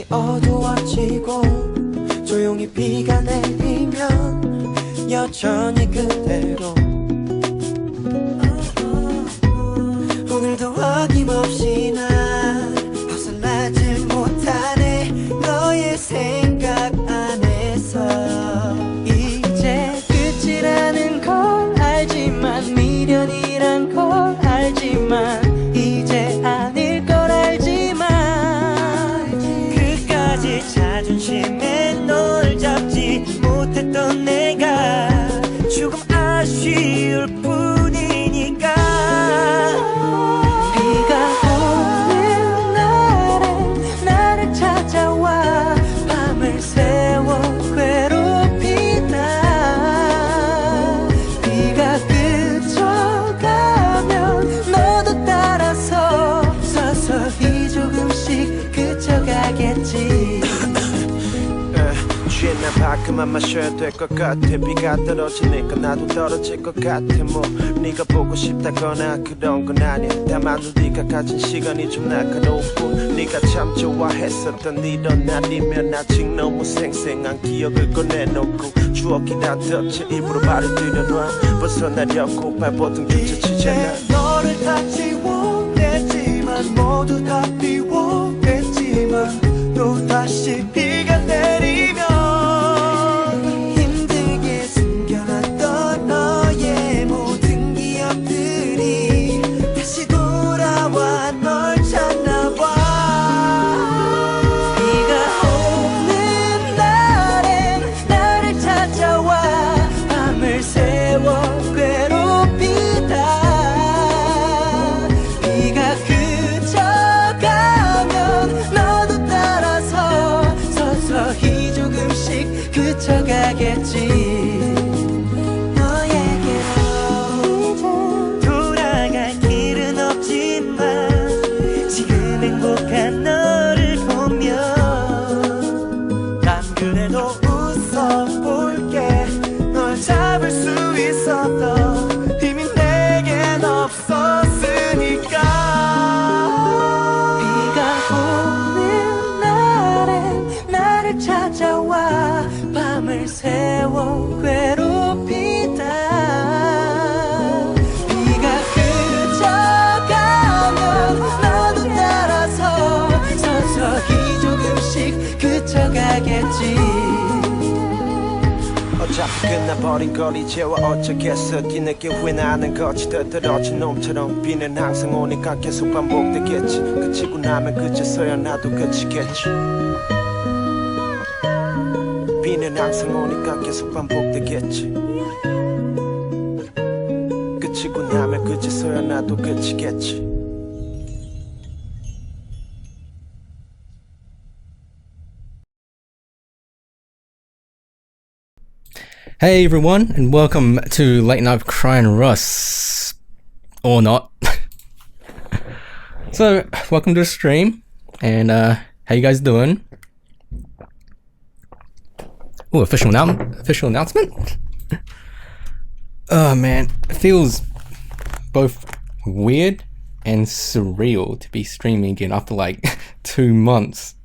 다시 어두워지고 조용히 비가 내리면 여전히 그대로 오늘도 어김없이 난 벗어나질 못하네 너의 생각 안에서 이제 끝이라는 걸 알지만 미련이란 걸 알지만 이제 아닐 걸 알지만 그까지 자존심에 널 잡지 못했던 내가 조금 아쉬울 뿐이니까 비가 오는 날엔 나를 찾아와 밤을 새워 괴롭히다 비가 그쳐가면 너도 따라서 서서히 조금씩 그쳐가겠지 취한 난 밖에만 마셔야 될 것 같아 비가 떨어지니까 나도 떨어질 것 같아 뭐 네가 보고 싶다거나 그런 건 아니야 다만 우리가 가진 시간이 좀 날카로운 뿐 네가 참 좋아했었던 이런 날이면 아직 너무 생생한 기억을 꺼내놓고 추억이란 덫에 일부러 발을 들여놔 벗어나려고 발버둥 뒤쳐치잖아 이제 너를 다 지워냈지만 모두 다 비워냈지만 또 다시 비가 내리면 힘들게 숨겨놨던 너의 모든 기억들이 다시 돌아와 널 찾나봐 비가 오는 날엔 나를 찾아와 밤을 새워 괴롭히다 비가 그쳐가면 너도 따라서 서서히 조금씩 그쳐가겠지 너에게로 돌아갈 길은 없지만 지금 행복한 너를 보며 난 그래도 웃어볼게 널 잡을 수 있었던 힘이 내겐 없었으니까 비가 오는 날엔 나를 찾아와 밤을 새워 괴롭히다 비가 그쳐가면 너도 따라서 서서히 조금씩 그쳐가겠지 어차피 끝나버린 걸 이제와 어쩌겠어 뒤늦게 후회나는 거지 떨어진 놈처럼 비는 항상 오니까 계속 반복되겠지 그치고 나면 그제서야 나도 그치겠지 비는 항상 오니까 계속 반복되겠지 그치고 나면 그제서야 나도 그치겠지 Hey everyone, and welcome to Late Night Crying Russ. Or not. So, welcome to the stream, and how you guys doing? Oh, official announcement? Oh man, it feels both weird and surreal to be streaming again after like 2 months.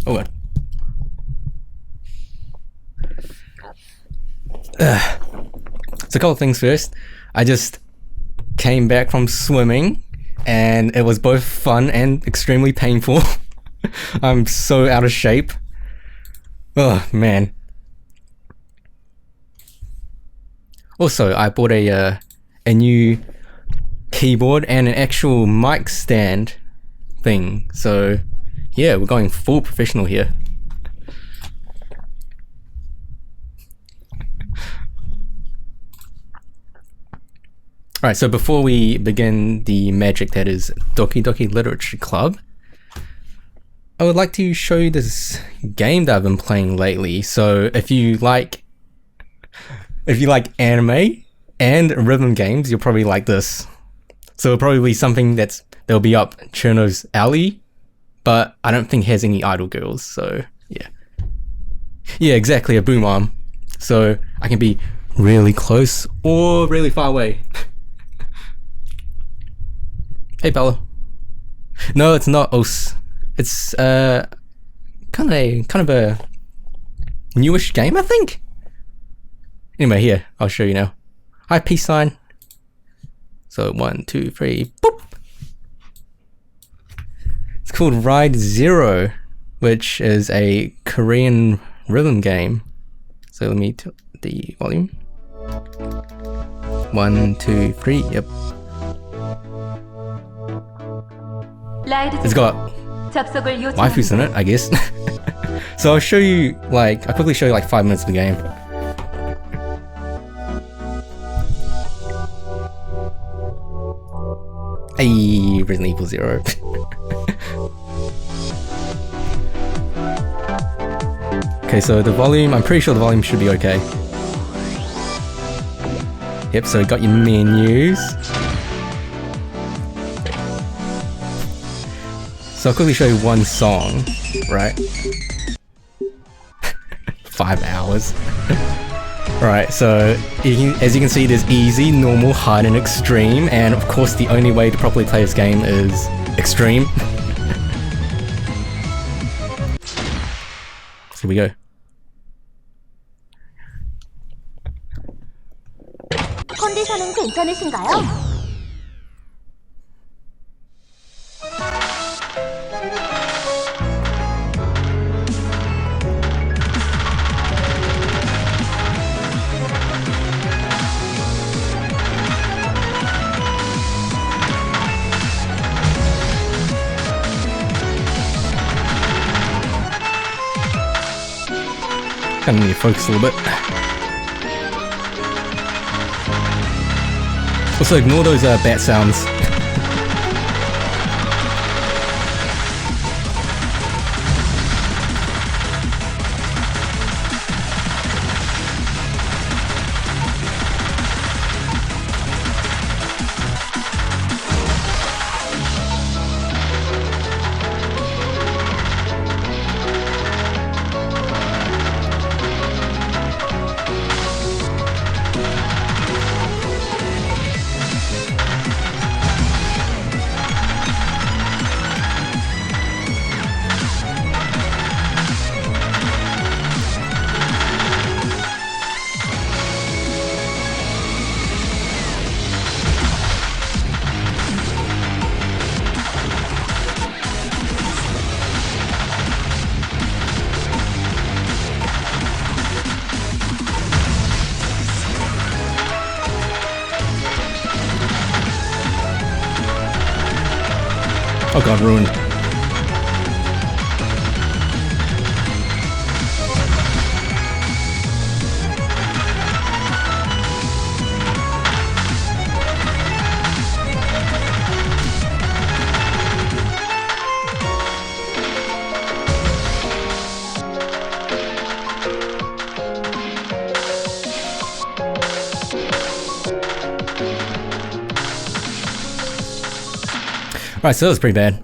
Oh god. So a couple of things first. I just came back from swimming and it was both fun and extremely painful. I'm so out of shape. Oh man. Also, I bought a new keyboard and an actual mic stand thing. So yeah, we're going full professional here. Alright, so before we begin the magic that is Doki Doki Literature Club, I would like to show you this game that I've been playing lately. So if you like anime and rhythm games, you'll probably like this. So it'll probably be something that'll be up Cherno's alley, but I don't think it has any idol girls, so yeah. Yeah, exactly, a boom arm. So I can be really close or really far away. Hey Paolo. No, it's not Os. It's kind of a newish game, I think. Anyway, here, I'll show you now. Hi, peace sign. So 1, 2, 3, boop. It's called Ride Zero, which is a Korean rhythm game. So let me tell the volume. 1, 2, 3, yep. It's got waifus in it, I guess. So I'll show you, like, I'll quickly show you like 5 minutes of the game. Hey, Resident Evil 0. Okay, so the volume, I'm pretty sure the volume should be okay. Yep, so got your menus. So I'll quickly show you one song, right? 5 hours. Right, so as you can see, there's easy, normal, hard, and extreme, and of course the only way to properly play this game is extreme. Here we go. 컨디션은 괜찮으신가요? Kind of need to focus a little bit. Also, ignore those bat sounds. Oh god, ruined. Right, so that was pretty bad.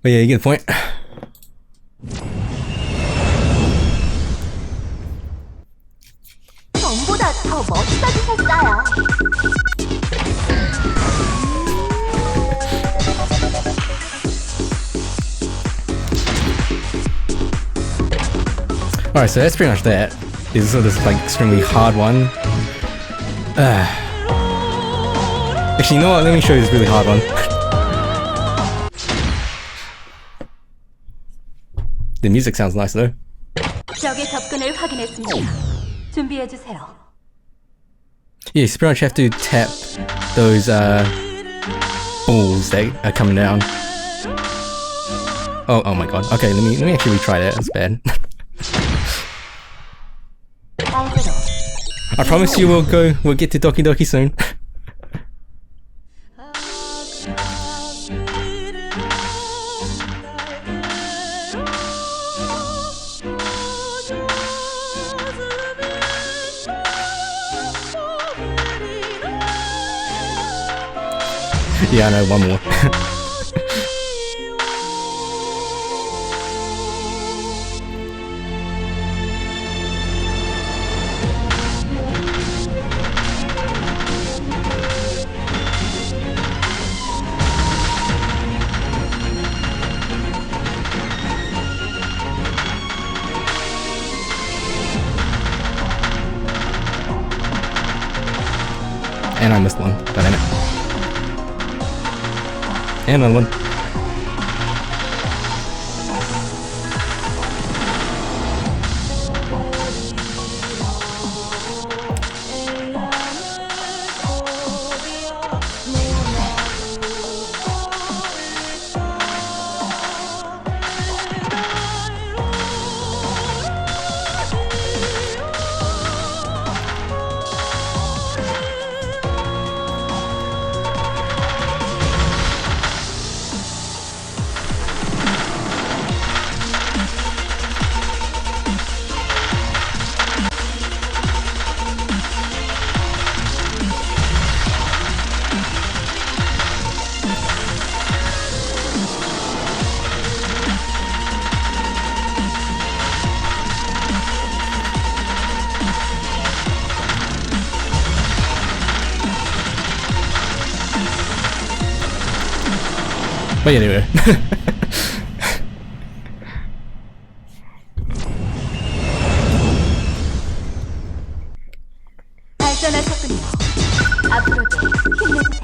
But yeah, you get the point. 전보다 더 멋있어지셨어요. Alright, so that's pretty much that. This is like extremely hard one. Actually, you know what? Let me show you this really hard one. The music sounds nice though. 적의 접근을 확인했습니다. 준비해 주세요. Yeah, you pretty much have to tap those balls that are coming down. Oh my god. Okay, let me actually retry that. That's bad. I promise you we'll get to Doki Doki soon. Yeah, I know, one more. And I missed one. God damn it. And another one. But anyway. 발전하셨군요. 앞으로도 힘내주세요.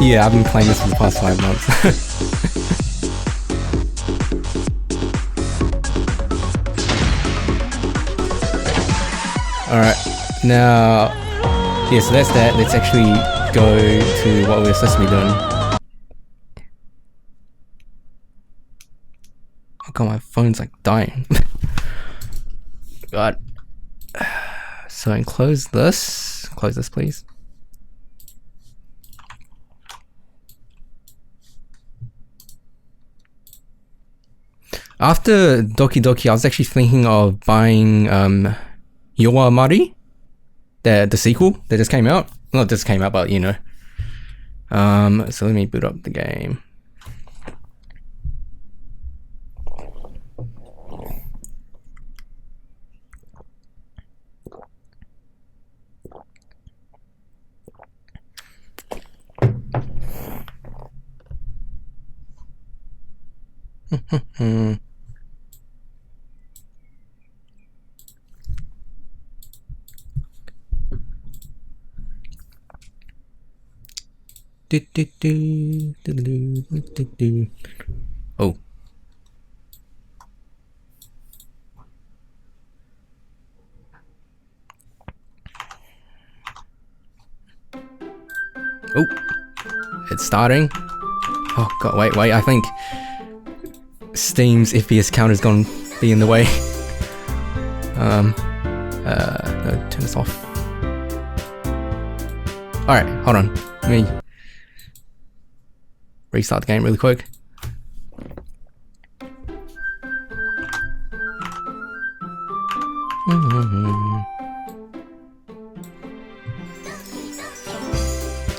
Yeah, I've been playing this for the past 5 months. Alright, now, yeah, so that's that. Let's actually go to what we're supposed to be doing. Oh god, my phone's like dying. God. So I close this please. After Doki Doki, I was actually thinking of buying Yowa Mari, the sequel that just came out. Not just came out, but you know. So let me boot up the game. Oh. Oh. It's starting. Oh god, wait, I think Steam's FPS counter is gonna be in the way. No, turn this off. Alright, hold on. Let me restart the game really quick.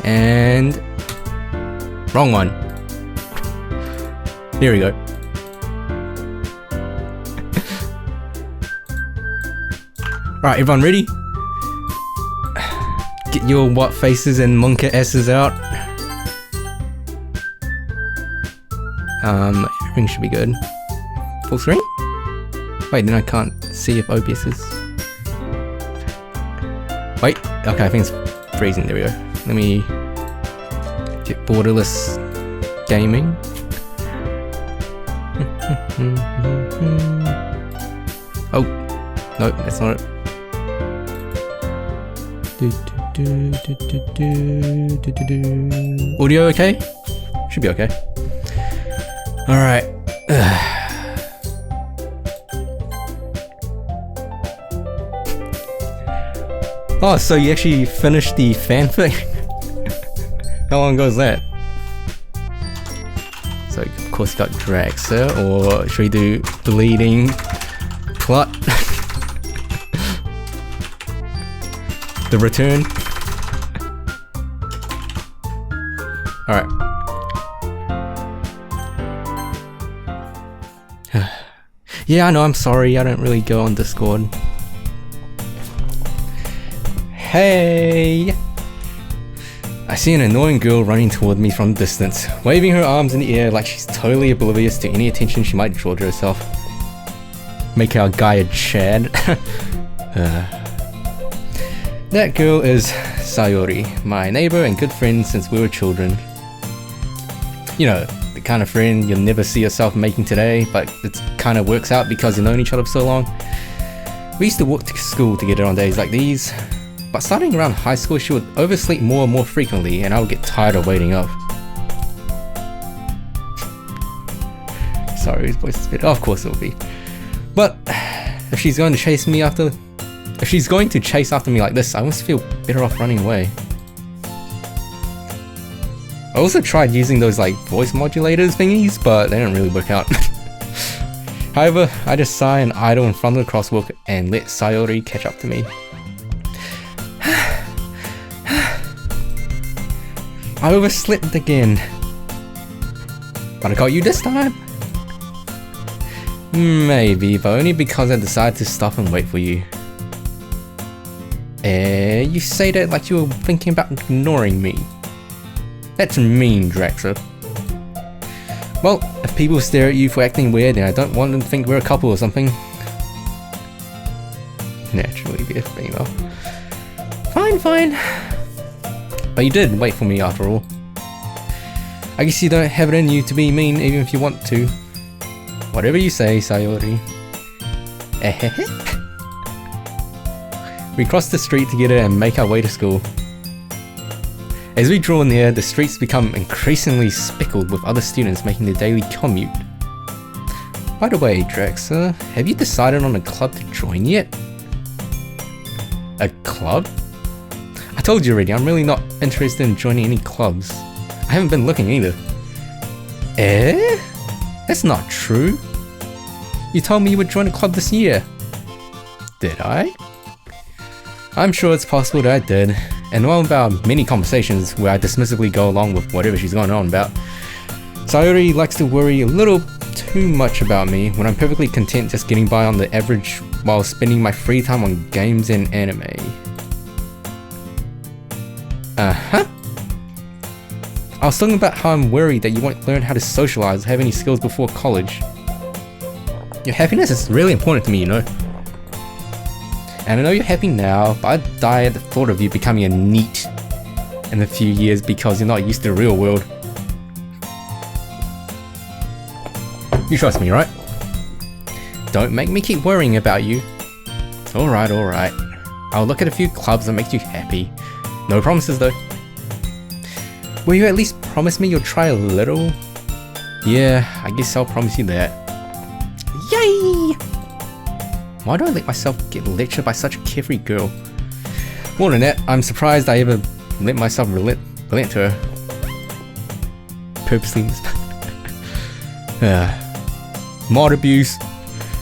And wrong one. Here we go. Right, everyone ready? Get your what faces and monka asses out. Everything should be good. Full screen? Wait, then I can't see if OBS is. Wait, okay, I think it's freezing. There we go. Let me get borderless gaming. Oh, no, that's not it. Audio okay? Should be okay. Alright. Oh, so you actually finished the fanfic? How long ago was that? So, of course, you got Draxer, or should we do bleeding plot? The return? Alright. Yeah, I know, I'm sorry, I don't really go on Discord. Hey! I see an annoying girl running toward me from a distance, waving her arms in the air like she's totally oblivious to any attention she might draw to herself. Make our guy a Chad. That girl is Sayori, my neighbor and good friend since we were children. You know, the kind of friend you'll never see yourself making today, but it kind of works out because you've known each other for so long. We used to walk to school together on days like these, but starting around high school she would oversleep more and more frequently and I would get tired of waiting up. Sorry, his voice is a bit. Oh, of course it will be. But if she's going to chase after me like this, I almost feel better off running away. I also tried using those like voice modulators thingies, but they didn't really work out. However, I just sigh and idle in front of the crosswalk and let Sayori catch up to me. I overslept again. But I got you this time? Maybe, but only because I decided to stop and wait for you. You say that like you were thinking about ignoring me. That's mean, Draxa. Well, if people stare at you for acting weird, then I don't want them to think we're a couple or something. Naturally be a female. Fine. But you did wait for me after all. I guess you don't have it in you to be mean even if you want to. Whatever you say, Sayori. We cross the street together and make our way to school. As we draw near, the streets become increasingly speckled with other students making their daily commute. By the way, Draxa, have you decided on a club to join yet? A club? I told you already, I'm really not interested in joining any clubs. I haven't been looking either. That's not true. You told me you would join a club this year. Did I? I'm sure it's possible that I did. And one of our many conversations where I dismissively go along with whatever she's going on about, Sayori likes to worry a little too much about me when I'm perfectly content just getting by on the average while spending my free time on games and anime. I was talking about how I'm worried that you won't learn how to socialize or have any skills before college. Your happiness is really important to me, you know. And I know you're happy now, but I'd die at the thought of you becoming a NEET in a few years because you're not used to the real world. You trust me, right? Don't make me keep worrying about you. Alright. I'll look at a few clubs that make you happy. No promises though. Will you at least promise me you'll try a little? Yeah, I guess I'll promise you that. Yay! Why do I let myself get lectured by such a carefree girl? More than that, I'm surprised I ever let myself relent to her. Purposely. Mod abuse.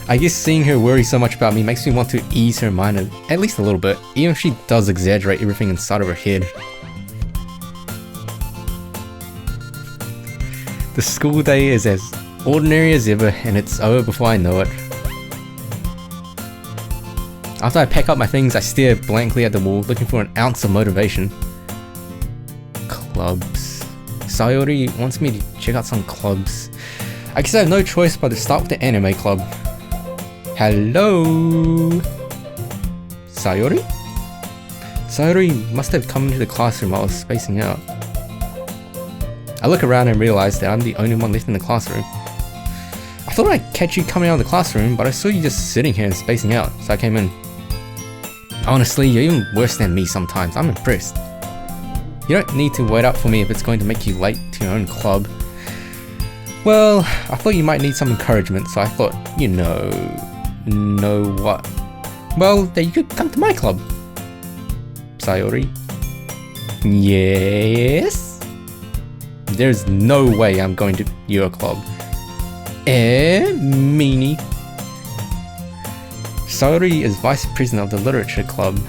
I guess seeing her worry so much about me makes me want to ease her mind at least a little bit, even if she does exaggerate everything inside of her head. The school day is as ordinary as ever, and it's over before I know it. After I pack up my things, I stare blankly at the wall, looking for an ounce of motivation. Clubs. Sayori wants me to check out some clubs. I guess I have no choice but to start with the anime club. Hello? Sayori? Sayori must have come into the classroom while I was spacing out. I look around and realize that I'm the only one left in the classroom. I thought I'd catch you coming out of the classroom, but I saw you just sitting here and spacing out, so I came in. Honestly, you're even worse than me sometimes. I'm impressed. You don't need to wait up for me if it's going to make you late to your own club. Well, I thought you might need some encouragement, so I thought, you know what? Well, then you could come to my club. Sayori? Yes? There's no way I'm going to your club. Meanie. Sayori is vice president of the literature club.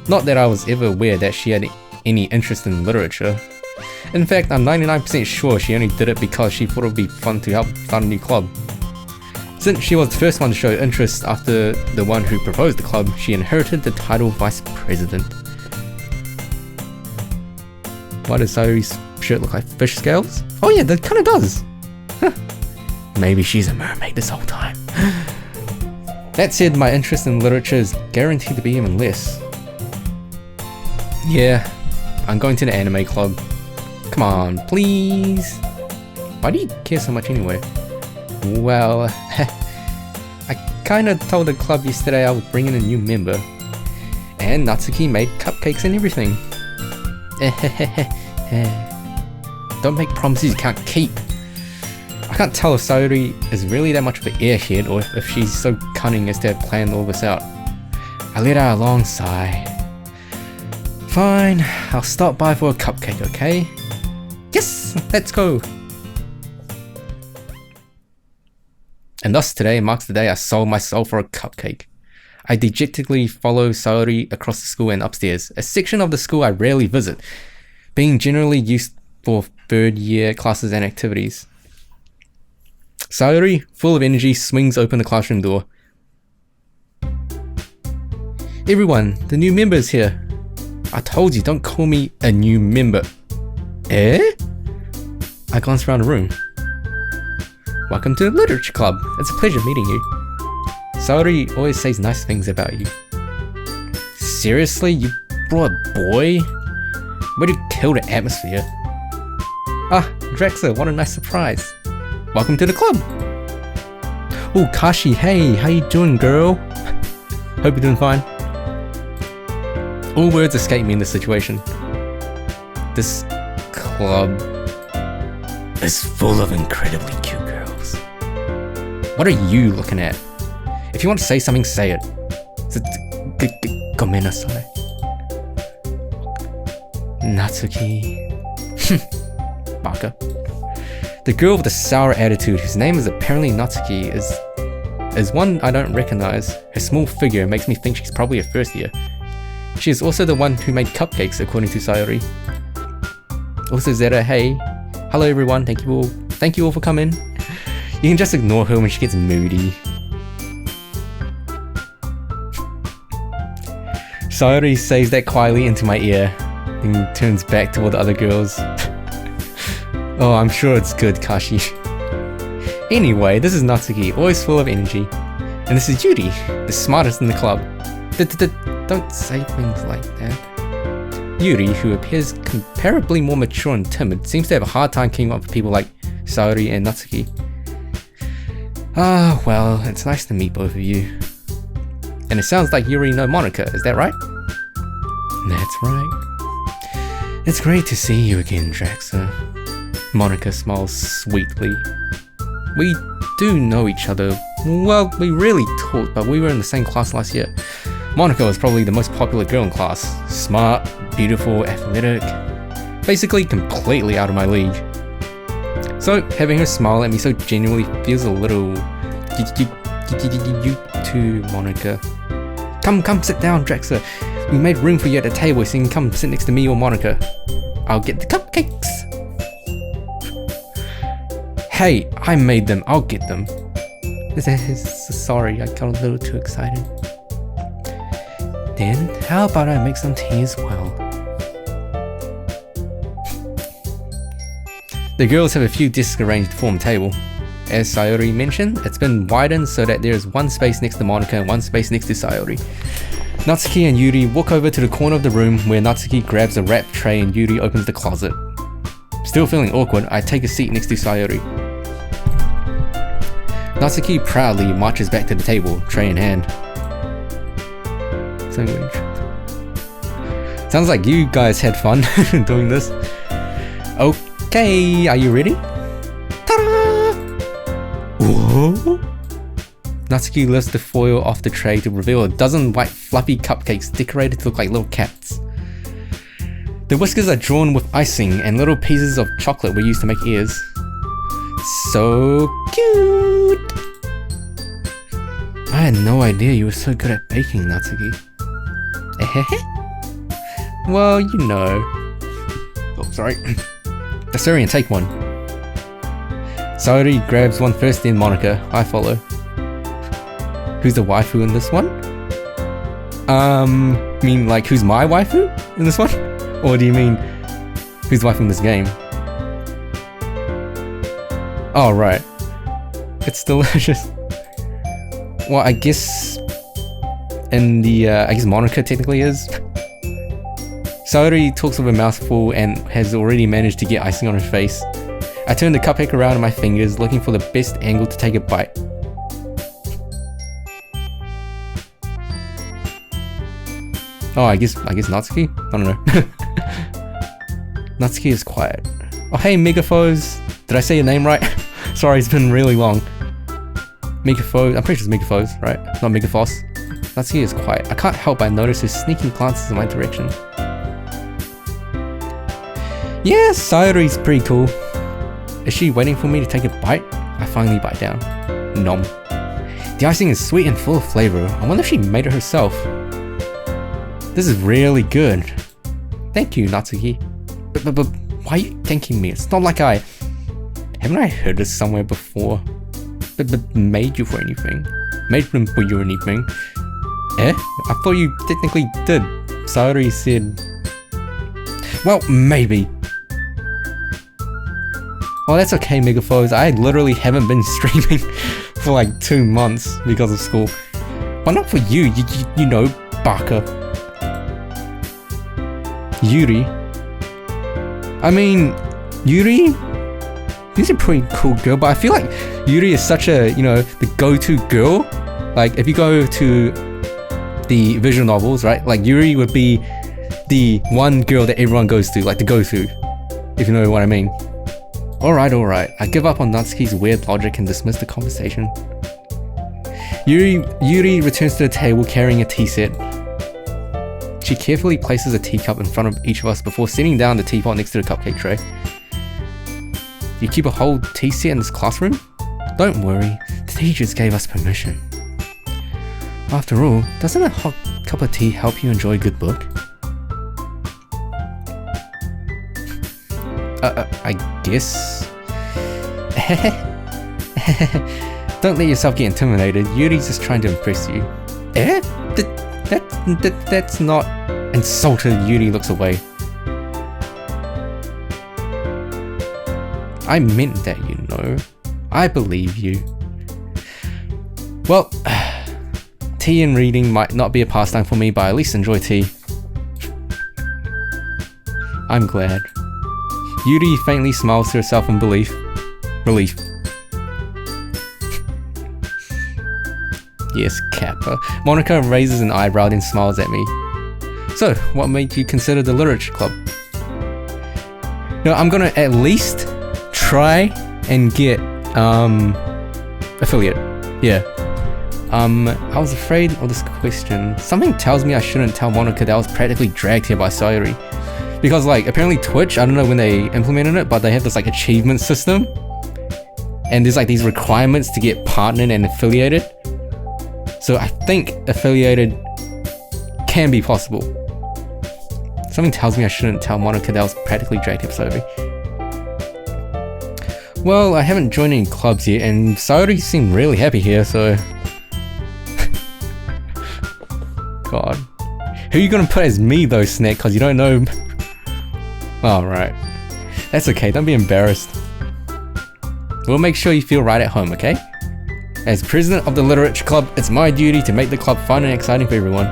Not that I was ever aware that she had any interest in literature. In fact, I'm 99% sure she only did it because she thought it would be fun to help start a new club. Since she was the first one to show interest after the one who proposed the club, she inherited the title vice president. Why does Sayori's shirt look like fish scales? Oh yeah, that kinda does! Huh. Maybe she's a mermaid this whole time. That said, my interest in literature is guaranteed to be even less. Yeah, I'm going to the anime club. Come on, please. Why do you care so much anyway? Well, I kinda told the club yesterday I would bring in a new member. And Natsuki made cupcakes and everything. Don't make promises you can't keep. I can't tell if Sayori is really that much of an airhead or if she's so cunning as to have planned all this out. I let out a long sigh. Fine, I'll stop by for a cupcake, okay? Yes, let's go! And thus today marks the day I sold my soul for a cupcake. I dejectedly follow Sayori across the school and upstairs, a section of the school I rarely visit, being generally used for third year classes and activities. Sayori, full of energy, swings open the classroom door. Everyone, the new member is here. I told you, don't call me a new member. Eh? I glance around the room. Welcome to the Literature Club. It's a pleasure meeting you. Sayori always says nice things about you. Seriously? You brought a boy? Way to kill the atmosphere. Ah, Drexler, what a nice surprise. Welcome to the club. Oh, Kashi, hey, how you doing, girl? Hope you're doing fine. All words escape me in this situation. This club is full of incredibly cute girls. What are you looking at? If you want to say something, say it. Gomenasai. Natsuki. Baka. The girl with the sour attitude, whose name is apparently Natsuki, is one I don't recognize. Her small figure makes me think she's probably a first year. She is also the one who made cupcakes, according to Sayori. Also Zeta, hey. Hello everyone, thank you all for coming. You can just ignore her when she gets moody. Sayori says that quietly into my ear, and turns back toward the other girls. Oh, I'm sure it's good, Kashi. Anyway, this is Natsuki, always full of energy. And this is Yuri, the smartest in the club. Don't say things like that. Yuri, who appears comparably more mature and timid, seems to have a hard time keeping up with people like Sayori and Natsuki. Ah, well, it's nice to meet both of you. And it sounds like you already know Monica, is that right? That's right. It's great to see you again, Draxa. Monica smiles sweetly. We do know each other. Well, we rarely talked, but we were in the same class last year. Monica was probably the most popular girl in class. Smart, beautiful, athletic. Basically completely out of my league. So, having her smile at me so genuinely feels a little... to Monica. Come sit down, Draxa. We made room for you at the table, so you can come sit next to me or Monica. I'll get the cupcakes. Hey, I made them. I'll get them. Sorry, I got a little too excited. Then, how about I make some tea as well? The girls have a few desks arranged to form a table. As Sayori mentioned, it's been widened so that there is one space next to Monica and one space next to Sayori. Natsuki and Yuri walk over to the corner of the room where Natsuki grabs a wrap tray and Yuri opens the closet. Still feeling awkward, I take a seat next to Sayori. Natsuki proudly marches back to the table, tray in hand. Sounds like you guys had fun doing this. Okay, are you ready? Ta-da! Whoa! Natsuki lifts the foil off the tray to reveal a dozen white fluffy cupcakes decorated to look like little cats. The whiskers are drawn with icing and little pieces of chocolate were used to make ears. So cute! I had no idea you were so good at baking, Natsuki. Well, you know. Oh, sorry. Assyrian, take one. Sayori grabs one first, then Monica. I follow. Who's the waifu in this one? Mean like who's my waifu in this one? Or do you mean who's the waifu in this game? Oh, right. It's delicious. Well, I guess in the, I guess Monica technically is. Saori talks with a mouthful and has already managed to get icing on her face. I turn the cupcake around in my fingers, looking for the best angle to take a bite. Oh, I guess Natsuki? I don't know. Natsuki is quiet. Oh, hey, Megaphos. Did I say your name right? Sorry, it's been really long. Megaphos. I'm pretty sure it's Megaphos, right? Not Megaphos. Natsuki is quiet. I can't help but notice his sneaking glances in my direction. Yeah, Sayori's pretty cool. Is she waiting for me to take a bite? I finally bite down. Nom. The icing is sweet and full of flavor. I wonder if she made it herself. This is really good. Thank you, Natsuki. But why are you thanking me? It's not like haven't I heard this somewhere before? But made you for anything? Made them for you or anything? Eh? I thought you technically did. Saori said... Well, maybe. Oh, that's okay, Megaphos. I literally haven't been streaming for like 2 months because of school. But not for you, you know, Baka. Yuri. I mean, Yuri? She's a pretty cool girl, but I feel like Yuri is such a, you know, the go-to girl. Like, if you go to the visual novels, right? Like, Yuri would be the one girl that everyone goes to, like the go-to, if you know what I mean. Alright. I give up on Natsuki's weird logic and dismiss the conversation. Yuri returns to the table carrying a tea set. She carefully places a teacup in front of each of us before setting down the teapot next to the cupcake tray. You keep a whole tea set in this classroom? Don't worry, the teachers gave us permission. After all, doesn't a hot cup of tea help you enjoy a good book? I guess... Don't let yourself get intimidated, Yuri's just trying to impress you. Eh? That's not... Insulted, Yuri looks away. I meant that, you know. I believe you. Well, tea and reading might not be a pastime for me, but I at least enjoy tea. I'm glad. Yuri faintly smiles to herself in relief. Yes, Kappa. Monica raises an eyebrow then smiles at me. So, what made you consider the literature club? No, I'm gonna at least try and get affiliate. Yeah. I was afraid of this question. Something tells me I shouldn't tell Monica that I was practically dragged here by Sayori. Because like apparently Twitch, I don't know when they implemented it, but they have this like achievement system. And there's like these requirements to get partnered and affiliated. So I think affiliated can be possible. Something tells me I shouldn't tell Monica that I was practically dragged here by Sayori. Well, I haven't joined any clubs yet, and Sayori seemed really happy here, so... God. Who are you gonna put as me though, Snack? Cause you don't know... Oh, right. That's okay, don't be embarrassed. We'll make sure you feel right at home, okay? As president of the literature club, it's my duty to make the club fun and exciting for everyone.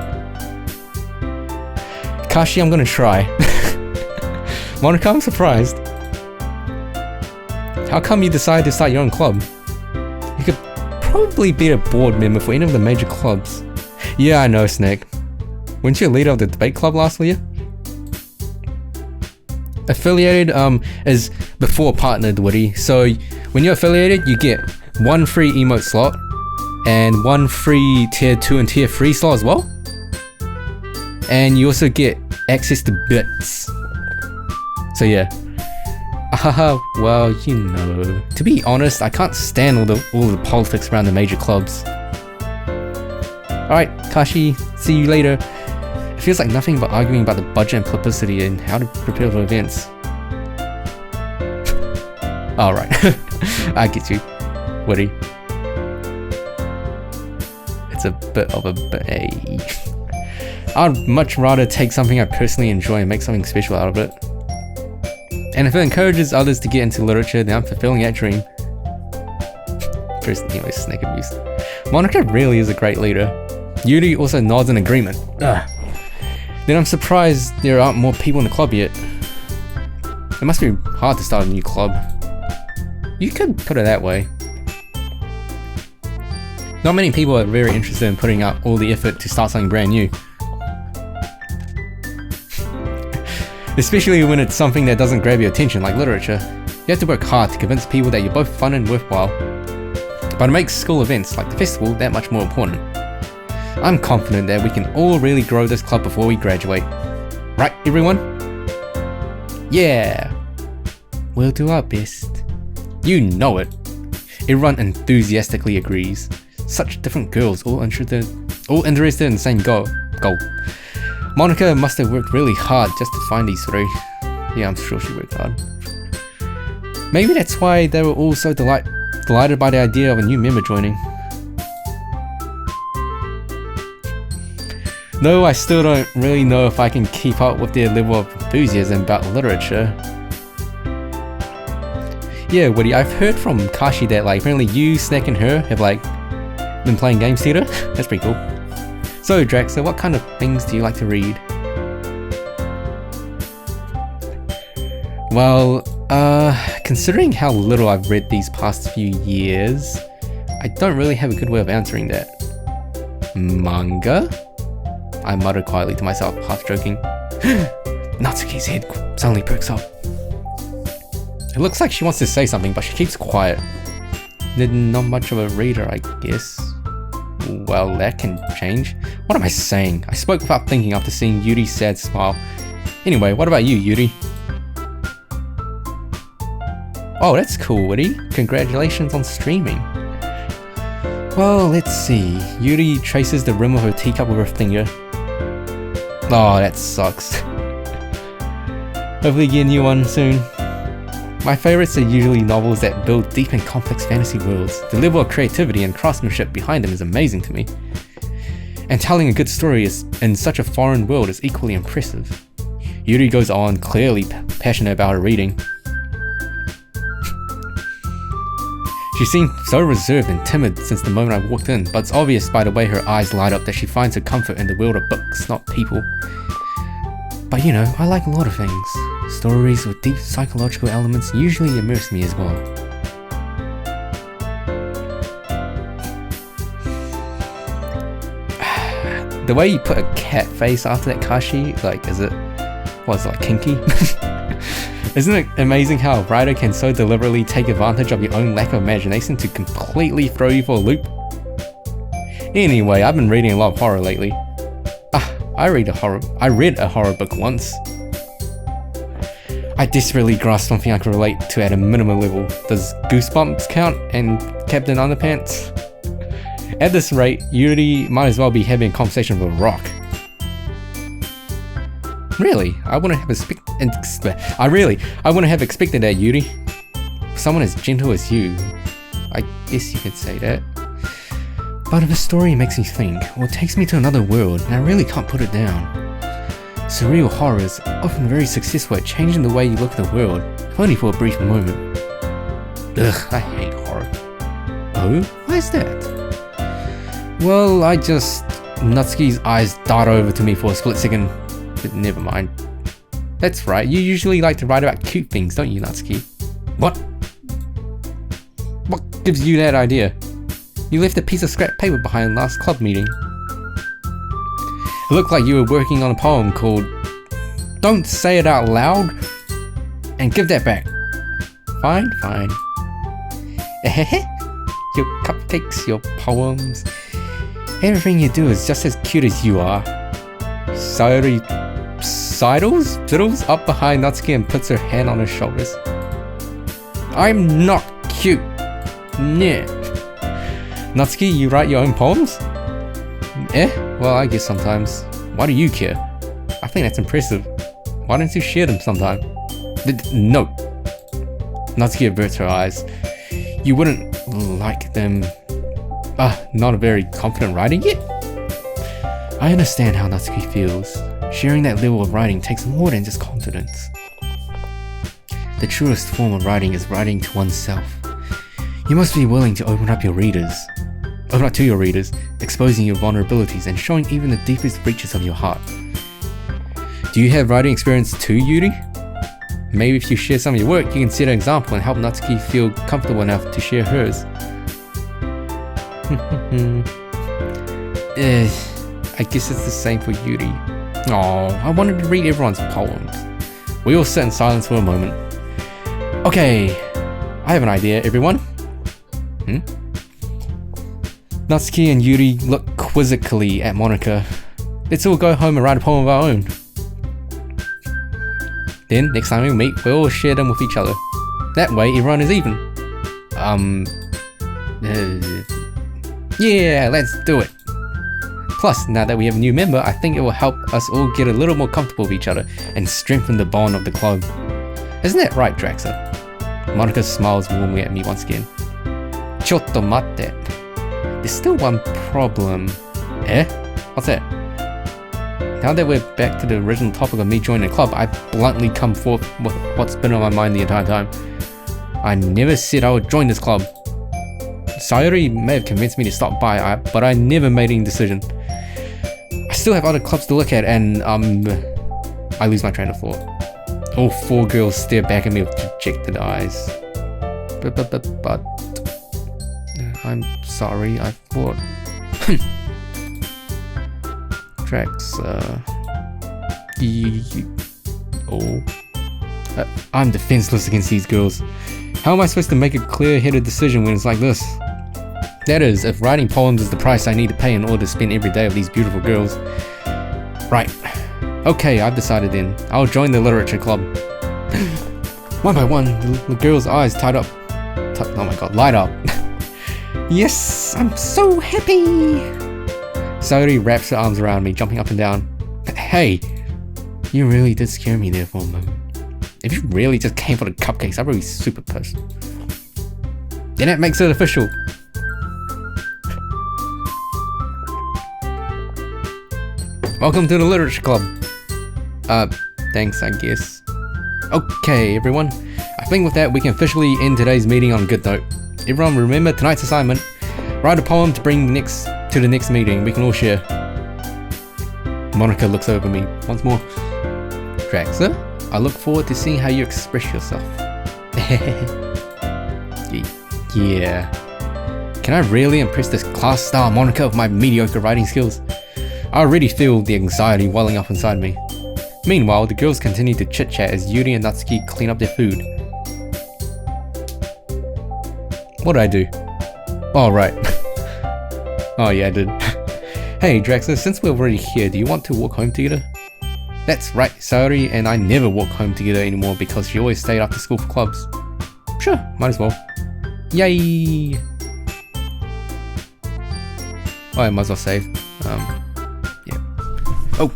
Kashi, I'm gonna try. Monica, I'm surprised. How come you decided to start your own club? You could probably be a board member for any of the major clubs. Yeah, I know, Snack. Weren't you a leader of the debate club last year? Affiliated is before partnered, Woody. So when you're affiliated, you get 1 free emote slot and 1 free tier 2 and tier 3 slot as well. And you also get access to bits. So yeah. Well, you know. To be honest, I can't stand all the politics around the major clubs. Alright, Kashi, see you later. It feels like nothing but arguing about the budget and publicity and how to prepare for events. Alright, I get you, Woody. It's a bit of a bay. I'd much rather take something I personally enjoy and make something special out of it. And if it encourages others to get into literature, then I'm fulfilling that dream. First, anyway, snake abuse. Monica really is a great leader. Yuri also nods in agreement. Ugh. then I'm surprised there aren't more people in the club yet. It must be hard to start a new club. You could put it that way. Not many people are very interested in putting out all the effort to start something brand new. Especially when it's something that doesn't grab your attention, like literature. You have to work hard to convince people that you're both fun and worthwhile. But it makes school events like the festival that much more important. I'm confident that we can all really grow this club before we graduate. Right, everyone? Yeah! We'll do our best. You know it. Everyone enthusiastically agrees. Such different girls, all interested in the same goal. Monica must have worked really hard just to find these three. Yeah, I'm sure she worked hard. Maybe that's why they were all so delighted by the idea of a new member joining. Though I still don't really know if I can keep up with their level of enthusiasm about literature. Yeah, Woody, I've heard from Kashi that like apparently you, Snack, and her have like been playing games together. That's pretty cool. So Drax, what kind of things do you like to read? Well, considering how little I've read these past few years, I don't really have a good way of answering that. Manga? I muttered quietly to myself, half joking. Natsuki's head suddenly perks up. It looks like she wants to say something, but she keeps quiet. Not much of a reader, I guess. Well, that can change. What am I saying? I spoke without thinking after seeing Yuri's sad smile. Anyway, what about you, Yuri? Oh, that's cool, Woody. Congratulations on streaming. Well, let's see. Yuri traces the rim of her teacup with her finger. Oh, that sucks. Hopefully get a new one soon. My favourites are usually novels that build deep and complex fantasy worlds. The level of creativity and craftsmanship behind them is amazing to me. And telling a good story in such a foreign world is equally impressive. Yuri goes on, clearly passionate about her reading. She seemed so reserved and timid since the moment I walked in, but it's obvious by the way her eyes light up that she finds her comfort in the world of books, not people. But you know, I like a lot of things. Stories with deep psychological elements usually immerse me as well. The way you put a cat face after that, Kashi, like, is it like kinky? Isn't it amazing how a writer can so deliberately take advantage of your own lack of imagination to completely throw you for a loop? Anyway, I've been reading a lot of horror lately. I read a horror book once. I desperately grasped something I could relate to at a minimum level. Does Goosebumps count and Captain Underpants? At this rate, Yuri might as well be having a conversation with a rock. Really? I wouldn't have expected that, Yuri. Someone as gentle as you. I guess you could say that. But if a story makes me think, or takes me to another world, and I really can't put it down. Surreal horror is often very successful at changing the way you look at the world, if only for a brief moment. Ugh, I hate horror. Oh? Why is that? Well, Natsuki's eyes dart over to me for a split second. But never mind. That's right, you usually like to write about cute things, don't you, Natsuki? What? What gives you that idea? You left a piece of scrap paper behind last club meeting. It looked like you were working on a poem called Don't Say It Out Loud and Give That Back. Fine. Your cupcakes, your poems, everything you do is just as cute as you are. Sidles up behind Natsuki and puts her hand on her shoulders. I'm not cute. Nah. Natsuki, you write your own poems? Well, I guess sometimes. Why do you care? I think that's impressive. Why don't you share them sometime? No. Natsuki averts her eyes. You wouldn't like them. Not a very confident writer yet? I understand how Natsuki feels. Sharing that level of writing takes more than just confidence. The truest form of writing is writing to oneself. You must be willing to open up to your readers, exposing your vulnerabilities and showing even the deepest reaches of your heart. Do you have writing experience too, Yuri? Maybe if you share some of your work, you can set an example and help Natsuki feel comfortable enough to share hers. I guess it's the same for Yuri. Oh, I wanted to read everyone's poems. We all sat in silence for a moment. Okay, I have an idea, everyone. Natsuki and Yuri look quizzically at Monika. Let's all go home and write a poem of our own. Then, next time we meet, we'll all share them with each other. That way, everyone is even. Yeah, let's do it. Plus, now that we have a new member, I think it will help us all get a little more comfortable with each other and strengthen the bond of the club. Isn't that right, Draxa? Monika smiles warmly at me once again. Chotto matte. There's still one problem. Eh? What's that? Now that we're back to the original topic of me joining the club, I bluntly come forth with what's been on my mind the entire time. I never said I would join this club. Sayori may have convinced me to stop by, but I never made any decision. I still have other clubs to look at and, I lose my train of thought. All 4 girls stare back at me with dejected eyes. But I'm sorry, I thought... Drax, I'm defenseless against these girls. How am I supposed to make a clear-headed decision when it's like this? That is, if writing poems is the price I need to pay in order to spend every day with these beautiful girls. Right. Okay, I've decided then. I'll join the literature club. One by one, the girls' eyes light up. Yes, I'm so happy! Sayori wraps her arms around me, jumping up and down. Hey, you really did scare me there for a moment. If you really just came for the cupcakes, I'd be super pissed. Then that makes it official. Welcome to the literature club. Thanks, I guess. Okay, everyone. I think with that, we can officially end today's meeting on a good note. Everyone remember tonight's assignment. Write a poem to bring to the next meeting. We can all share. Monika looks over me once more. Draxa, I look forward to seeing how you express yourself. Yeah. Can I really impress this class star Monika with my mediocre writing skills? I already feel the anxiety welling up inside me. Meanwhile, the girls continue to chit-chat as Yuri and Natsuki clean up their food. What did I do? Oh, right. Oh yeah, I did. Hey Draxa, since we're already here, do you want to walk home together? That's right, Sayori and I never walk home together anymore because she always stayed after school for clubs. Sure, might as well. Yay! Oh, I might as well save. Yeah. Oh!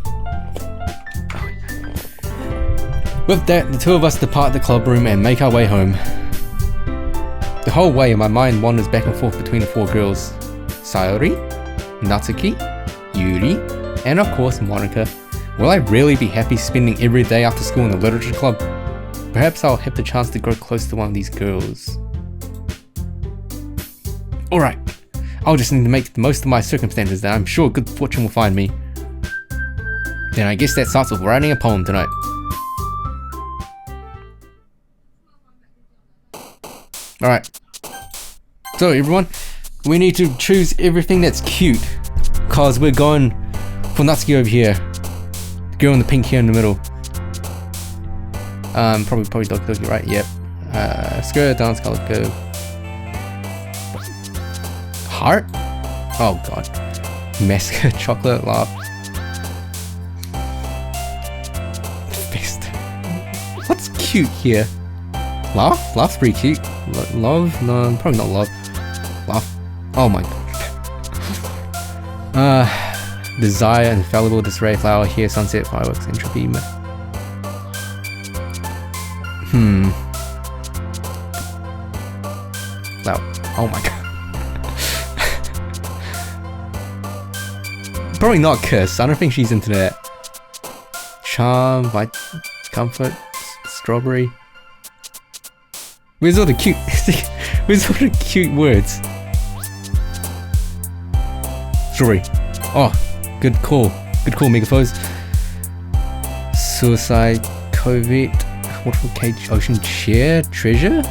With that, the 2 of us depart the club room and make our way home. The whole way, my mind wanders back and forth between the 4 girls. Sayori, Natsuki, Yuri, and of course Monika. Will I really be happy spending every day after school in the literature club? Perhaps I'll have the chance to grow close to one of these girls. Alright, I'll just need to make the most of my circumstances and I'm sure good fortune will find me. Then I guess that starts with writing a poem tonight. Alright. So everyone, we need to choose everything that's cute. Cause we're going for Natsuki over here. The girl in the pink here in the middle. Probably Doki, right? Yep. Skirt, dance color, go. Heart? Oh god. Mascara, chocolate, laugh. Fist. What's cute here? Laugh? Laugh's pretty cute. Love? No, probably not love. Laugh. Oh my god. Desire, infallible, disarray, flower, here, sunset, fireworks, entropy. Wow. Oh my god. Probably not kiss. I don't think she's into that. Charm, comfort, strawberry. Where's all the cute? Where's all the cute words? Strawberry. Oh, good call. Good call, Megafoes. Suicide, COVID, Waterfall Cage, Ocean Chair, Treasure?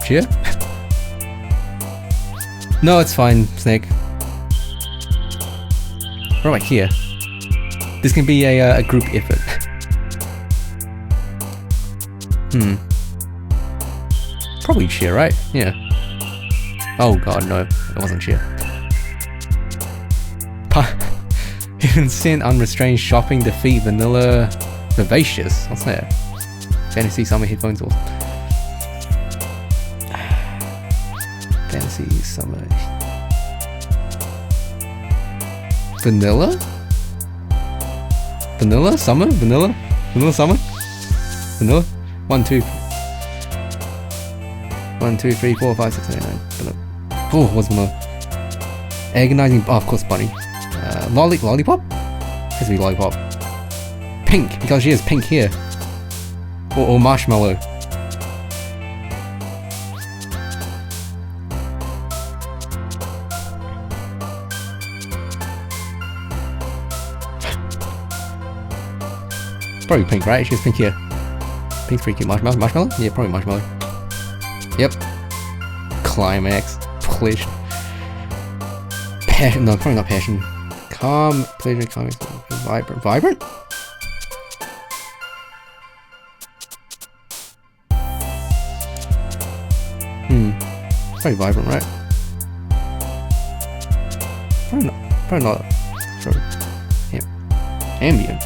Chair? No, it's fine, Snake. What about here? This can be a group effort. Probably Chair, right? Yeah. Oh god, no. It wasn't Chair. Instant unrestrained shopping, defeat vanilla vivacious. What's that? Fantasy summer headphones or fantasy summer vanilla? Vanilla summer? Vanilla? Vanilla summer? Vanilla? 1, 2 3 4 5 6 7 8 9 vanilla. Oh, what's vanilla? Agonizing, oh, of course bunny. Lollipop? Has to be lollipop. Pink, because she has pink here. Or marshmallow. Probably pink, right? She has pink here. Pink's pretty cute. Marshmallow? Yeah, probably marshmallow. Yep. Climax. Pleasure. Passion. No, probably not passion. Calm. Pleasure. Climax. Vibrant. Vibrant? Probably vibrant, right? Probably not. Sure. Yeah. Ambient.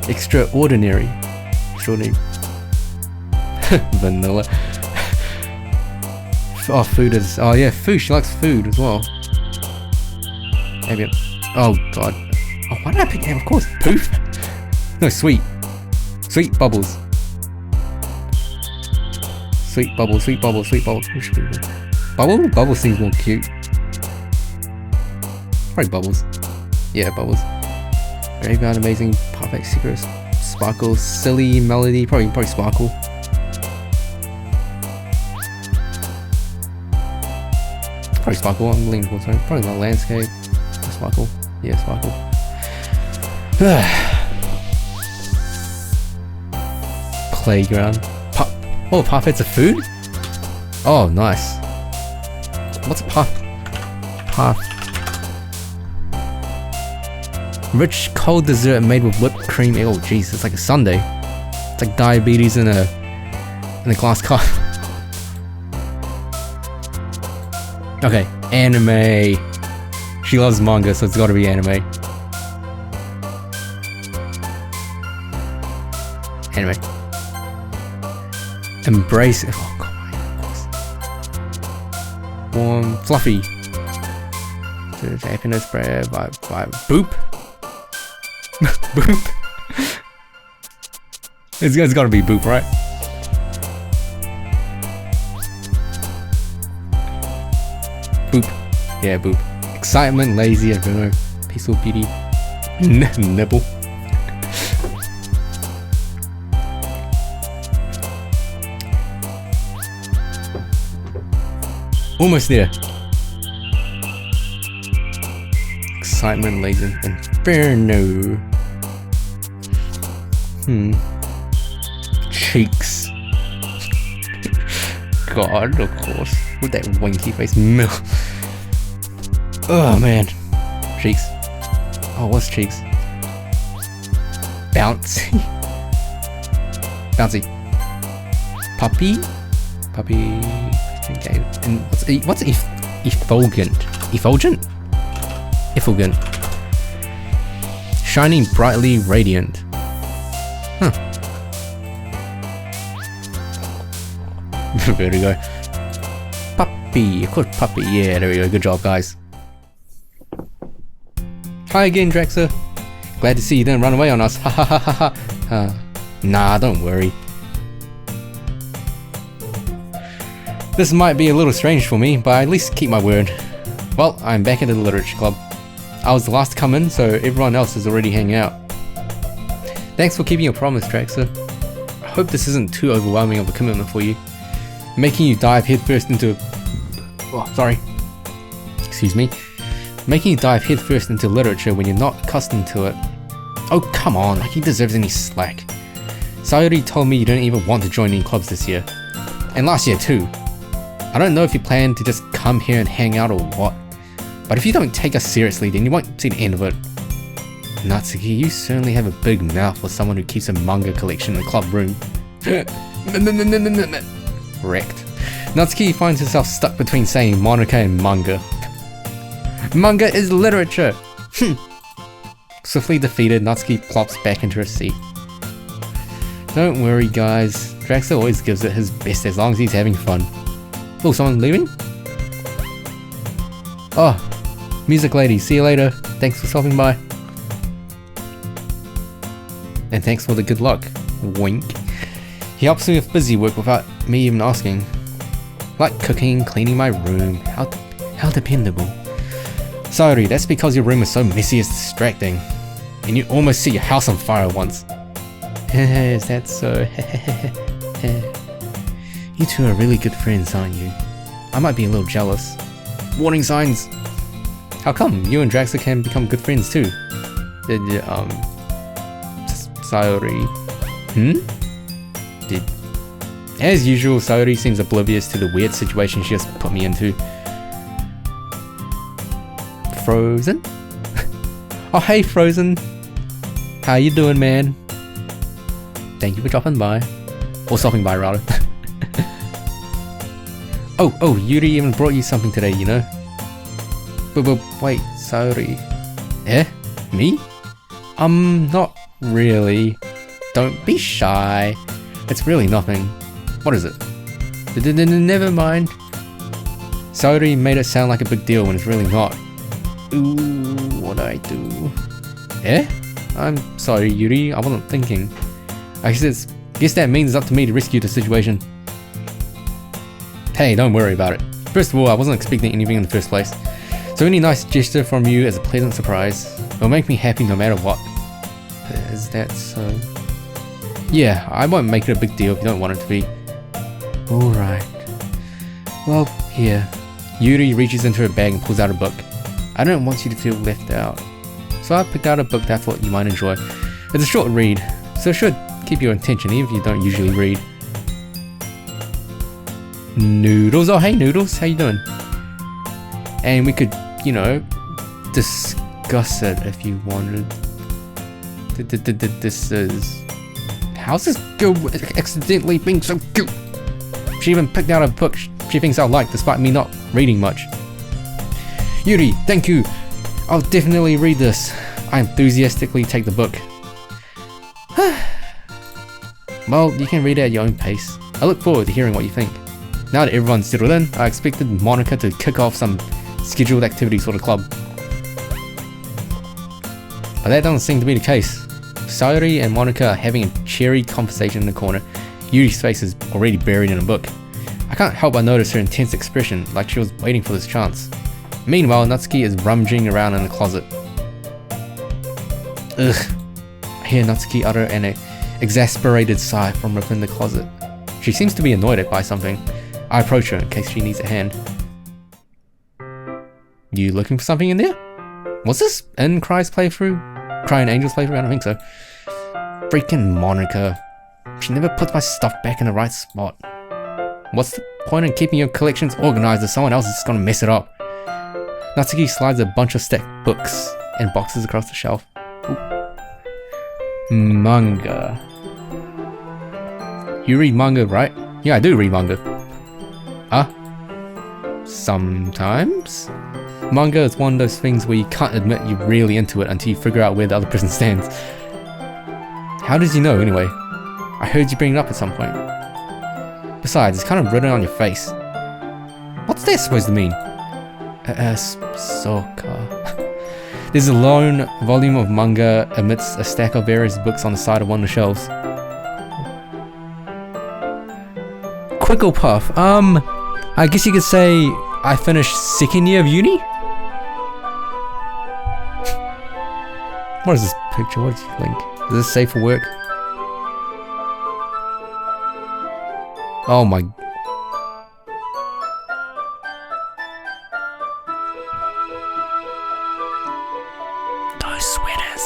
Extraordinary. Extraordinary. Vanilla. Oh, food is. Oh, yeah, food. She likes food as well. Ambient. Oh, god. Oh, why did I pick him? Of course. Poof. No, sweet. Sweet bubbles. Sweet bubble, sweet bubble, sweet bubble. Bubble? Bubble seems more cute. Probably bubbles. Yeah, bubbles. Graveyard, amazing, perfect secret, sparkle, silly melody. Probably sparkle. Probably sparkle. I'm leaning towards it. Probably not landscape. Sparkle. Yeah, sparkle. Playground. Oh, parfait's a food? Oh, nice. What's a parf? Rich cold dessert made with whipped cream. Oh, jeez, it's like a sundae. It's like diabetes in a glass cup. Okay, anime. She loves manga, so it's got to be anime. Anime. Embrace. Oh god, of course. Warm, fluffy. Happiness, prayer, vibe. Boop. Boop. It's gotta be boop, right? Boop. Yeah, boop. Excitement, lazy, adventure, peaceful beauty. Nibble. Almost there. Excitement, lazy, inferno. Cheeks. God, of course. With that winky face. Oh man. Cheeks. Oh, what's cheeks? Bouncy. Bouncy. Puppy. Okay. And what's effulgent? Effulgent? Effulgent. Shining brightly radiant. Huh. Vertigo. Puppy. Of course, puppy. Yeah, there we go. Good job, guys. Hi again, Draxer. Glad to see you didn't run away on us. Ha ha ha ha ha. Nah, don't worry. This might be a little strange for me, but I at least keep my word. Well, I'm back at the Literature Club. I was the last to come in, so everyone else is already hanging out. Thanks for keeping your promise, Draxer. I hope this isn't too overwhelming of a commitment for you. Making you dive headfirst into... Oh, sorry. Excuse me. Making you dive headfirst into literature when you're not accustomed to it. Oh, come on, like he deserves any slack. Sayori told me you didn't even want to join any clubs this year. And last year too. I don't know if you plan to just come here and hang out or what. But if you don't take us seriously, then you won't see the end of it. Natsuki, you certainly have a big mouth for someone who keeps a manga collection in the club room. Wrecked. Natsuki finds herself stuck between saying Monica and manga. Manga is literature! Swiftly defeated, Natsuki plops back into her seat. Don't worry guys, Draxler always gives it his best as long as he's having fun. Oh, someone leaving? Oh, music lady, see you later. Thanks for stopping by. And thanks for the good luck. Wink. He helps me with busy work without me even asking. Like cooking, cleaning my room. How dependable. Sorry, that's because your room is so messy it's distracting. And you almost set your house on fire once. Is that so? You two are really good friends, aren't you? I might be a little jealous. Warning signs! How come you and Draxler can become good friends too? Sayori. As usual, Sayori seems oblivious to the weird situation she just put me into. Frozen? Oh hey Frozen! How you doing, man? Thank you for dropping by. Or stopping by, rather. Oh, Yuri even brought you something today, you know? But wait, Sayori. Eh? Me? Not really. Don't be shy. It's really nothing. What is it? Never mind. Sayori made it sound like a big deal when it's really not. Ooh, what'd I do? Eh? I'm sorry, Yuri. I wasn't thinking. I guess that means it's up to me to rescue the situation. Hey, don't worry about it. First of all, I wasn't expecting anything in the first place. So any nice gesture from you is a pleasant surprise. It'll make me happy no matter what. Is that so? Yeah, I won't make it a big deal if you don't want it to be. Alright. Well, here. Yuri reaches into her bag and pulls out a book. I don't want you to feel left out. So I picked out a book that I thought you might enjoy. It's a short read, so it should keep your attention even if you don't usually read. Noodles. Oh hey Noodles, how you doing? And we could, you know, discuss it if you wanted. This is... How's this girl accidentally being so cute? She even picked out a book she thinks I'll like despite me not reading much. Yuri, thank you. I'll definitely read this. I enthusiastically take the book. Well, you can read it at your own pace. I look forward to hearing what you think. Now that everyone's settled in, I expected Monica to kick off some scheduled activities for the club. But that doesn't seem to be the case. Sayori and Monica are having a cheery conversation in the corner. Yuri's face is already buried in a book. I can't help but notice her intense expression, like she was waiting for this chance. Meanwhile, Natsuki is rummaging around in the closet. Ugh. I hear Natsuki utter an exasperated sigh from within the closet. She seems to be annoyed by something. I approach her in case she needs a hand. You looking for something in there? Was this in Cry's playthrough? Crying Angel's playthrough? I don't think so. Freaking Monica. She never puts my stuff back in the right spot. What's the point in keeping your collections organized if someone else is just gonna mess it up? Natsuki slides a bunch of stacked books and boxes across the shelf. Ooh. Manga. You read manga, right? Yeah, I do read manga. Huh? Sometimes? Manga is one of those things where you can't admit you're really into it until you figure out where the other person stands. How did you know, anyway? I heard you bring it up at some point. Besides, it's kind of written on your face. What's that supposed to mean? Soka. There's a lone volume of manga amidst a stack of various books on the side of one of the shelves. Quicklepuff. I guess you could say I finished second year of uni? What is this picture? What do you think? Is this safe for work? Oh my... Those sweaters.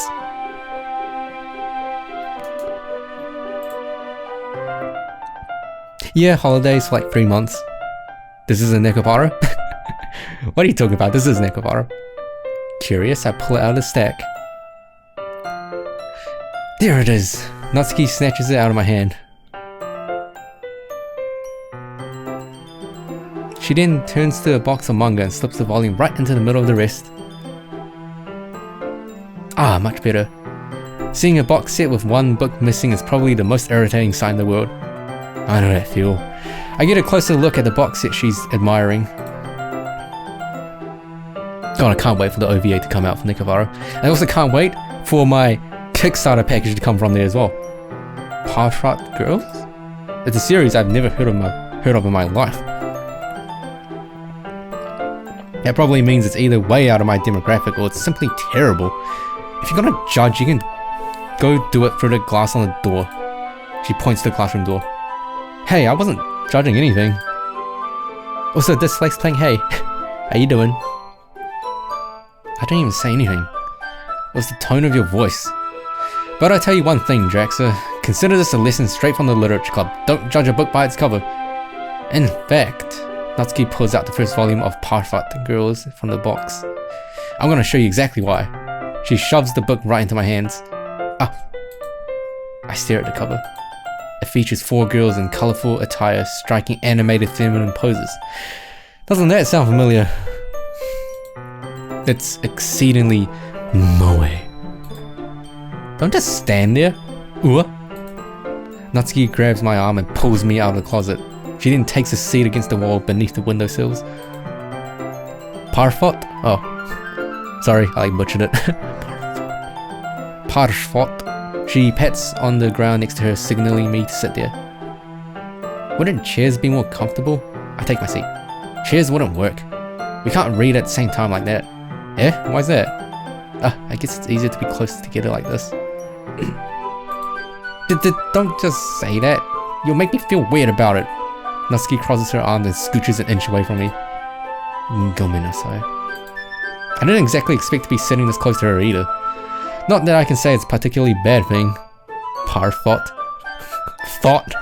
Yeah, holidays for like 3 months. This is a Nekobara? What are you talking about? This is Nekobara. Curious, I pull it out of the stack. There it is. Natsuki snatches it out of my hand. She then turns to a box of manga and slips the volume right into the middle of the rest. Ah, much better. Seeing a box set with one book missing is probably the most irritating sight in the world. I know that feel. I get a closer look at the box set she's admiring. God, I can't wait for the OVA to come out for Nekobara. I also can't wait for my Kickstarter package to come from there as well. Parfait Girls? It's a series I've never heard of in my life. That probably means it's either way out of my demographic or it's simply terrible. If you're gonna judge, you can go do it through the glass on the door. She points to the classroom door. Hey, I wasn't judging anything. Also, this likes playing Hey. How you doing? I didn't even say anything. It was the tone of your voice. But I tell you one thing, Draxa. Consider this a lesson straight from the Literature Club. Don't judge a book by its cover. In fact, Natsuki pulls out the first volume of Parfait Girls from the box. I'm gonna show you exactly why. She shoves the book right into my hands. Ah. I stare at the cover. It features 4 girls in colourful attire striking animated feminine poses. Doesn't that sound familiar? It's exceedingly moe. Don't just stand there. Ooh. Natsuki grabs my arm and pulls me out of the closet. She then takes a seat against the wall beneath the windowsills. Parfait? Oh. Sorry, I butchered it. Parfait. She pats on the ground next to her, signaling me to sit there. Wouldn't chairs be more comfortable? I take my seat. Chairs wouldn't work. We can't read at the same time like that. Eh? Why's that? I guess it's easier to be closer together like this. Don't just say that. You'll make me feel weird about it. Natsuki crosses her arms and scooches an inch away from me. Gomenasai. I didn't exactly expect to be sitting this close to her either. Not that I can say it's a particularly bad thing. Parfait. Thought.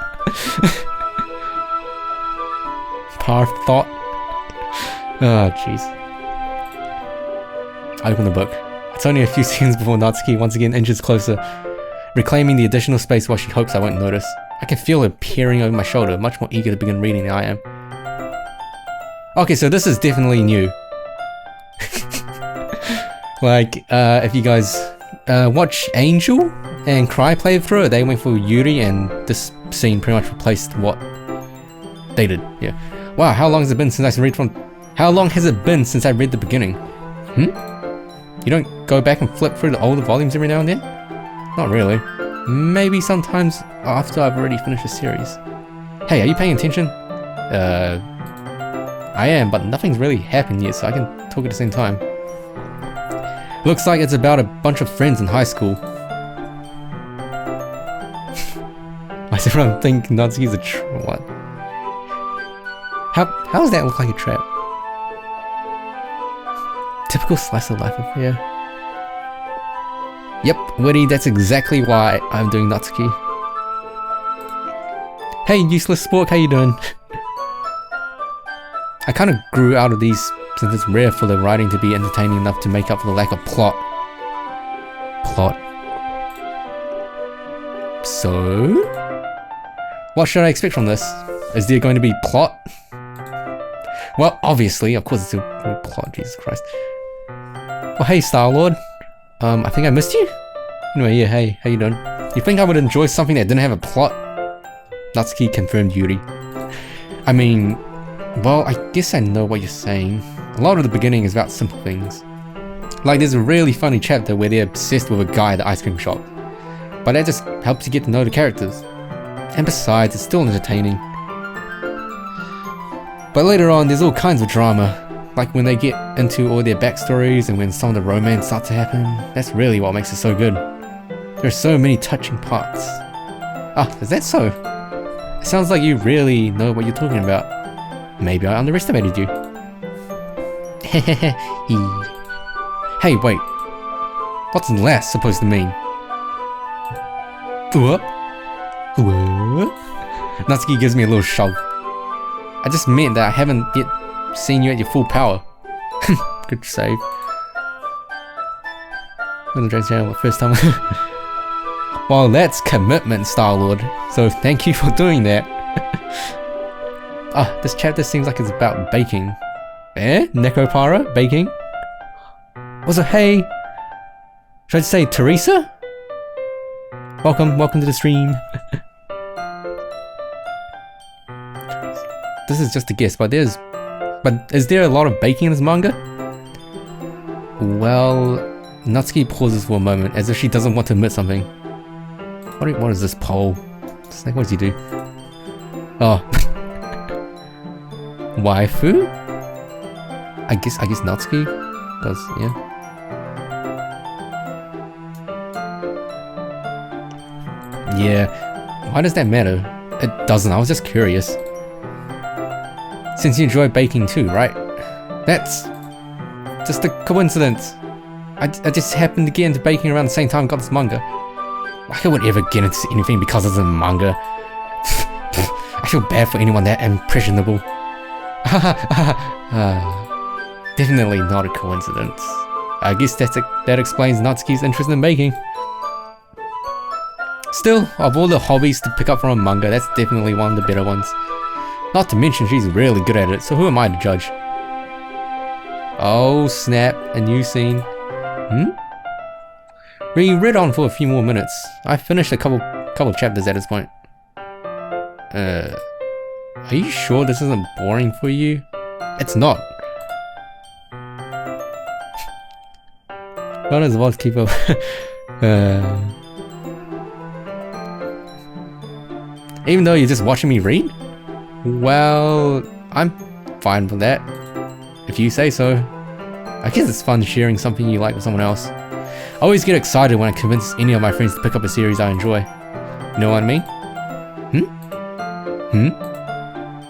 Parfait. Oh, jeez. I open the book. It's only a few seconds before Natsuki once again inches closer, reclaiming the additional space while she hopes I won't notice. I can feel her peering over my shoulder, much more eager to begin reading than I am. Okay, so this is definitely new. Like, if you guys watch Angel and Cry play through it, they went for Yuri, and this scene pretty much replaced what they did. Yeah. Wow, how long has it been since I read the beginning? You don't go back and flip through the older volumes every now and then? Not really. Maybe sometimes after I've already finished the series. Hey, are you paying attention? I am, but nothing's really happened yet, so I can talk at the same time. Looks like it's about a bunch of friends in high school. I said I think Natsuki's a what? How does that look like a trap? Typical slice of life affair. Yep, Woody, that's exactly why I'm doing Natsuki. Hey, useless spork, how you doing? I kind of grew out of these since it's rare for the writing to be entertaining enough to make up for the lack of plot. So? What should I expect from this? Is there going to be plot? Well, obviously, of course it's a plot, Jesus Christ. Oh, hey, Star-Lord. I think I missed you? Anyway, yeah, hey, how you doing? You think I would enjoy something that didn't have a plot? Natsuki confirmed Yuri. I mean, well, I guess I know what you're saying. A lot of the beginning is about simple things. Like there's a really funny chapter where they're obsessed with a guy at the ice cream shop. But that just helps you get to know the characters. And besides, it's still entertaining. But later on, there's all kinds of drama. Like when they get into all their backstories and when some of the romance starts to happen. That's really what makes it so good. There are so many touching parts. Ah, is that so? It sounds like you really know what you're talking about. Maybe I underestimated you. Hey, wait. What's last supposed to mean? What? Natsuki gives me a little shrug. I just meant that I haven't yet seen you at your full power. Good save. Little Drake's channel first time. Well, that's commitment, Star-Lord. So thank you for doing that. Ah, this chapter seems like it's about baking. Eh? Nekopara? Baking? Was it hey? Should I just say Teresa? Welcome to the stream. This is just a guess, but is there a lot of baking in this manga? Well, Natsuki pauses for a moment as if she doesn't want to admit something. What is this pole? Snake, what does he do? Oh. Waifu? I guess Natsuki does, yeah. Yeah. Why does that matter? It doesn't, I was just curious. Since you enjoy baking too, right? That's just a coincidence. I just happened to get into baking around the same time I got this manga. Like I would ever get into anything because it's a manga. I feel bad for anyone that impressionable. Definitely not a coincidence. I guess that explains Natsuki's interest in baking. Still, of all the hobbies to pick up from a manga, that's definitely one of the better ones. Not to mention she's really good at it, so who am I to judge? Oh snap, a new scene. We read on for a few more minutes. I finished a couple chapters at this point. Are you sure this isn't boring for you? It's not. How does Vox keep up? Even though you're just watching me read? Well, I'm fine with that. If you say so. I guess it's fun sharing something you like with someone else. I always get excited when I convince any of my friends to pick up a series I enjoy. You know what I mean?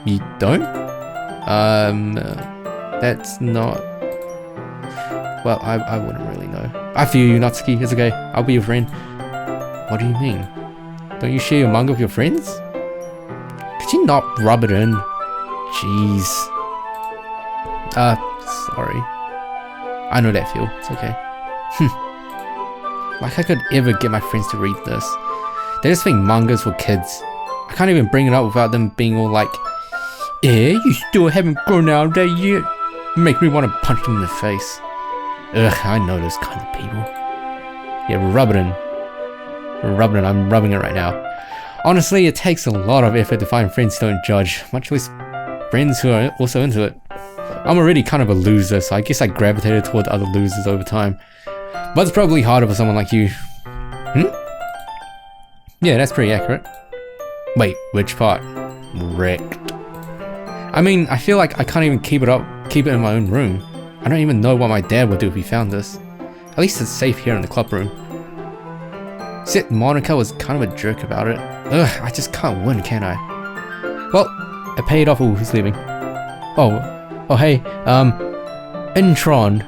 You don't? That's not... Well, I wouldn't really know. I feel you, Natsuki. It's okay. I'll be your friend. What do you mean? Don't you share your manga with your friends? Could you not rub it in? Jeez. Sorry. I know that feel. It's okay. Like I could ever get my friends to read this. They just think manga's for kids. I can't even bring it up without them being all like, "Eh, you still haven't grown out of that yet?" Make me want to punch them in the face. Ugh, I know those kind of people. Yeah, rub it in. Rub it in. I'm rubbing it right now. Honestly, it takes a lot of effort to find friends who don't judge, much less friends who are also into it. I'm already kind of a loser, so I guess I gravitated toward other losers over time. But it's probably harder for someone like you. Yeah, that's pretty accurate. Wait, which part? Wrecked. I mean, I feel like I can't even keep it in my own room. I don't even know what my dad would do if he found this. At least it's safe here in the club room. Except Monica was kind of a jerk about it. Ugh, I just can't win, can I? Well, I paid off. Who's leaving? Oh, hey, Intron.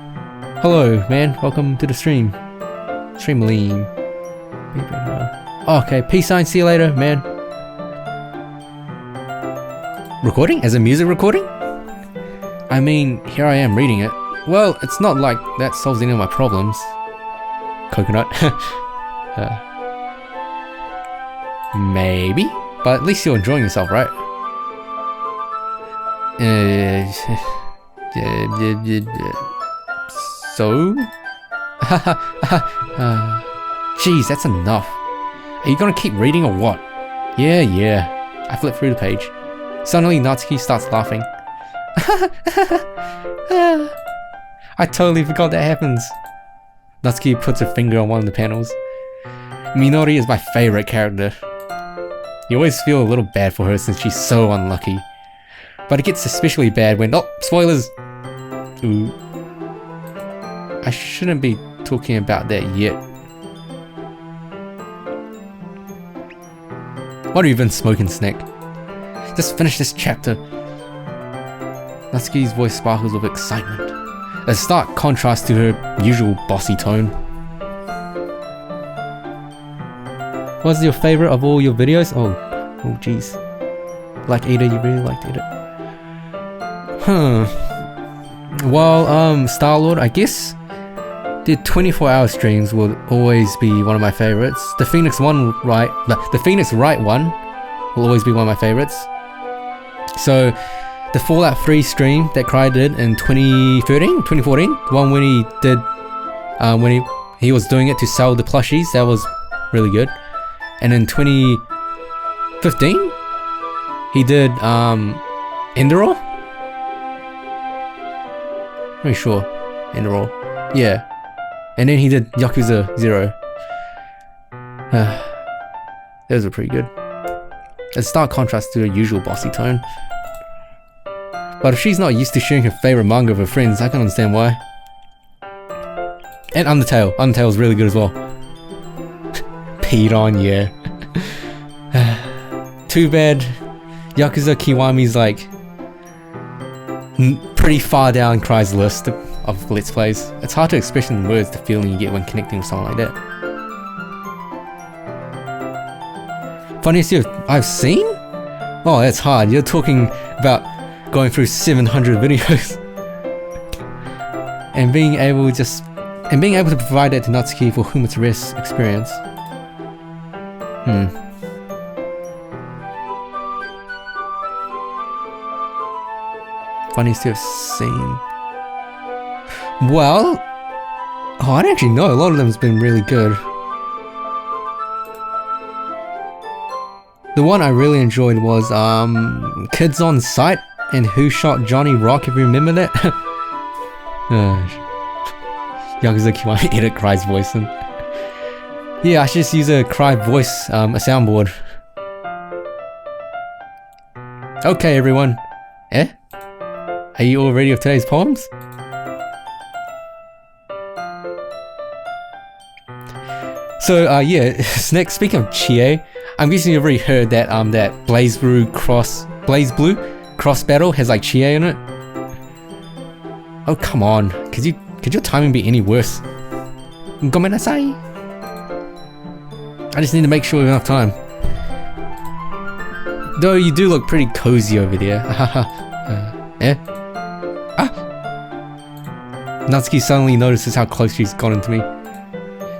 Hello, man. Welcome to the stream. Streamline. Okay, peace sign. See you later, man. Recording? As a music recording? I mean, here I am reading it. Well, it's not like that solves any of my problems. Coconut. Maybe, but at least you're enjoying yourself, right? So? Jeez, that's enough. Are you gonna keep reading or what? Yeah. I flip through the page. Suddenly, Natsuki starts laughing. I totally forgot that happens. Natsuki puts her finger on one of the panels. Minori is my favorite character. You always feel a little bad for her since she's so unlucky. But it gets especially bad when... Oh, spoilers! Ooh. I shouldn't be talking about that yet. What have you been smoking, Snack? Just finish this chapter. Natsuki's voice sparkles with excitement. A stark contrast to her usual bossy tone. What's your favorite of all your videos? Oh jeez. Like Ada, you really liked Ada. Huh. Well, Star-Lord, I guess the 24-hour streams will always be one of my favorites. The Phoenix Wright one will always be one of my favorites. So, the Fallout 3 stream that Cry did in 2014, the one when he did, when he was doing it to sell the plushies, that was really good. And in 2015, he did, Enderall? Pretty sure, Enderall. Yeah. And then he did Yakuza 0. Those are pretty good. It's a stark contrast to her usual bossy tone. But if she's not used to sharing her favorite manga with her friends, I can understand why. And Undertale. Undertale's really good as well. Peed on, yeah. Too bad Yakuza Kiwami's like pretty far down Cry's list of Let's Plays. It's hard to express in words the feeling you get when connecting with someone like that. Funniest I've seen? Oh, that's hard. You're talking about going through 700 videos and being able to provide that to Natsuki, for whom it's a rare experience. Funniest you've seen? Well, I don't actually know. A lot of them's been really good. The one I really enjoyed was Kids on Sight and Who Shot Johnny Rock, if you remember that. Yakuza Kiwami edit Cry's voice in. Yeah, I should just use a Cry voice, a soundboard. Okay everyone. Are you all ready with today's poems? So yeah, next, speaking of Chie, I'm guessing you've already heard that that BlazBlue cross battle has like Chie in it. Oh come on, could your timing be any worse? Gomennasai. I just need to make sure we have enough time. Though you do look pretty cozy over there. Natsuki suddenly notices how close she's gotten to me.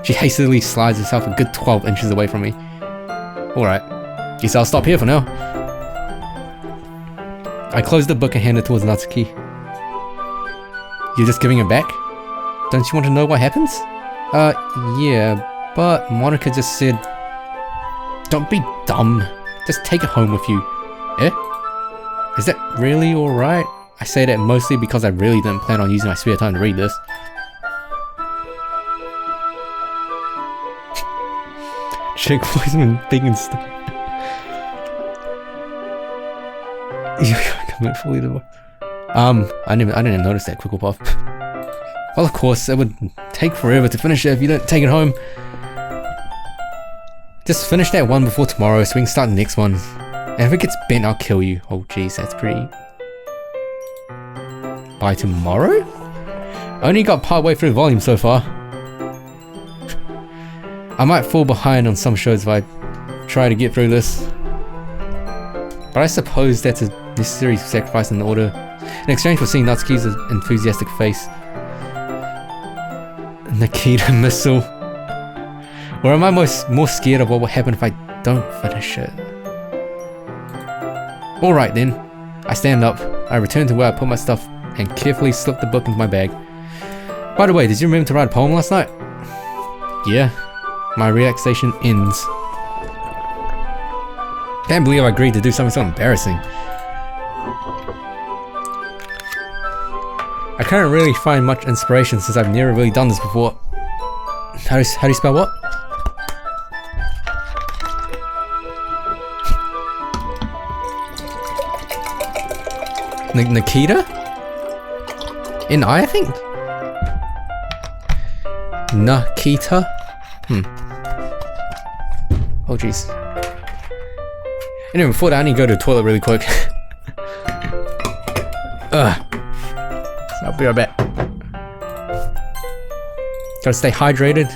She hastily slides herself a good 12 inches away from me. Alright, guess I'll stop here for now. I close the book and hand it towards Natsuki. You're just giving it back? Don't you want to know what happens? Yeah, but Monica just said... Don't be dumb. Just take it home with you. Is that really alright? I say that mostly because I really didn't plan on using my spare time to read this. Chick voiceman big and stuff. I didn't notice that Quicklepuff. Well, of course, it would take forever to finish it if you don't take it home. Just finish that one before tomorrow so we can start the next one. And if it gets bent, I'll kill you. Oh jeez, that's pretty... By tomorrow? I only got part way through the volume so far. I might fall behind on some shows if I try to get through this. But I suppose that's a necessary sacrifice in order. In exchange for seeing Natsuki's enthusiastic face. Nikita missile. Or am I more scared of what will happen if I don't finish it? Alright then. I stand up. I return to where I put my stuff and carefully slip the book into my bag. By the way, did you remember to write a poem last night? Yeah. My relaxation ends. Can't believe I agreed to do something so embarrassing. I can't really find much inspiration since I've never really done this before. How do you spell what? Nikita? I think? Nikita? Oh jeez. Anyway, before that I need to go to the toilet really quick. I'll be right back. Gotta stay hydrated.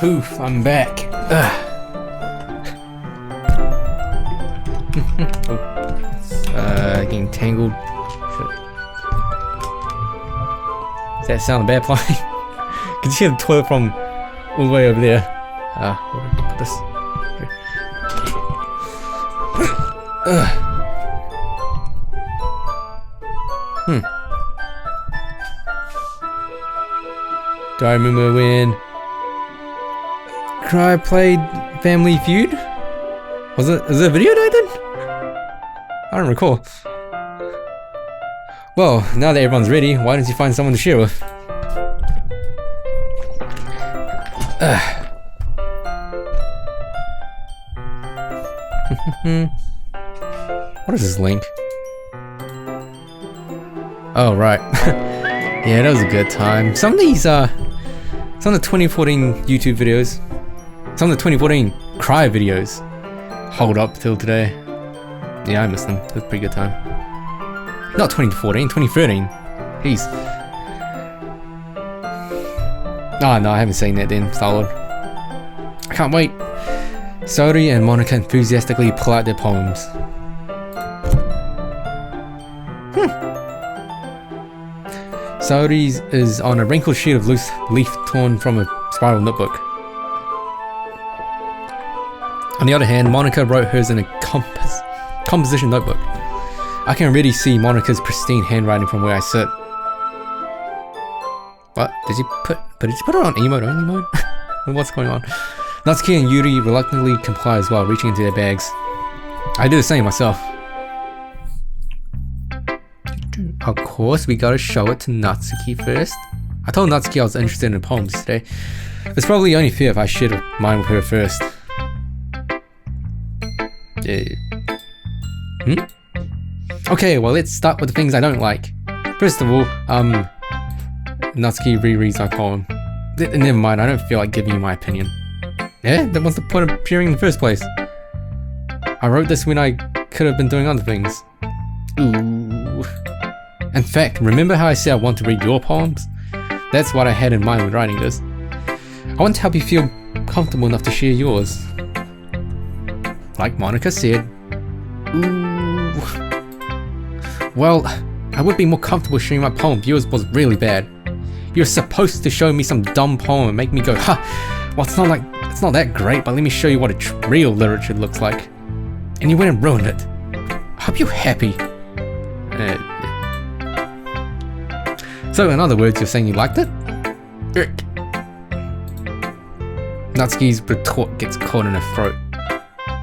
Poof, I'm back. Getting tangled. Shit. Does that sound a bad plane? Can you hear the toilet from all the way over there? Where do I put this? Do I remember when Cry played Family Feud? Was it a video that I did? I don't recall. Well, now that everyone's ready, why don't you find someone to share with? What is this link? Oh, right. Yeah, that was a good time. Some of these, some of the 2014 YouTube videos, some of the 2014 Cry videos hold up till today. Yeah, I miss them. It was a pretty good time. Not 2014, 2013. Jeez. Oh, no, I haven't seen that then. Solid. I can't wait. Saori and Monica enthusiastically pull out their poems. Saori's is on a wrinkled sheet of loose leaf torn from a spiral notebook. On the other hand, Monica wrote hers in a composition notebook. I can already see Monica's pristine handwriting from where I sit. What? Did you put it on emote only mode? What's going on? Natsuki and Yuri reluctantly comply as well, reaching into their bags. I do the same myself. Of course, we gotta show it to Natsuki first. I told Natsuki I was interested in the poems today. It's probably only fair if I shared mine with her first. Okay, well, let's start with the things I don't like. First of all, Natsuki rereads my poem. Never mind, I don't feel like giving you my opinion. Yeah, that was the point of sharing in the first place. I wrote this when I could have been doing other things. Ooh. In fact, remember how I said I want to read your poems? That's what I had in mind when writing this. I want to help you feel comfortable enough to share yours. Like Monica said. Ooh. Well, I would be more comfortable sharing my poem if yours was really bad. You're supposed to show me some dumb poem and make me go, ha! Well, it's not that great, but let me show you what real literature looks like. And you went and ruined it. I hope you're happy. So, in other words, you're saying you liked it? Natsuki's retort gets caught in her throat.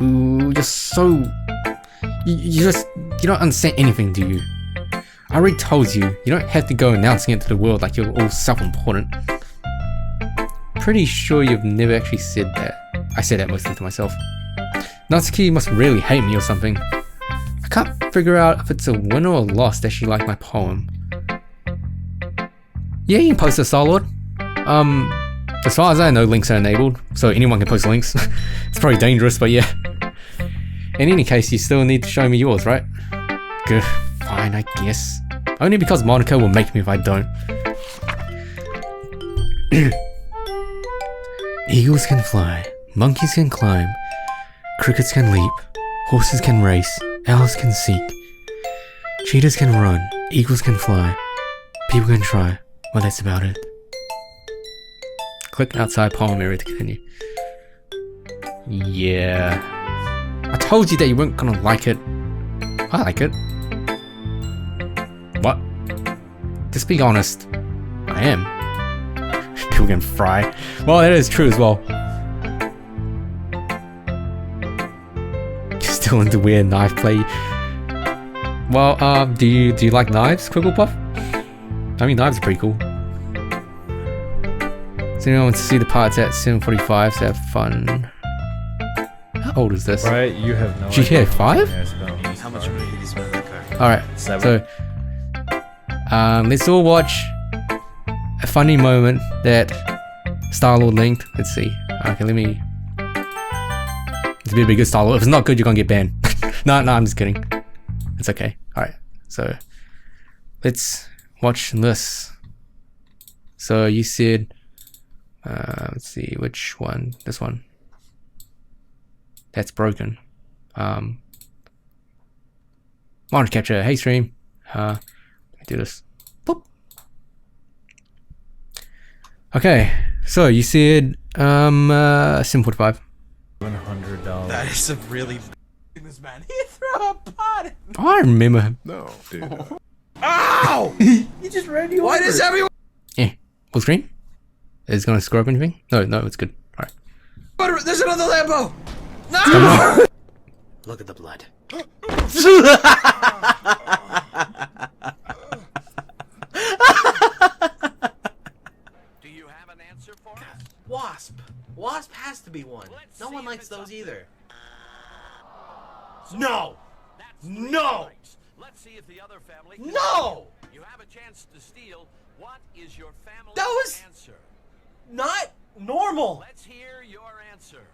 Ooh, you're so... You don't understand anything, do you? I already told you, you don't have to go announcing it to the world like you're all self-important. Pretty sure you've never actually said that. I say that mostly to myself. Natsuki must really hate me or something. I can't figure out if it's a win or a loss that she liked my poem. Yeah, you can post a Starlord. As far as I know, links are enabled, so anyone can post links. It's probably dangerous, but yeah. In any case, you still need to show me yours, right? Good, fine, I guess. Only because Monica will make me if I don't. Eagles can fly, monkeys can climb, crickets can leap, horses can race, owls can seek, cheetahs can run, eagles can fly, people can try. Well, that's about it. Click outside poem area to continue. Yeah. I told you that you weren't gonna like it. I like it. What? Just be honest. I am. People can fry. Well, that is true as well. You're still into weird knife play. Well, do you like knives, Quigglepuff? I mean, knives are pretty cool. So anyone wants to see the parts at 7:45, so have fun. How old is this? Right, you have no GTA idea. 5? How much money did he spend on that car? Alright, 7. so let's all watch a funny moment that Star-Lord linked. Let's see. Okay, let me... It's a bit of a good Star-Lord. If it's not good, you're gonna get banned. No, I'm just kidding. It's okay. Alright, so let's watch this. So you said... let's see, which one? This one. That's broken. Monitor capture. Hey stream. Let me do this. Boop. Okay, so you said 7:45. $700. That is a really this man. He threw a pot. I remember. No, dude. Ow! He just ran you Why does everyone? Yeah. Full screen. Is it gonna screw up anything? No, it's good. All right. There's another Lambo. No! Look at the blood. Do you have an answer for us? Wasp. Wasp has to be one. Let's No see one if likes it's those up either. So No. that's No. strikes. Let's see if the other family No. You have a chance to steal. What is your family That was- answer? Not normal. Let's hear your answer.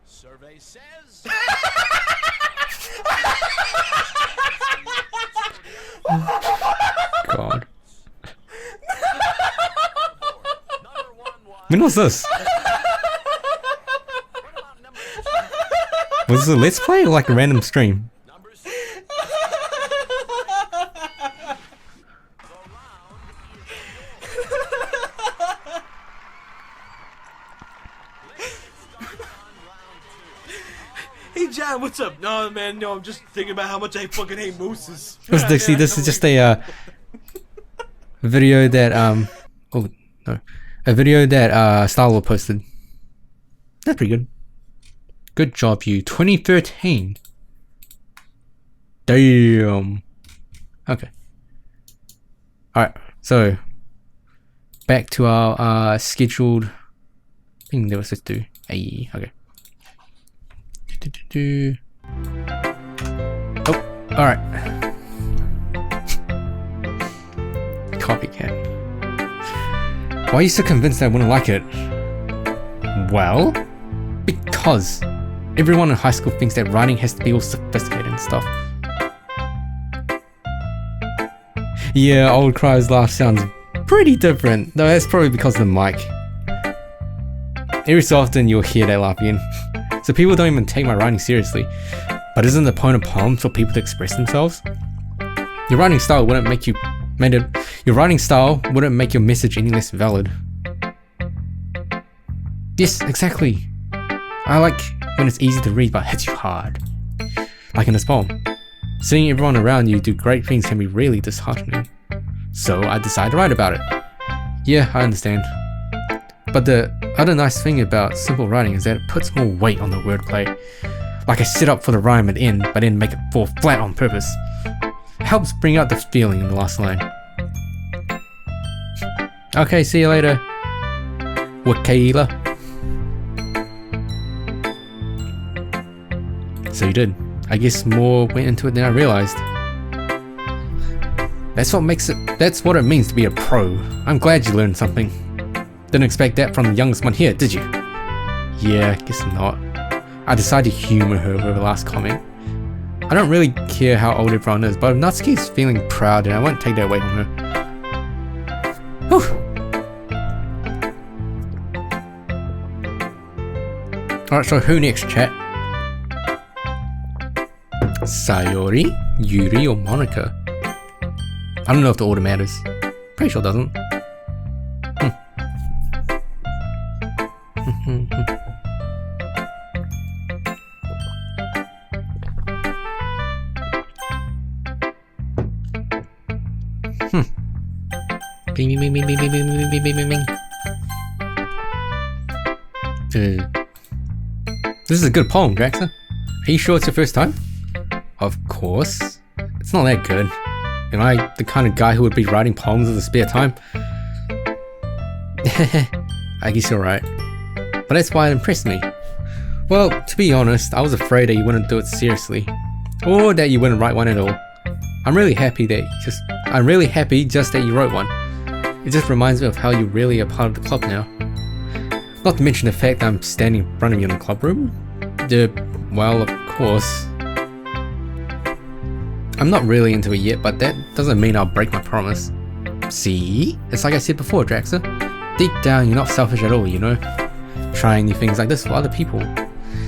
Survey says God. number 1 was When was this? what about number 2? Was this a let's play or like a random stream? Number 6. The round is yours. Let's start on round 2. Hey John, what's up? No man, no, I'm just thinking about how much I fucking hate mooses. See, this is just a video that oh no, a video that Star-Lord posted. That's pretty good. Good job, you. 2013. Damn. Okay. Alright, so back to our scheduled thing that was supposed to do. Hey, okay. Oh, alright. Copycat. Why are you so convinced that I wouldn't like it? Well, because everyone in high school thinks that writing has to be all sophisticated and stuff. Yeah, old Cry's laugh sounds pretty different, though that's probably because of the mic. Every so often you'll hear that laugh again. So people don't even take my writing seriously. But isn't the point of poems for people to express themselves? Your writing style wouldn't make your message any less valid. Yes, exactly. I like when it's easy to read but hits you hard. Like in this poem. Seeing everyone around you do great things can be really disheartening. So I decided to write about it. Yeah, I understand. But the other nice thing about simple writing is that it puts more weight on the wordplay. Like I set up for the rhyme at the end, but then make it fall flat on purpose. It helps bring out the feeling in the last line. Okay, see you later, Wakayla. So you did. I guess more went into it than I realized. That's what it means to be a pro. I'm glad you learned something. Didn't expect that from the youngest one here, did you? Yeah, guess not. I decided to humor her over the last comment. I don't really care how old everyone is, but if Natsuki is feeling proud, then I won't take that away from her. Whew. Alright, so who next, chat? Sayori, Yuri, or Monica? I don't know if the order matters. Pretty sure it doesn't. Bing, bing, bing, bing, bing, bing, bing, bing, bing, bing, bing. This is a good poem, Draxa. Are you sure it's your first time? Of course. It's not that good. Am I the kind of guy who would be writing poems in the spare time? I guess you're right. But that's why it impressed me. Well, to be honest, I was afraid that you wouldn't do it seriously. Or that you wouldn't write one at all. I'm really happy just that you wrote one. It just reminds me of how you really are part of the club now. Not to mention the fact that I'm standing in front of you in the club room. Well, of course. I'm not really into it yet, but that doesn't mean I'll break my promise. See? It's like I said before, Draxer. Deep down, you're not selfish at all, you know? Trying new things like this for other people.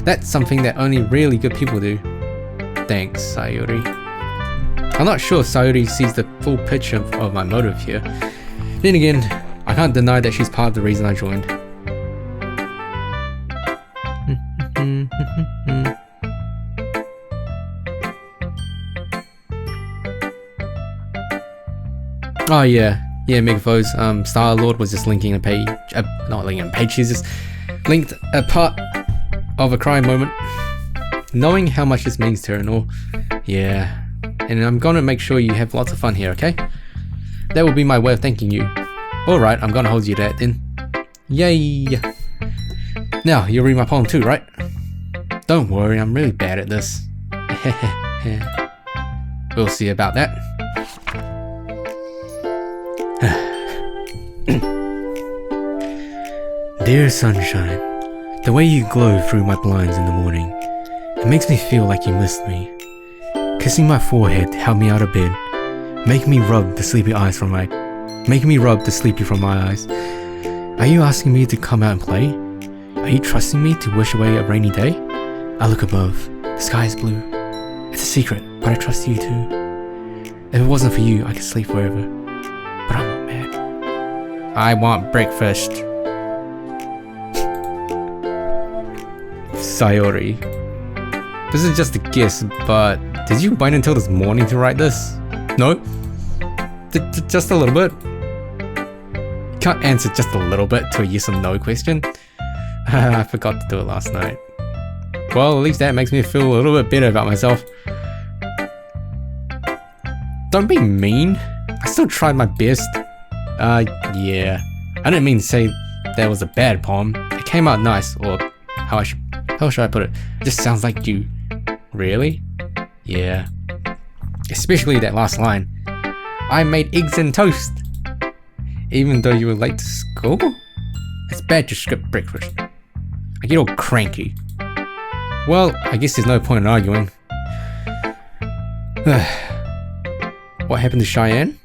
That's something that only really good people do. Thanks, Sayori. I'm not sure Sayori sees the full picture of my motive here. Then again, I can't deny that she's part of the reason I joined. Oh yeah, Megafos, Star-Lord was just linking a page, not linking a page, she's just linked a part of a crying moment. Knowing how much this means to her and all, yeah. And I'm gonna make sure you have lots of fun here, okay? That will be my way of thanking you. Alright, I'm gonna hold you to that then. Yay! Now, you'll read my poem too, right? Don't worry, I'm really bad at this. We'll see about that. Dear sunshine, the way you glow through my blinds in the morning, it makes me feel like you missed me. Kissing my forehead to help me out of bed, making me rub the sleepy from my eyes. Are you asking me to come out and play? Are you trusting me to wish away a rainy day? I look above, the sky is blue. It's a secret, but I trust you too. If it wasn't for you, I could sleep forever. But I'm not mad. I want breakfast. Sayori. This is just a guess, but did you wait until this morning to write this? No? Just a little bit? You can't answer just a little bit to a yes or no question. I forgot to do it last night. Well, at least that makes me feel a little bit better about myself. Don't be mean. I still tried my best. Yeah. I didn't mean to say that was a bad poem. It came out nice, or how should I put it? It just sounds like you. Really? Yeah. Especially that last line. I made eggs and toast. Even though you were late to school? It's bad to skip breakfast. I get all cranky. Well, I guess there's no point in arguing. What happened to Cheyenne?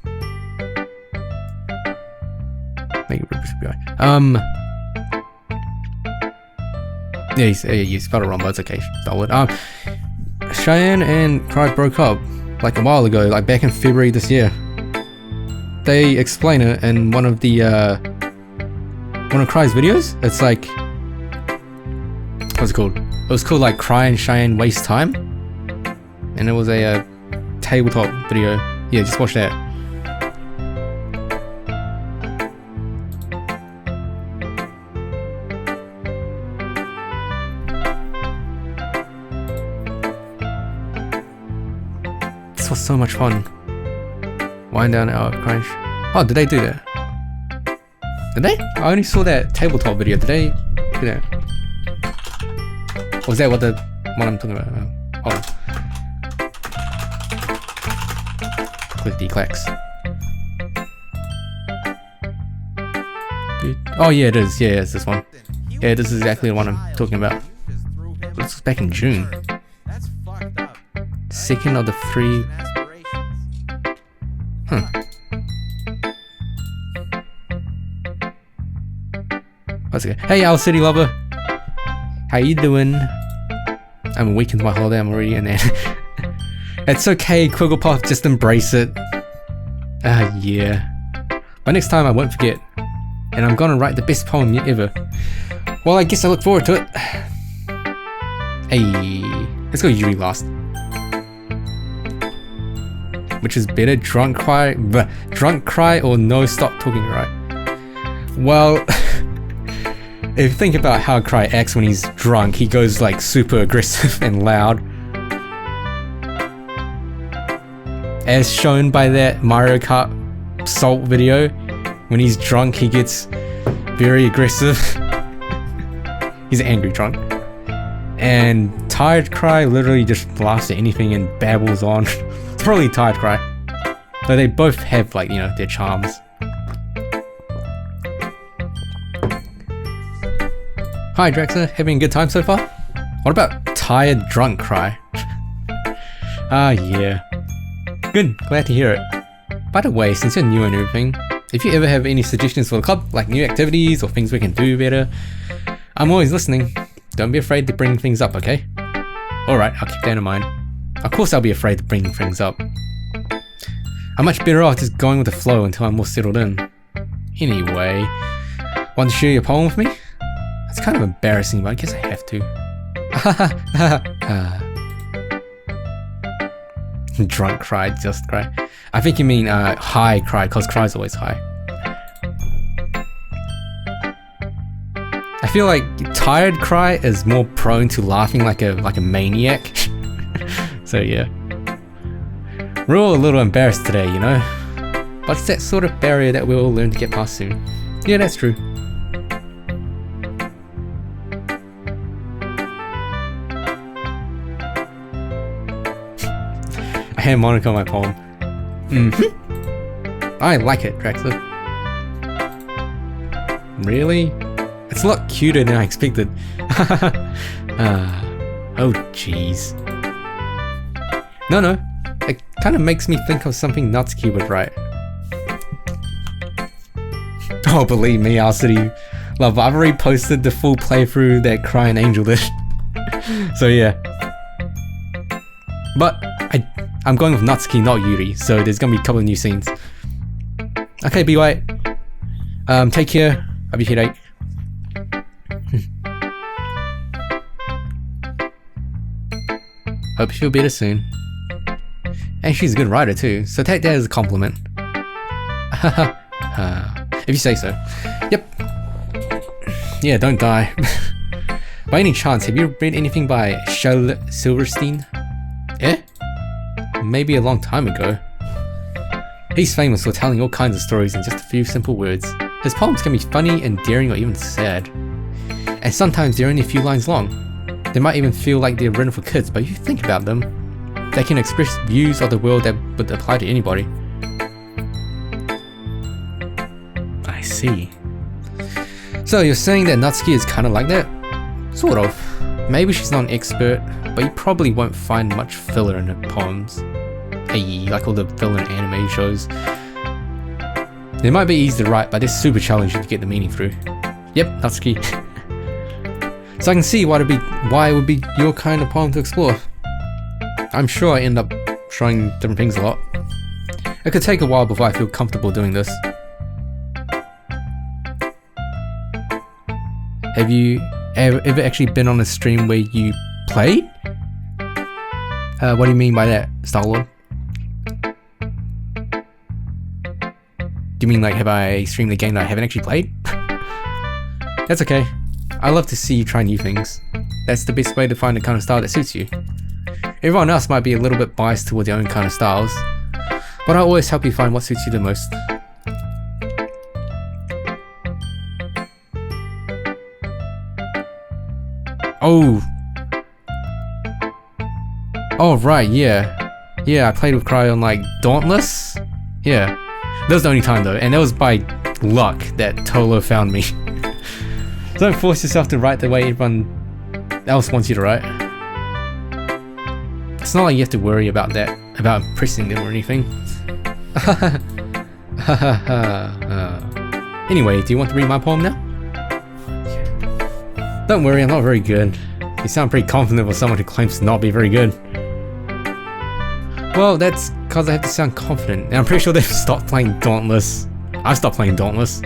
Yeah, you spelled it wrong, but it's okay. Stole it. Cheyenne and Cry broke up like a while ago, like back in February this year. They explain it in one of Cry's videos. It's like, what's it called? It was called like Cry and Cheyenne Waste Time, and it was a tabletop video. Yeah, just watch that. This was so much fun. Wind down our crunch. Oh, did they do that? Did they? I only saw that tabletop video. Did they do that? Or was that what I'm talking about? Oh. Clickety clacks. Oh yeah, it is. Yeah, it's this one. Yeah, this is exactly the one I'm talking about. This was back in June. 2nd of the 3. What's it? Hey, Owl City Lover. How you doing? I'm a week into my holiday. I'm already in there. It's okay, Quigglepuff. Just embrace it. Yeah. But next time I won't forget. And I'm gonna write the best poem yet ever. Well, I guess I look forward to it. Hey, let's go Yuri last. Which is better, drunk cry or no stop talking, right? Well, if you think about how Cry acts when he's drunk, he goes like super aggressive and loud. as shown by that Mario Kart Salt video. When he's drunk, he gets very aggressive. He's an angry drunk. And Tired Cry literally just laughs at anything and babbles on. It's probably Tired Cry. So they both have, like, you know, their charms. Hi Draxler, having a good time so far? What about Tired Drunk Cry? Ah yeah. Good, glad to hear it. By the way, since you're new and everything, if you ever have any suggestions for the club, like new activities or things we can do better, I'm always listening. Don't be afraid to bring things up, okay? Alright, I'll keep that in mind. Of course I'll be afraid to bring things up. I'm much better off just going with the flow until I'm more settled in. Anyway, want to share your poem with me? It's kind of embarrassing, but I guess I have to. Drunk cried, just cry. I think you mean high cry, cause cry's always high. I feel like Tired Cry is more prone to laughing like a maniac. So yeah. We're all a little embarrassed today, you know? But it's that sort of barrier that we'll all learn to get past soon. Yeah, that's true. A harmonica on my poem. I like it, Draxler. Really? It's a lot cuter than I expected. Oh jeez. No. It kind of makes me think of something Natsuki would write. Oh, believe me, our city love. I've already posted the full playthrough that Crying Angel did. So yeah. But I'm going with Natsuki, not Yuri, so there's gonna be a couple of new scenes. Okay, be white. Take care. I'll be headache. Hope you feel better soon. And she's a good writer too, so take that as a compliment. If you say so. Yep. Yeah, don't die. By any chance, have you read anything by Charlotte Silverstein? Eh? Maybe a long time ago. He's famous for telling all kinds of stories in just a few simple words. His poems can be funny, endearing, or even sad. And sometimes they're only a few lines long. They might even feel like they're written for kids, but if you think about them, they can express views of the world that would apply to anybody. I see. So you're saying that Natsuki is kind of like that? Sort of. Maybe she's not an expert, but you probably won't find much filler in her poems. Hey, like all the filler in anime shows. They might be easy to write, but they're super challenging to get the meaning through. Yep, Natsuki. So I can see why it would be your kind of poem to explore. I'm sure I end up trying different things a lot. It could take a while before I feel comfortable doing this. Have you ever actually been on a stream where you played? What do you mean by that, Star-Lord? Do you mean like have I streamed a game that I haven't actually played? That's okay. I love to see you try new things. That's the best way to find the kind of style that suits you. Everyone else might be a little bit biased toward their own kind of styles, but I always help you find what suits you the most. Oh right, yeah. Yeah, I played with Cry on like Dauntless. Yeah. That was the only time though, and that was by luck that Tolo found me. Don't force yourself to write the way everyone else wants you to write. It's not like you have to worry about that, about impressing them or anything. Anyway, do you want to read my poem now? Don't worry, I'm not very good. You sound pretty confident for someone who claims to not be very good. Well, that's because I have to sound confident, and I'm pretty sure they've stopped playing Dauntless. I've stopped playing Dauntless.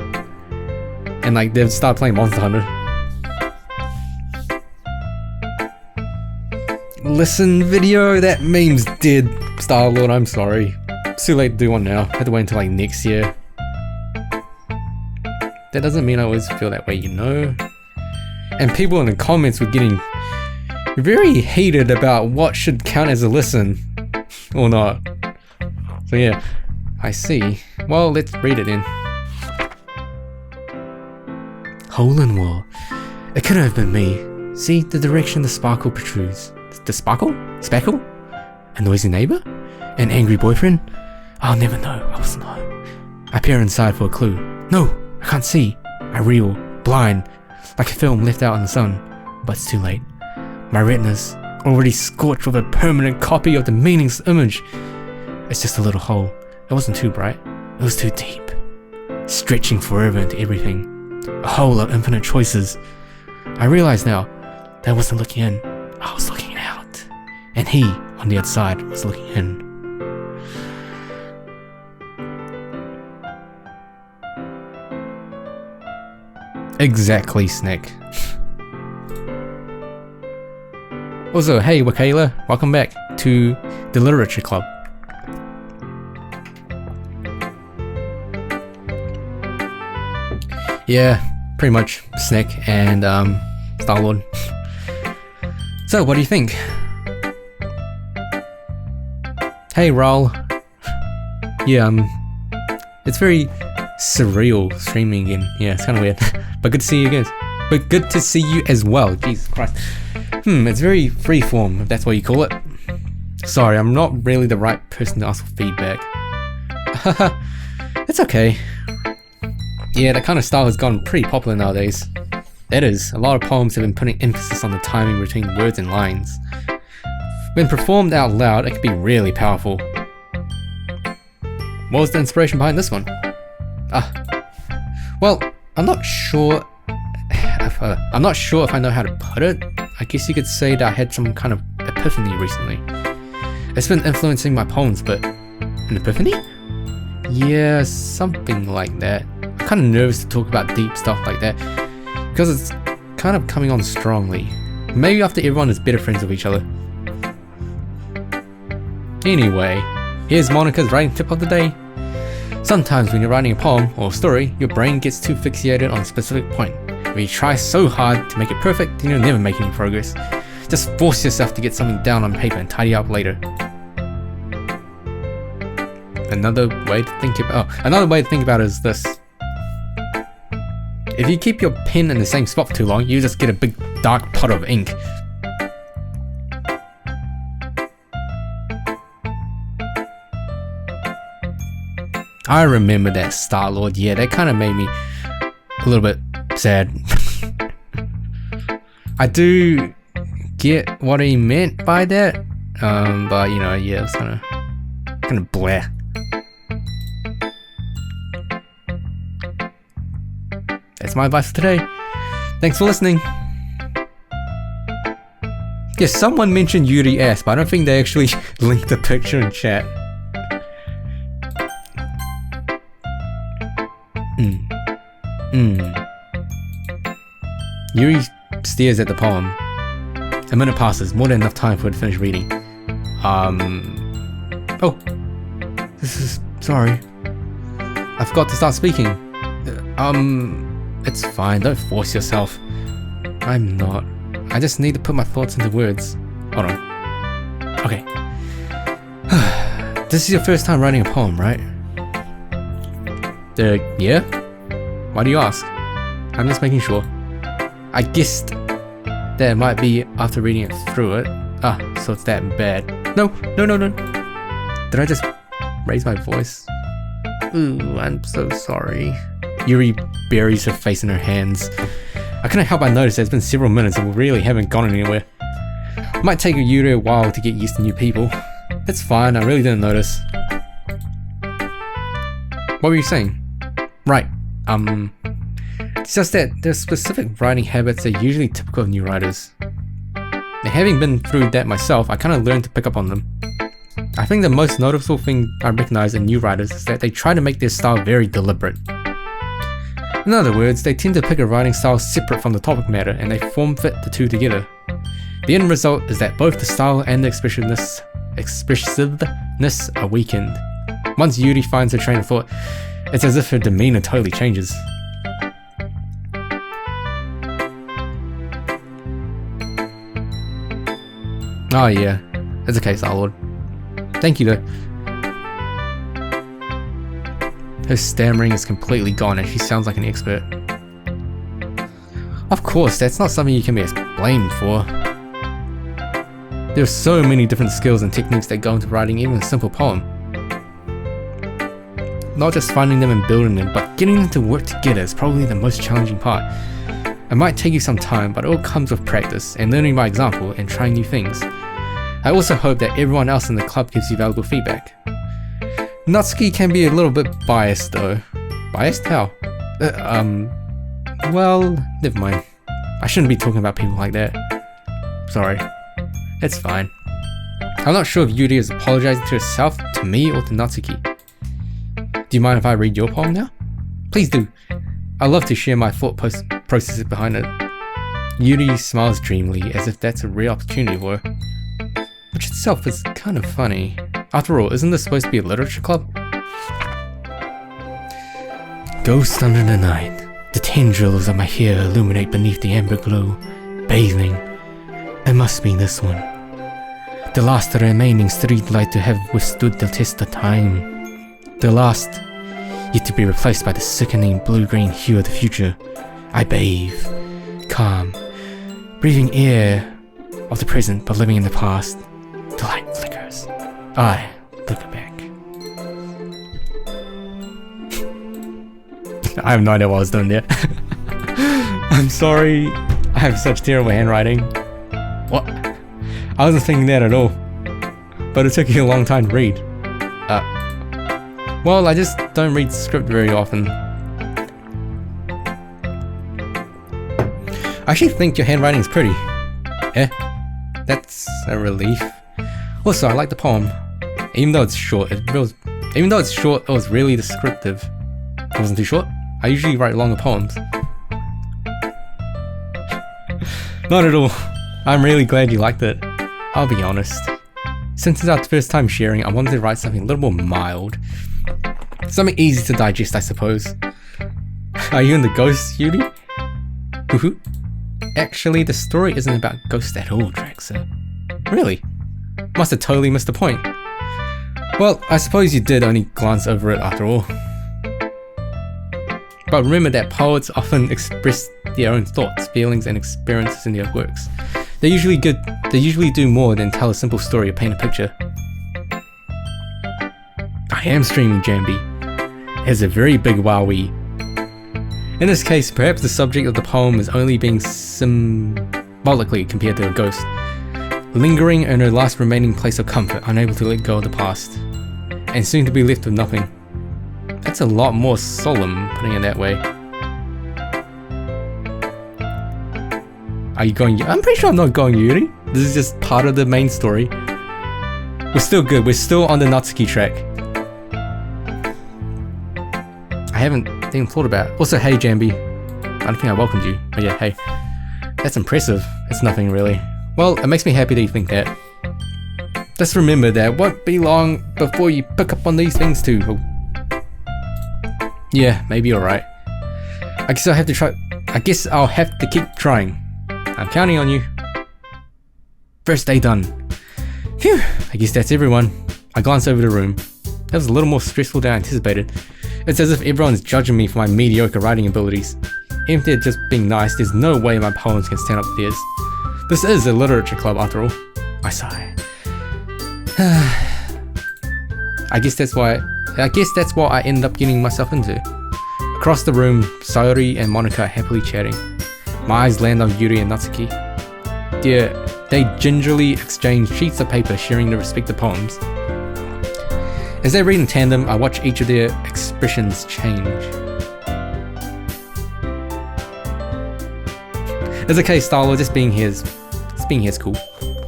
And like, they've started playing Monster Hunter. Listen video, that meme's dead, Star-Lord, I'm sorry. It's too late to do one now, I have to wait until like next year. That doesn't mean I always feel that way, you know? And people in the comments were getting very heated about what should count as a listen or not. So yeah, I see. Well, let's read it in. Hole in wall. It couldn't have been me. See the direction the sparkle protrudes. The sparkle? Speckle? A noisy neighbor? An angry boyfriend? I'll never know. I wasn't home. I peer inside for a clue. No, I can't see. I reel, blind, like a film left out in the sun. But it's too late. My retina's already scorched with a permanent copy of the meaningless image. It's just a little hole. It wasn't too bright. It was too deep. Stretching forever into everything. A hole of infinite choices. I realize now that I wasn't looking in. I was looking out. And he, on the outside, was looking in. Exactly, Snick. Also, hey Wakayla, welcome back to the Literature Club. Yeah, pretty much Snick and Star-Lord. So, what do you think? Hey Raul. Yeah, it's very surreal streaming again. Yeah, it's kind of weird. But good to see you guys. But good to see you as well. Jesus Christ. It's very freeform, if that's what you call it. Sorry, I'm not really the right person to ask for feedback. It's okay. Yeah, that kind of style has gotten pretty popular nowadays. It is. A lot of poems have been putting emphasis on the timing between words and lines. When performed out loud, it can be really powerful. What was the inspiration behind this one? Well, I'm not sure if I know how to put it. I guess you could say that I had some kind of epiphany recently. It's been influencing my poems, but an epiphany? Yeah, something like that. I'm kind of nervous to talk about deep stuff like that because it's kind of coming on strongly. Maybe after everyone is better friends with each other. Anyway, here's Monica's writing tip of the day. Sometimes when you're writing a poem or a story, your brain gets too fixated on a specific point. When you try so hard to make it perfect, then you'll never make any progress. Just force yourself to get something down on paper and tidy up later. Another way to think about it is this. If you keep your pen in the same spot for too long, you just get a big dark pot of ink. I remember that Star-Lord. Yeah, that kind of made me a little bit sad. I do get what he meant by that, but you know, yeah, it was kind of blah. That's my advice for today. Thanks for listening. Yes, someone mentioned Yuri S, but I don't think they actually linked the picture in chat. Yuri stares at the poem. A minute passes, more than enough time for it to finish reading. Oh. Sorry. I forgot to start speaking. It's fine, don't force yourself. I'm not. I just need to put my thoughts into words. Hold on. Okay. This is your first time writing a poem, right? Yeah? Why do you ask? I'm just making sure. I guessed that it might be after reading it through it. So it's that bad. No. Did I just raise my voice? Ooh, I'm so sorry. Yuri buries her face in her hands. I couldn't help but notice that it's been several minutes and we really haven't gone anywhere. It might take Yuri a while to get used to new people. It's fine, I really didn't notice. What were you saying? Right, it's just that there's specific writing habits that are usually typical of new writers. And having been through that myself, I kind of learned to pick up on them. I think the most noticeable thing I recognize in new writers is that they try to make their style very deliberate. In other words, they tend to pick a writing style separate from the topic matter and they form fit the two together. The end result is that both the style and the expressiveness are weakened. Once Yuri finds her train of thought, it's as if her demeanor totally changes. Oh yeah, it's okay, Star-Lord. Thank you though. Her stammering is completely gone and she sounds like an expert. Of course, that's not something you can be blamed for. There are so many different skills and techniques that go into writing even a simple poem. Not just finding them and building them, but getting them to work together is probably the most challenging part. It might take you some time, but it all comes with practice and learning by example and trying new things. I also hope that everyone else in the club gives you valuable feedback. Natsuki can be a little bit biased though. Biased? How? Well, never mind. I shouldn't be talking about people like that. Sorry. It's fine. I'm not sure if Yuri is apologizing to herself, to me, or to Natsuki. Do you mind if I read your poem now? Please do. I love to share my thought processes behind it. Yuri smiles dreamily as if that's a real opportunity for her. Which itself is kind of funny. After all, isn't this supposed to be a literature club? Ghost under the night. The tendrils of my hair illuminate beneath the amber glow. Bathing. It must be this one. The last remaining street light to have withstood the test of time. The last, yet to be replaced by the sickening blue-green hue of the future. I bathe, calm, breathing air of the present but living in the past. The light flickers. I look back. I have no idea what I was doing there. I'm sorry, I have such terrible handwriting. What? I wasn't thinking that at all. But it took you a long time to read. Well, I just don't read script very often. I actually think your handwriting is pretty. That's a relief. Also, I like the poem. Even though it's short, it was really descriptive. It wasn't too short. I usually write longer poems. Not at all. I'm really glad you liked it. I'll be honest. Since it's our first time sharing, I wanted to write something a little more mild. Something easy to digest, I suppose. Are you in the ghosts, Yuri? Hoo-hoo. Actually, the story isn't about ghosts at all, Draxa. Really? Must have totally missed the point. Well, I suppose you did only glance over it after all. But remember that poets often express their own thoughts, feelings, and experiences in their works. They usually do more than tell a simple story or paint a picture. I am streaming Jambi. It has a very big wowee. In this case, perhaps the subject of the poem is only being symbolically compared to a ghost, lingering in her last remaining place of comfort, unable to let go of the past, and soon to be left with nothing. That's a lot more solemn, putting it that way. Are you going? I'm pretty sure I'm not going Yuri. This is just part of the main story. We're still good. We're still on the Natsuki track. I haven't even thought about it. Also, hey Jambi. I don't think I welcomed you. But yeah, hey. That's impressive. It's nothing really. Well, it makes me happy that you think that. Just remember that it won't be long before you pick up on these things too. Oh. Yeah, maybe you're right. I guess I'll have to keep trying. I'm counting on you. First day done. Phew, I guess that's everyone. I glance over the room. That was a little more stressful than I anticipated. It's as if everyone's judging me for my mediocre writing abilities. Even if they're just being nice, there's no way my poems can stand up to theirs. This is a literature club after all. I sigh. I guess that's what I ended up getting myself into. Across the room, Sayori and Monica are happily chatting. My eyes land on Yuri and Natsuki. They gingerly exchange sheets of paper, sharing their respective poems. As they read in tandem, I watch each of their expressions change. It's okay, Starlo, just being here is cool.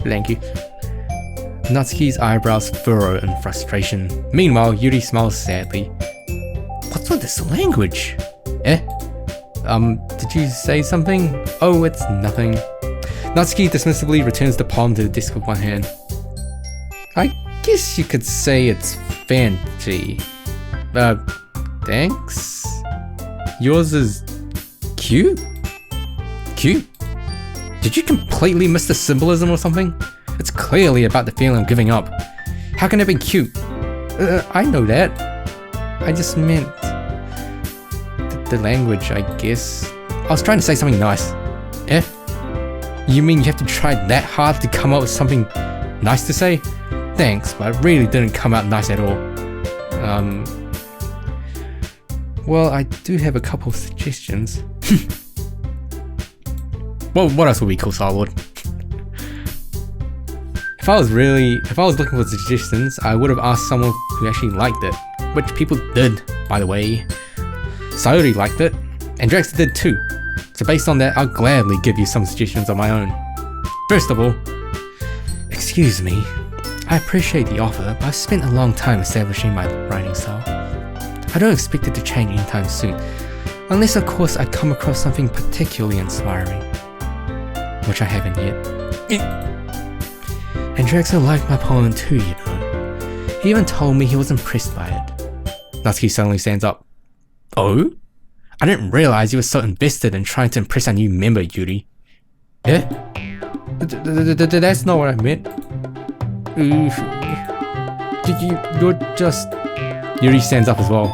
Thank you. Natsuki's eyebrows furrow in frustration. Meanwhile, Yuri smiles sadly. What's with this language? Did you say something? Oh, it's nothing. Natsuki dismissively returns the palm to the desk with one hand. I guess you could say it's fancy. Thanks? Yours is cute? Cute? Did you completely miss the symbolism or something? It's clearly about the feeling of giving up. How can it be cute? I know that. I just meant... the language, I guess. I was trying to say something nice. Eh? You mean you have to try that hard to come up with something nice to say? Thanks, but it really didn't come out nice at all. Well, I do have a couple of suggestions. Well, what else would be cool, Star-Lord? If I was looking for suggestions, I would have asked someone who actually liked it. Which people did, by the way. Sayori liked it, and Drax did too. So based on that, I'll gladly give you some suggestions of my own. First of all, excuse me, I appreciate the offer, but I've spent a long time establishing my writing style. I don't expect it to change anytime soon, unless of course I come across something particularly inspiring, which I haven't yet. And Drexler liked my poem too, you know. He even told me he was impressed by it. Natsuki suddenly stands up. Oh? I didn't realize you were so invested in trying to impress a new member, Yuri. Eh? That's not what I meant. You're just... Yuri stands up as well.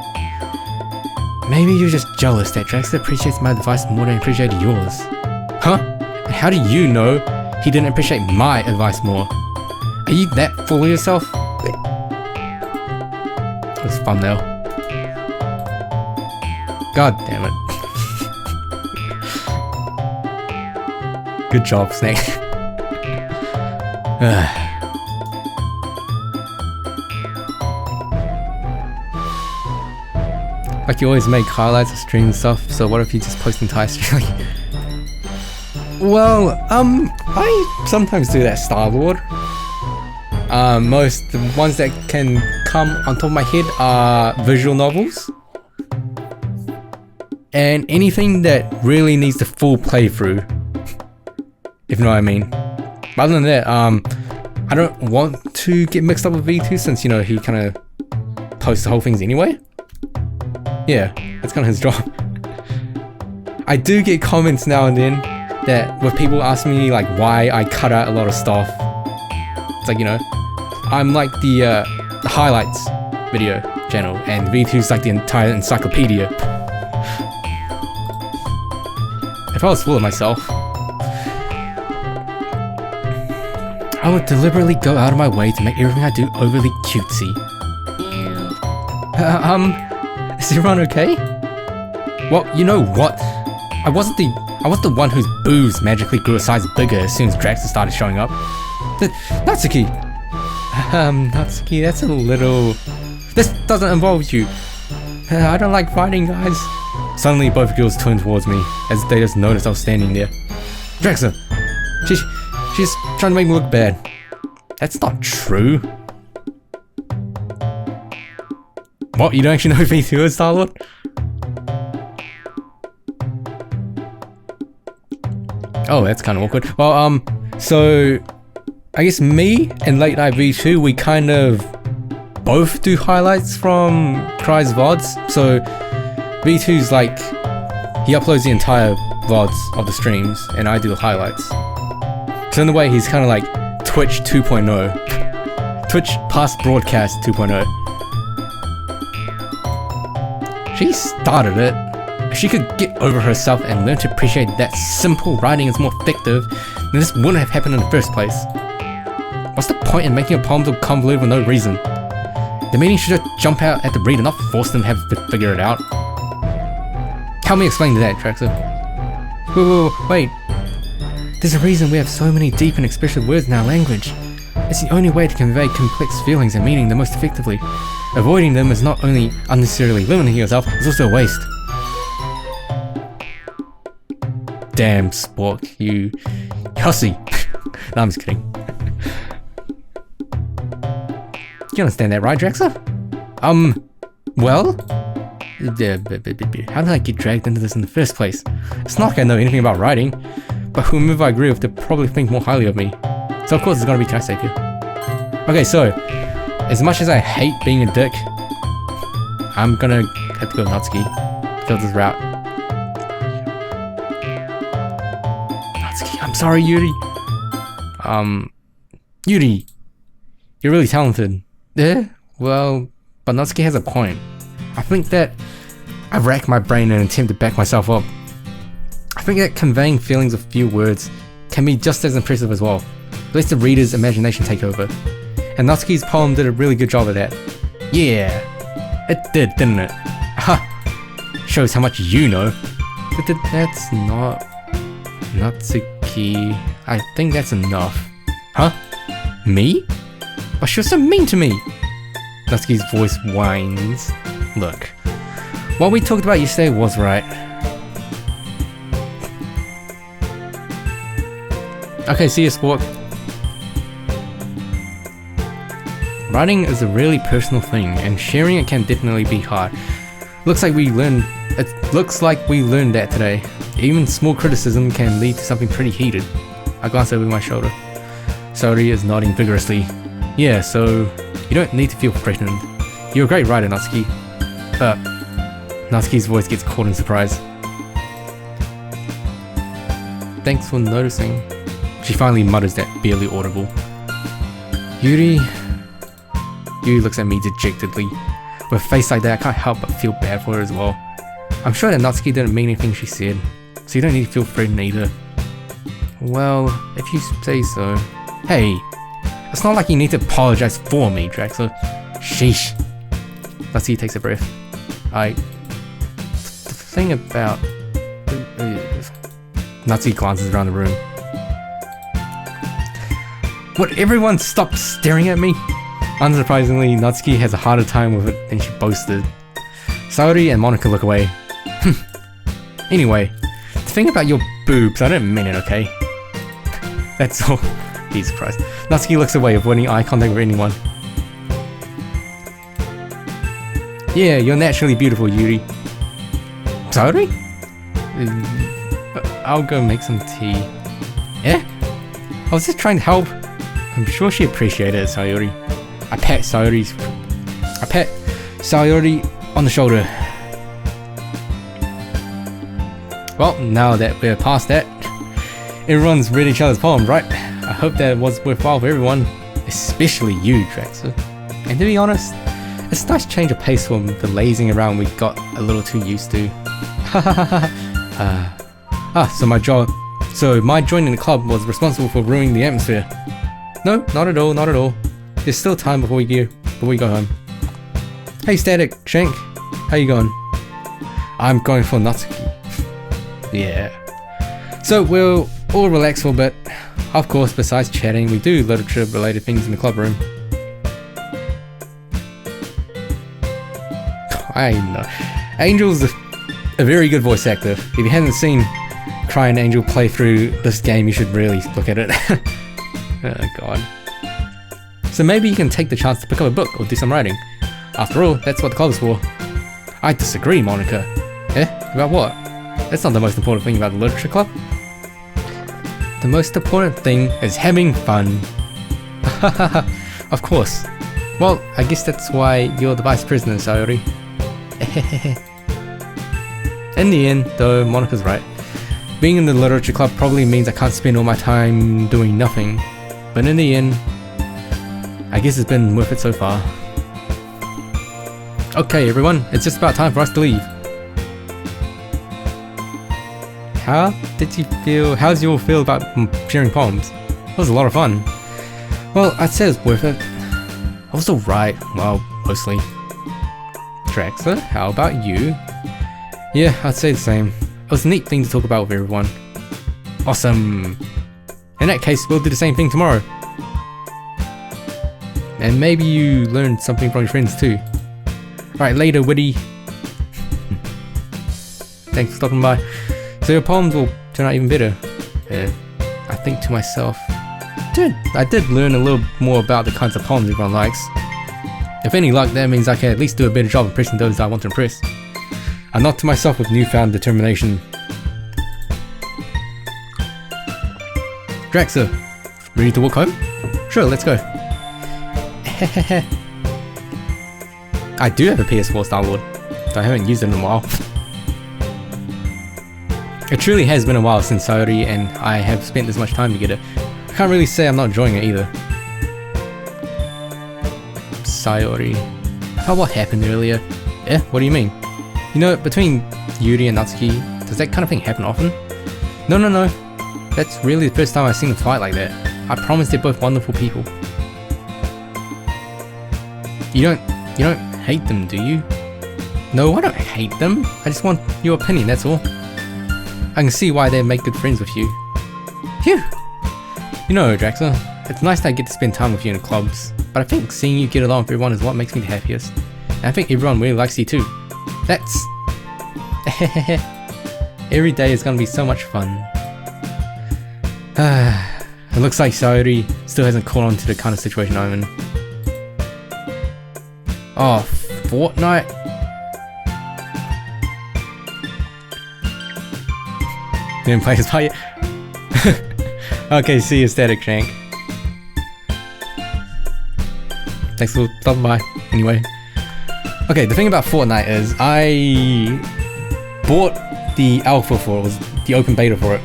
Maybe you're just jealous that Drexler appreciates my advice more than I appreciated yours. Huh? And how do you know he didn't appreciate my advice more? Are you that full of yourself? That's thumbnail. God damn it. Good job, Snake. Like you always make highlights of stream and stuff, so what if you just post entire stream? Well, I sometimes do that, Star-Lord. The ones that can come on top of my head are visual novels. And anything that really needs the full playthrough. If you know what I mean. But other than that, I don't want to get mixed up with V2 since, you know, he kind of posts the whole things anyway. Yeah, that's kind of his job. I do get comments now and then that with people asking me like why I cut out a lot of stuff. It's like, you know, I'm like the highlights video channel and V2's like the entire encyclopedia. If I was full of myself, I would deliberately go out of my way to make everything I do overly cutesy. Is everyone okay? Well, you know what? I wasn't the one whose boobs magically grew a size bigger as soon as Draxter started showing up. Natsuki! Natsuki, that's a little... This doesn't involve you. I don't like fighting, guys. Suddenly, both girls turned towards me, as they just noticed I was standing there. Draxter! She's trying to make me look bad. That's not true. What, you don't actually know who V2 is, Star-Lord? Oh, that's kind of awkward. Well, so... I guess me and Late Night V2, we kind of both do highlights from Cry's VODs. So, V2's like... He uploads the entire VODs of the streams, and I do the highlights. So in a way, he's kind of like Twitch 2.0. Twitch past broadcast 2.0. She started it. If she could get over herself and learn to appreciate that simple writing is more effective, then this wouldn't have happened in the first place. What's the point in making a poem so convoluted for no reason? The meaning should just jump out at the reader, not force them to have to figure it out. Help me explain that, Traxxer. Wait. There's a reason we have so many deep and expressive words in our language. It's the only way to convey complex feelings and meaning the most effectively. Avoiding them is not only unnecessarily limiting yourself, it's also a waste. Damn, Spork, you hussy. No, I'm just kidding. You understand that, right, Draxler? Well? How did I get dragged into this in the first place? It's not like I know anything about writing, but whomever I agree with, they'll probably think more highly of me. So of course it's gonna be Kai here. Okay, so, as much as I hate being a dick, I'm gonna have to go with Natsuki. Fill this route. Natsuki, I'm sorry, Yuri. Yuri, you're really talented. Yeah, well, but Natsuki has a point. I think that I rack my brain in an attempt to back myself up. I think that conveying feelings with few words can be just as impressive as well. Let the reader's imagination take over. And Natsuki's poem did a really good job of that. Yeah, it did, didn't it? Ha! Shows how much you know. But that's not... Natsuki... I think that's enough. Huh? Me? But she was so mean to me! Natsuki's voice whines. Look, what we talked about yesterday was right. Okay, see you, sport. Writing is a really personal thing, and sharing it can definitely be hard. It looks like we learned that today. Even small criticism can lead to something pretty heated. I glance over my shoulder. Saori is nodding vigorously. Yeah, so you don't need to feel threatened. You're a great writer, Natsuki. Natsuki's voice gets caught in surprise. Thanks for noticing. She finally mutters that barely audible. Yuri looks at me dejectedly. With a face like that, I can't help but feel bad for her as well. I'm sure that Natsuki didn't mean anything she said, so you don't need to feel threatened either. Well, if you say so. Hey, it's not like you need to apologize for me, Draxler. Sheesh. Natsuki takes a breath. The thing about... Natsuki glances around the room. Would everyone stop staring at me? Unsurprisingly, Natsuki has a harder time with it than she boasted. Saori and Monika look away. Anyway, the thing about your boobs, I didn't mean it, okay? That's all. Jesus Christ. Natsuki looks away, avoiding eye contact with anyone. Yeah, you're naturally beautiful, Yuri. Saori? I'll go make some tea. Eh? I was just trying to help. I'm sure she appreciated it, Saori. I pat Saori on the shoulder. Well, now that we're past that, everyone's read each other's poems, right? I hope that it was worthwhile for everyone, especially you, Draxler. And to be honest, it's a nice change of pace from the lazing around we got a little too used to. So my joining the club was responsible for ruining the atmosphere. No, not at all, not at all. There's still time before we go home. Hey Static, Shank, how you going? I'm going for Natsuki. Yeah. So we'll all relax for a bit. Of course, besides chatting, we do literature related things in the club room. I know. Angel's a very good voice actor. If you haven't seen Crying Angel play through this game, you should really look at it. Oh god. So maybe you can take the chance to pick up a book or do some writing. After all, that's what the club is for. I disagree, Monika. Eh? About what? That's not the most important thing about the literature club. The most important thing is having fun. Of course. Well, I guess that's why you're the vice president, Saori. In the end, though, Monika's right. Being in the literature club probably means I can't spend all my time doing nothing. But in the end, I guess it's been worth it so far. Okay everyone, it's just about time for us to leave. How did you feel about sharing poems? It was a lot of fun. Well, I'd say it's worth it. I was alright, well, mostly. Draxler, how about you? Yeah, I'd say the same. It was a neat thing to talk about with everyone. Awesome. In that case, we'll do the same thing tomorrow. And maybe you learned something from your friends too. Alright, later, Witty. Thanks for stopping by. So your poems will turn out even better. I think to myself, dude, I did learn a little more about the kinds of poems everyone likes. If any luck, that means I can at least do a better job impressing those I want to impress. I nod to myself with newfound determination. Draxler, ready to walk home? Sure, let's go. I do have a PS4 Star-Lord, though I haven't used it in a while. It truly has been a while since Saori and I have spent this much time together. I can't really say I'm not enjoying it either. Saori. About what happened earlier? Eh? What do you mean? You know, between Yuri and Natsuki, does that kind of thing happen often? No. That's really the first time I've seen them fight like that. I promise they're both wonderful people. You don't hate them, do you? No, I don't hate them. I just want your opinion, that's all. I can see why they make good friends with you. Phew! You know, Draxa, it's nice that I get to spend time with you in the clubs, but I think seeing you get along with everyone is what makes me the happiest. And I think everyone really likes you too. That's... Every day is gonna be so much fun. It looks like Sayori still hasn't caught on to the kind of situation I'm in. Oh, Fortnite? Didn't play this part yet? Okay, see you, Static Shank. Thanks for stopping by, anyway. Okay, the thing about Fortnite is I bought the alpha for it, was the open beta for it,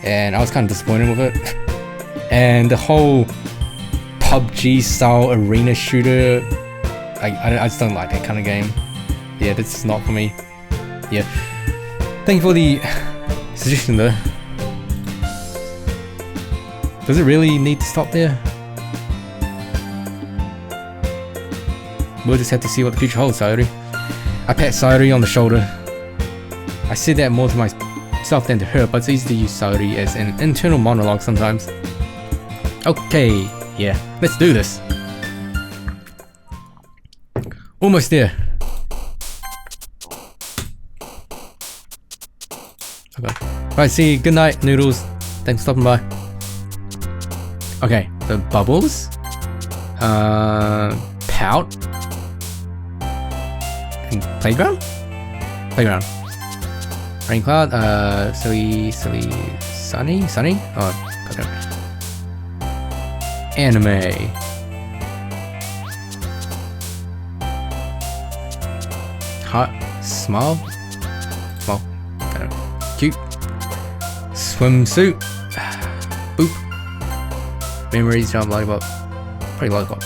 and I was kind of disappointed with it. And the whole PUBG style arena shooter, I just don't like that kind of game. Yeah, this is not for me. Yeah. Thank you for the suggestion though. Does it really need to stop there? We'll just have to see what the future holds, Sayori. I pat Sayori on the shoulder. I said that more to myself than to her, but it's easy to use Sayori as an internal monologue sometimes. Okay, yeah, let's do this. Almost there. Okay. Right, see you. Good night, Noodles. Thanks for stopping by. Okay, the bubbles. Pout. And playground? Playground. Rain cloud. Silly. Sunny? Oh, goddamn. Anime. Hot. Small. I don't know. Cute. Swimsuit. Boop. Memories, jump, lollipop. Probably lollipop.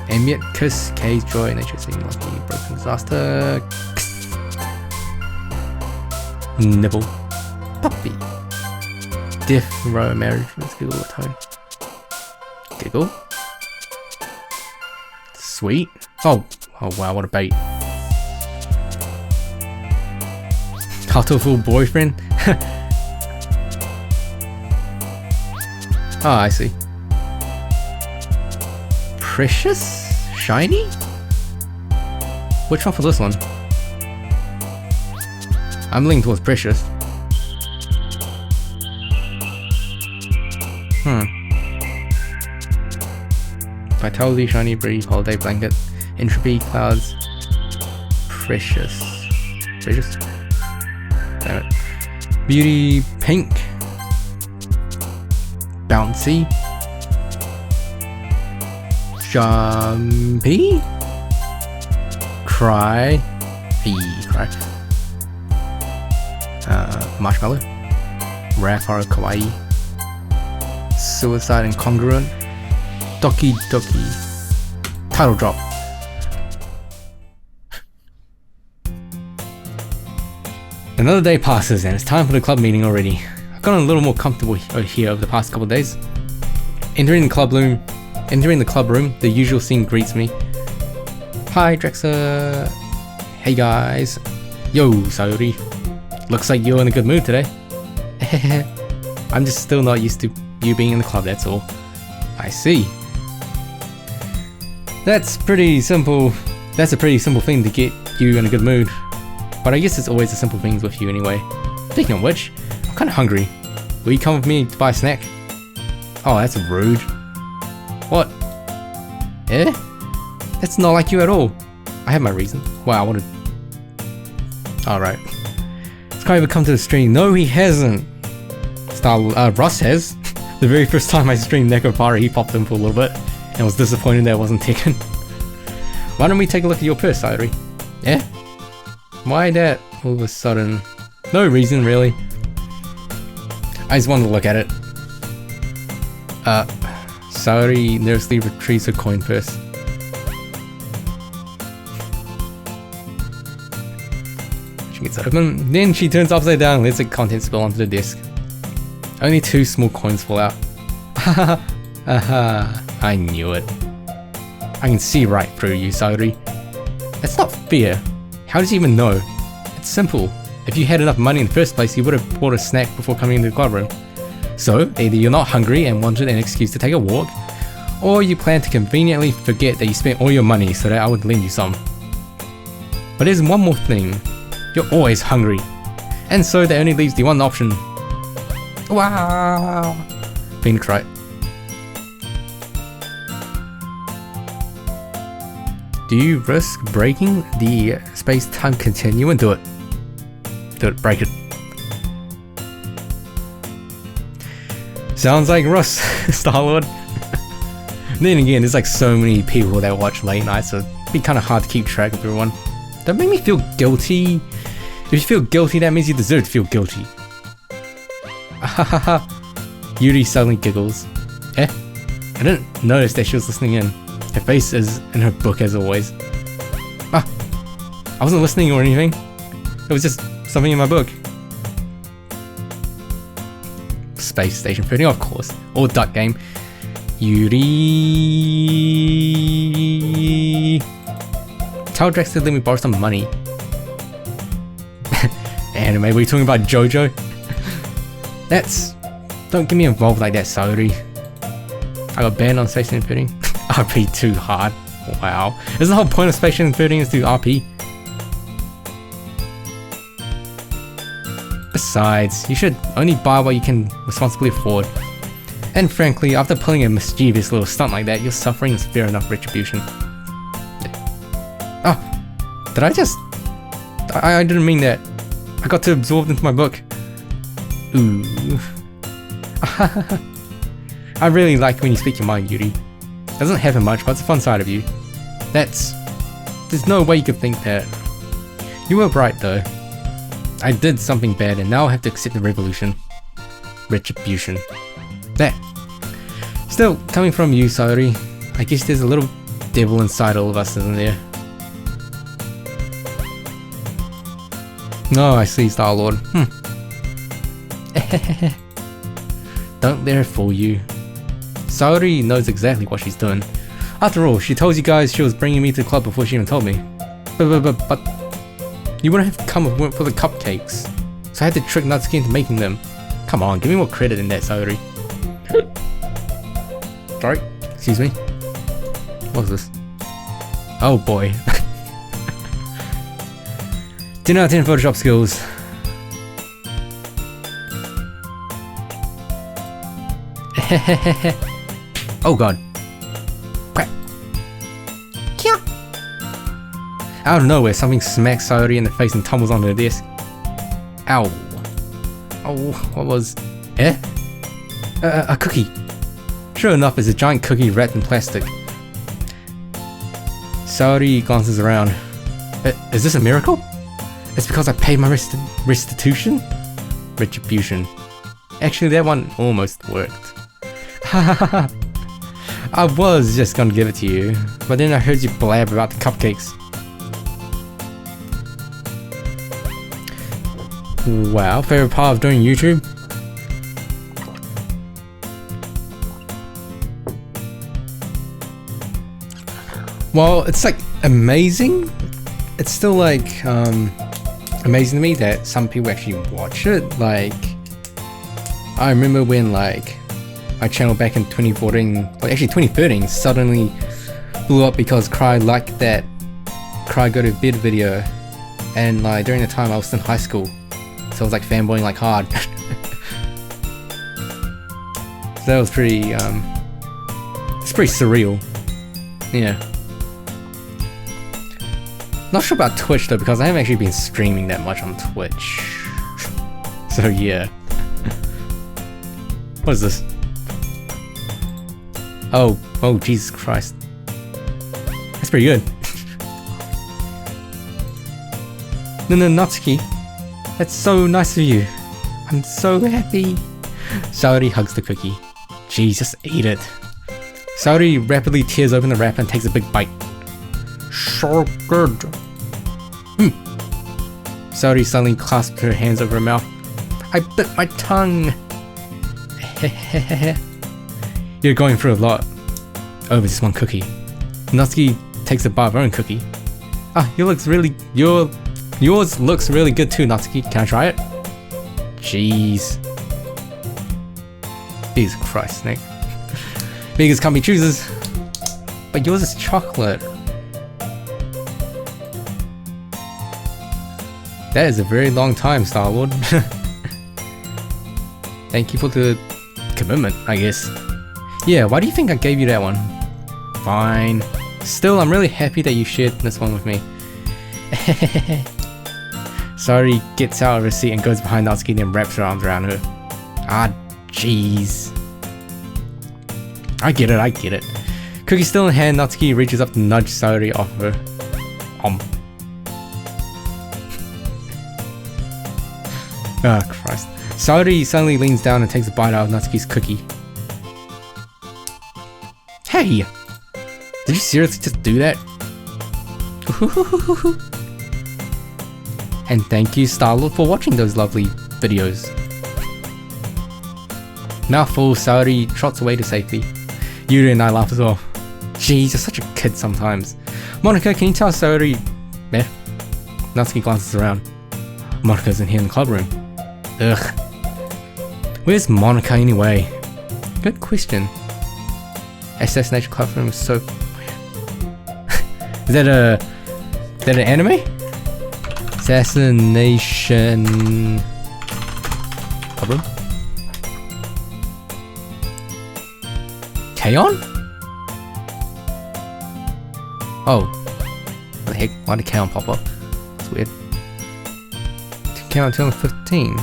Ambient, kiss, cage, joy, nature, scene, lucky, broken, disaster. Nibble. Puppy. Diff, row, marriage, let's Google a tone. Giggle. Sweet. Oh wow, what a bait. Cuttlefield boyfriend? Oh, I see. Precious? Shiny? Which one for this one? I'm leaning towards Precious. Vitality, Shiny, Breeze, Holiday Blanket, Entropy, Clouds, Precious. Damn it. Beauty, Pink, Bouncy, Jumpy, Cry, Marshmallow, Rare Kawaii, Suicide Incongruent, Doki, Title Drop. Another day passes and it's time for the club meeting already. I've gotten a little more comfortable here over the past couple of days. Entering the club room, the usual scene greets me. Hi, Draxa. Hey guys. Yo, Sayori. Looks like you're in a good mood today. I'm just still not used to you being in the club, that's all. I see. That's pretty simple. That's a pretty simple thing to get you in a good mood. But I guess it's always the simple things with you anyway. Speaking of which, I'm kinda hungry. Will you come with me to buy a snack? Oh, that's rude. What? Eh? That's not like you at all. I have my reason. Wow, I wanted... Alright. This guy ever come to the stream? No, he hasn't. Russ has. The very first time I streamed Nekopara, he popped in for a little bit and was disappointed that it wasn't taken. Why don't we take a look at your purse, Sayori? Yeah? Why that all of a sudden? No reason, really. I just wanted to look at it. Sayori nervously retrieves her coin purse. It's open. Then she turns upside down and lets the contents spill onto the desk. Only 2 small coins fall out. Haha, I knew it. I can see right through you, Saori. That's not fair. How did you even know? It's simple. If you had enough money in the first place, you would have bought a snack before coming into the club room. So, either you're not hungry and wanted an excuse to take a walk, or you plan to conveniently forget that you spent all your money so that I would lend you some. But there's one more thing. You're always hungry. And so that only leaves the one option. Wow. Phoenix, right? Do you risk breaking the space-time continuum? Do it. Do it, break it. Sounds like Russ, Star-Lord. Then again, there's like so many people that watch late night, so it'd be kind of hard to keep track of everyone. Don't make me feel guilty. If you feel guilty, that means you deserve to feel guilty. Ahahaha. Yuri suddenly giggles. Eh? I didn't notice that she was listening in. Her face is in her book as always. Ah! I wasn't listening or anything. It was just something in my book. Space Station 30, of course. Or Duck Game. Yuri. Tell Drax to let me borrow some money. Anime, were you talking about JoJo? That's... Don't get me involved like that, Saori. I got banned on Space Station 30. RP too hard. Wow. Isn't the whole point of Space Station 30 is to do RP? Besides, you should only buy what you can responsibly afford. And frankly, after pulling a mischievous little stunt like that, your suffering is fair enough retribution. Oh, did I just... I didn't mean that. I got too absorbed into my book. Ooh. I really like when you speak your mind, Yuri. Doesn't happen much, but it's a fun side of you. There's no way you could think that. You were right though. I did something bad and now I have to accept the revolution. Retribution. That. Still, coming from you, Saori, I guess there's a little devil inside all of us, isn't there? No, I see, Star-Lord. Don't let her fool you. Saori knows exactly what she's doing. After all, she told you guys she was bringing me to the club before she even told me. But you wouldn't have come for the cupcakes, so I had to trick Natsuki into making them. Come on, give me more credit than that, Saori. Sorry, excuse me. What's this? Oh boy. 10 out of 10 Photoshop skills. Oh god. Crap. Kia. Out of nowhere, something smacks Saori in the face and tumbles onto the desk. Ow. Oh, what was... Eh? A cookie. Sure enough, it's a giant cookie wrapped in plastic. Saori glances around. Is this a miracle? It's because I paid my restitution? Retribution. Actually, that one almost worked. I was just gonna give it to you, but then I heard you blab about the cupcakes. Wow, favorite part of doing YouTube? Well, it's like amazing. It's still like amazing to me that some people actually watch it. Like, I remember when like my channel back in 2014, like actually 2013, suddenly blew up because Cry liked that Cry Go to Bed video, and like during the time I was in high school, so I was like fanboying like hard. So that was pretty it's pretty surreal. Yeah. Not sure about Twitch though, because I haven't actually been streaming that much on Twitch. So yeah. What is this? Oh Jesus Christ. That's pretty good. No, Natsuki. That's so nice of you. I'm so happy. Saori hugs the cookie. Jeez, just eat it. Saori rapidly tears open the wrapper and takes a big bite. So good. Saori suddenly clasped her hands over her mouth. I bit my tongue! You're going through a lot over this one cookie. Natsuki takes a bite of her own cookie. Ah, yours looks really good too, Natsuki. Can I try it? Jeez. Jesus Christ, Snake. Beggars can't be choosers. But yours is chocolate. That is a very long time, Star-Lord. Thank you for the commitment, I guess. Yeah, why do you think I gave you that one? Fine. Still, I'm really happy that you shared this one with me. Saori gets out of her seat and goes behind Natsuki and wraps her arms around her. Ah, jeez. I get it. Cookie still in hand, Natsuki reaches up to nudge Saori off her. Ah, Christ. Saori suddenly leans down and takes a bite out of Natsuki's cookie. Hey! Did you seriously just do that? And thank you, Star-Lord, for watching those lovely videos. Mouthful, Saori trots away to safety. Yuri and I laugh as well. Jeez, you're such a kid sometimes. Monica, can you tell Saori... Eh? Natsuki glances around. Monica's in here in the club room. Ugh. Where's Monica anyway? Good question. Assassination club room is so weird. Is that an anime? Assassination club room? K-On? Oh. What the heck? Why did K-On pop up? That's weird. K-On 2015.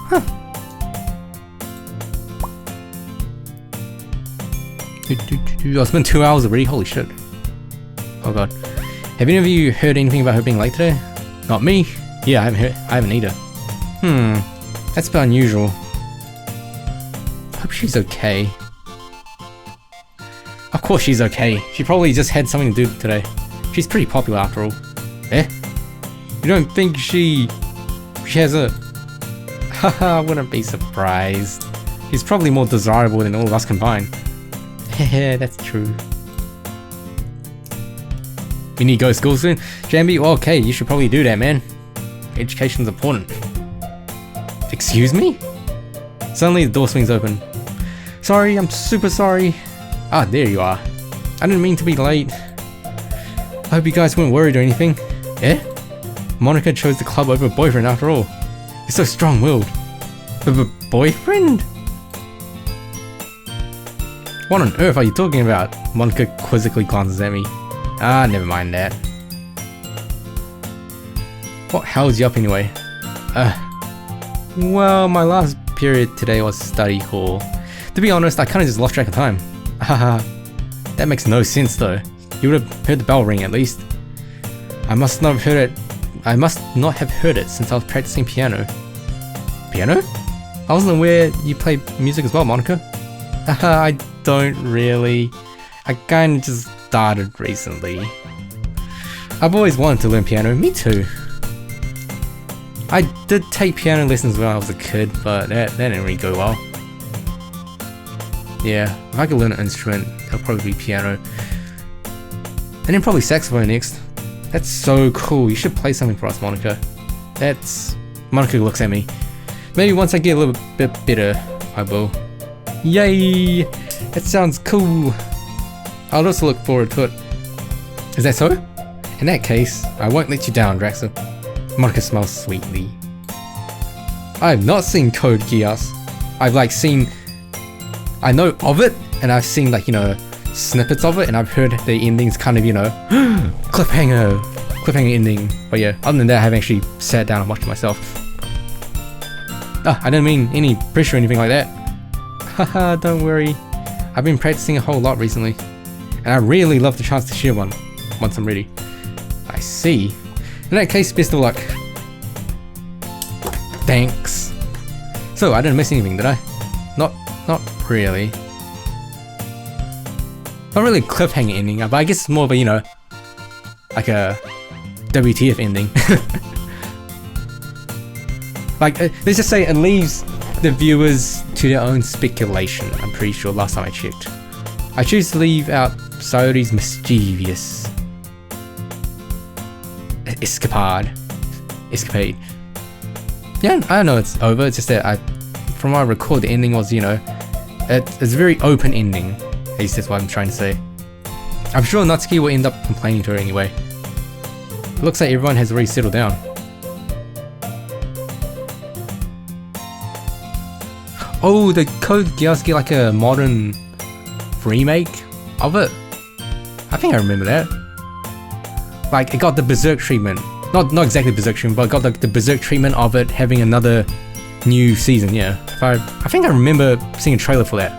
Huh. Oh, it's been 2 hours already? Holy shit. Oh god. Have any of you heard anything about her being late today? Not me? Yeah, I haven't either. That's a bit unusual. Hope she's okay. Of course she's okay. She probably just had something to do today. She's pretty popular after all. Eh? You don't think she has a... Haha, I wouldn't be surprised. She's probably more desirable than all of us combined. Hehe, that's true. You need to go to school soon? Jambi, well, okay, you should probably do that, man. Education's important. Excuse me? Suddenly the door swings open. Sorry, I'm super sorry. Ah, there you are. I didn't mean to be late. I hope you guys weren't worried or anything. Eh? Monica chose the club over a boyfriend after all. You're so strong-willed. Over a boyfriend? What on earth are you talking about? Monica quizzically glances at me. Ah, never mind that. What how's you up anyway? Well, my last period today was study hall. To be honest, I kinda just lost track of time. Haha. That makes no sense though. You would have heard the bell ring at least. I must not have heard it since I was practicing piano. Piano? I wasn't aware you played music as well, Monica. Haha, I don't really. I kinda just started recently. I've always wanted to learn piano, me too. I did take piano lessons when I was a kid, but that didn't really go well. Yeah, if I could learn an instrument, it'll probably be piano. And then probably saxophone next. That's so cool, you should play something for us, Monica. Monica looks at me. Maybe once I get a little bit better, I will. Yay! That sounds cool. I'll also look forward to it. Is that so? In that case, I won't let you down, Draxler. Monica smiles sweetly. I've not seen Code Geass. I've I know of it, and I've seen snippets of it, and I've heard the endings kind of, cliffhanger ending. But yeah, other than that, I haven't actually sat down and watched it myself. I didn't mean any pressure or anything like that. Haha, don't worry. I've been practicing a whole lot recently, and I really love the chance to share one once I'm ready. I see. In that case, best of luck. Thanks. So, I didn't miss anything, did I? Not really. Not really a cliffhanger ending, but I guess it's more of a, like a WTF ending. Like, let's just say it leaves the viewers to their own speculation. I'm pretty sure last time I checked. I choose to leave out Sayori's mischievous escapade. Yeah, I know it's over. It's just that from what I recall, the ending was, you know, it's a very open ending. At least that's what I'm trying to say. I'm sure Natsuki will end up complaining to her anyway. It looks like everyone has already settled down. Oh, the Code Geass get like a modern remake of it. I think I remember that. Like, it got the Berserk treatment. Not exactly Berserk treatment, but it got the Berserk treatment of it having another new season, yeah. I think I remember seeing a trailer for that.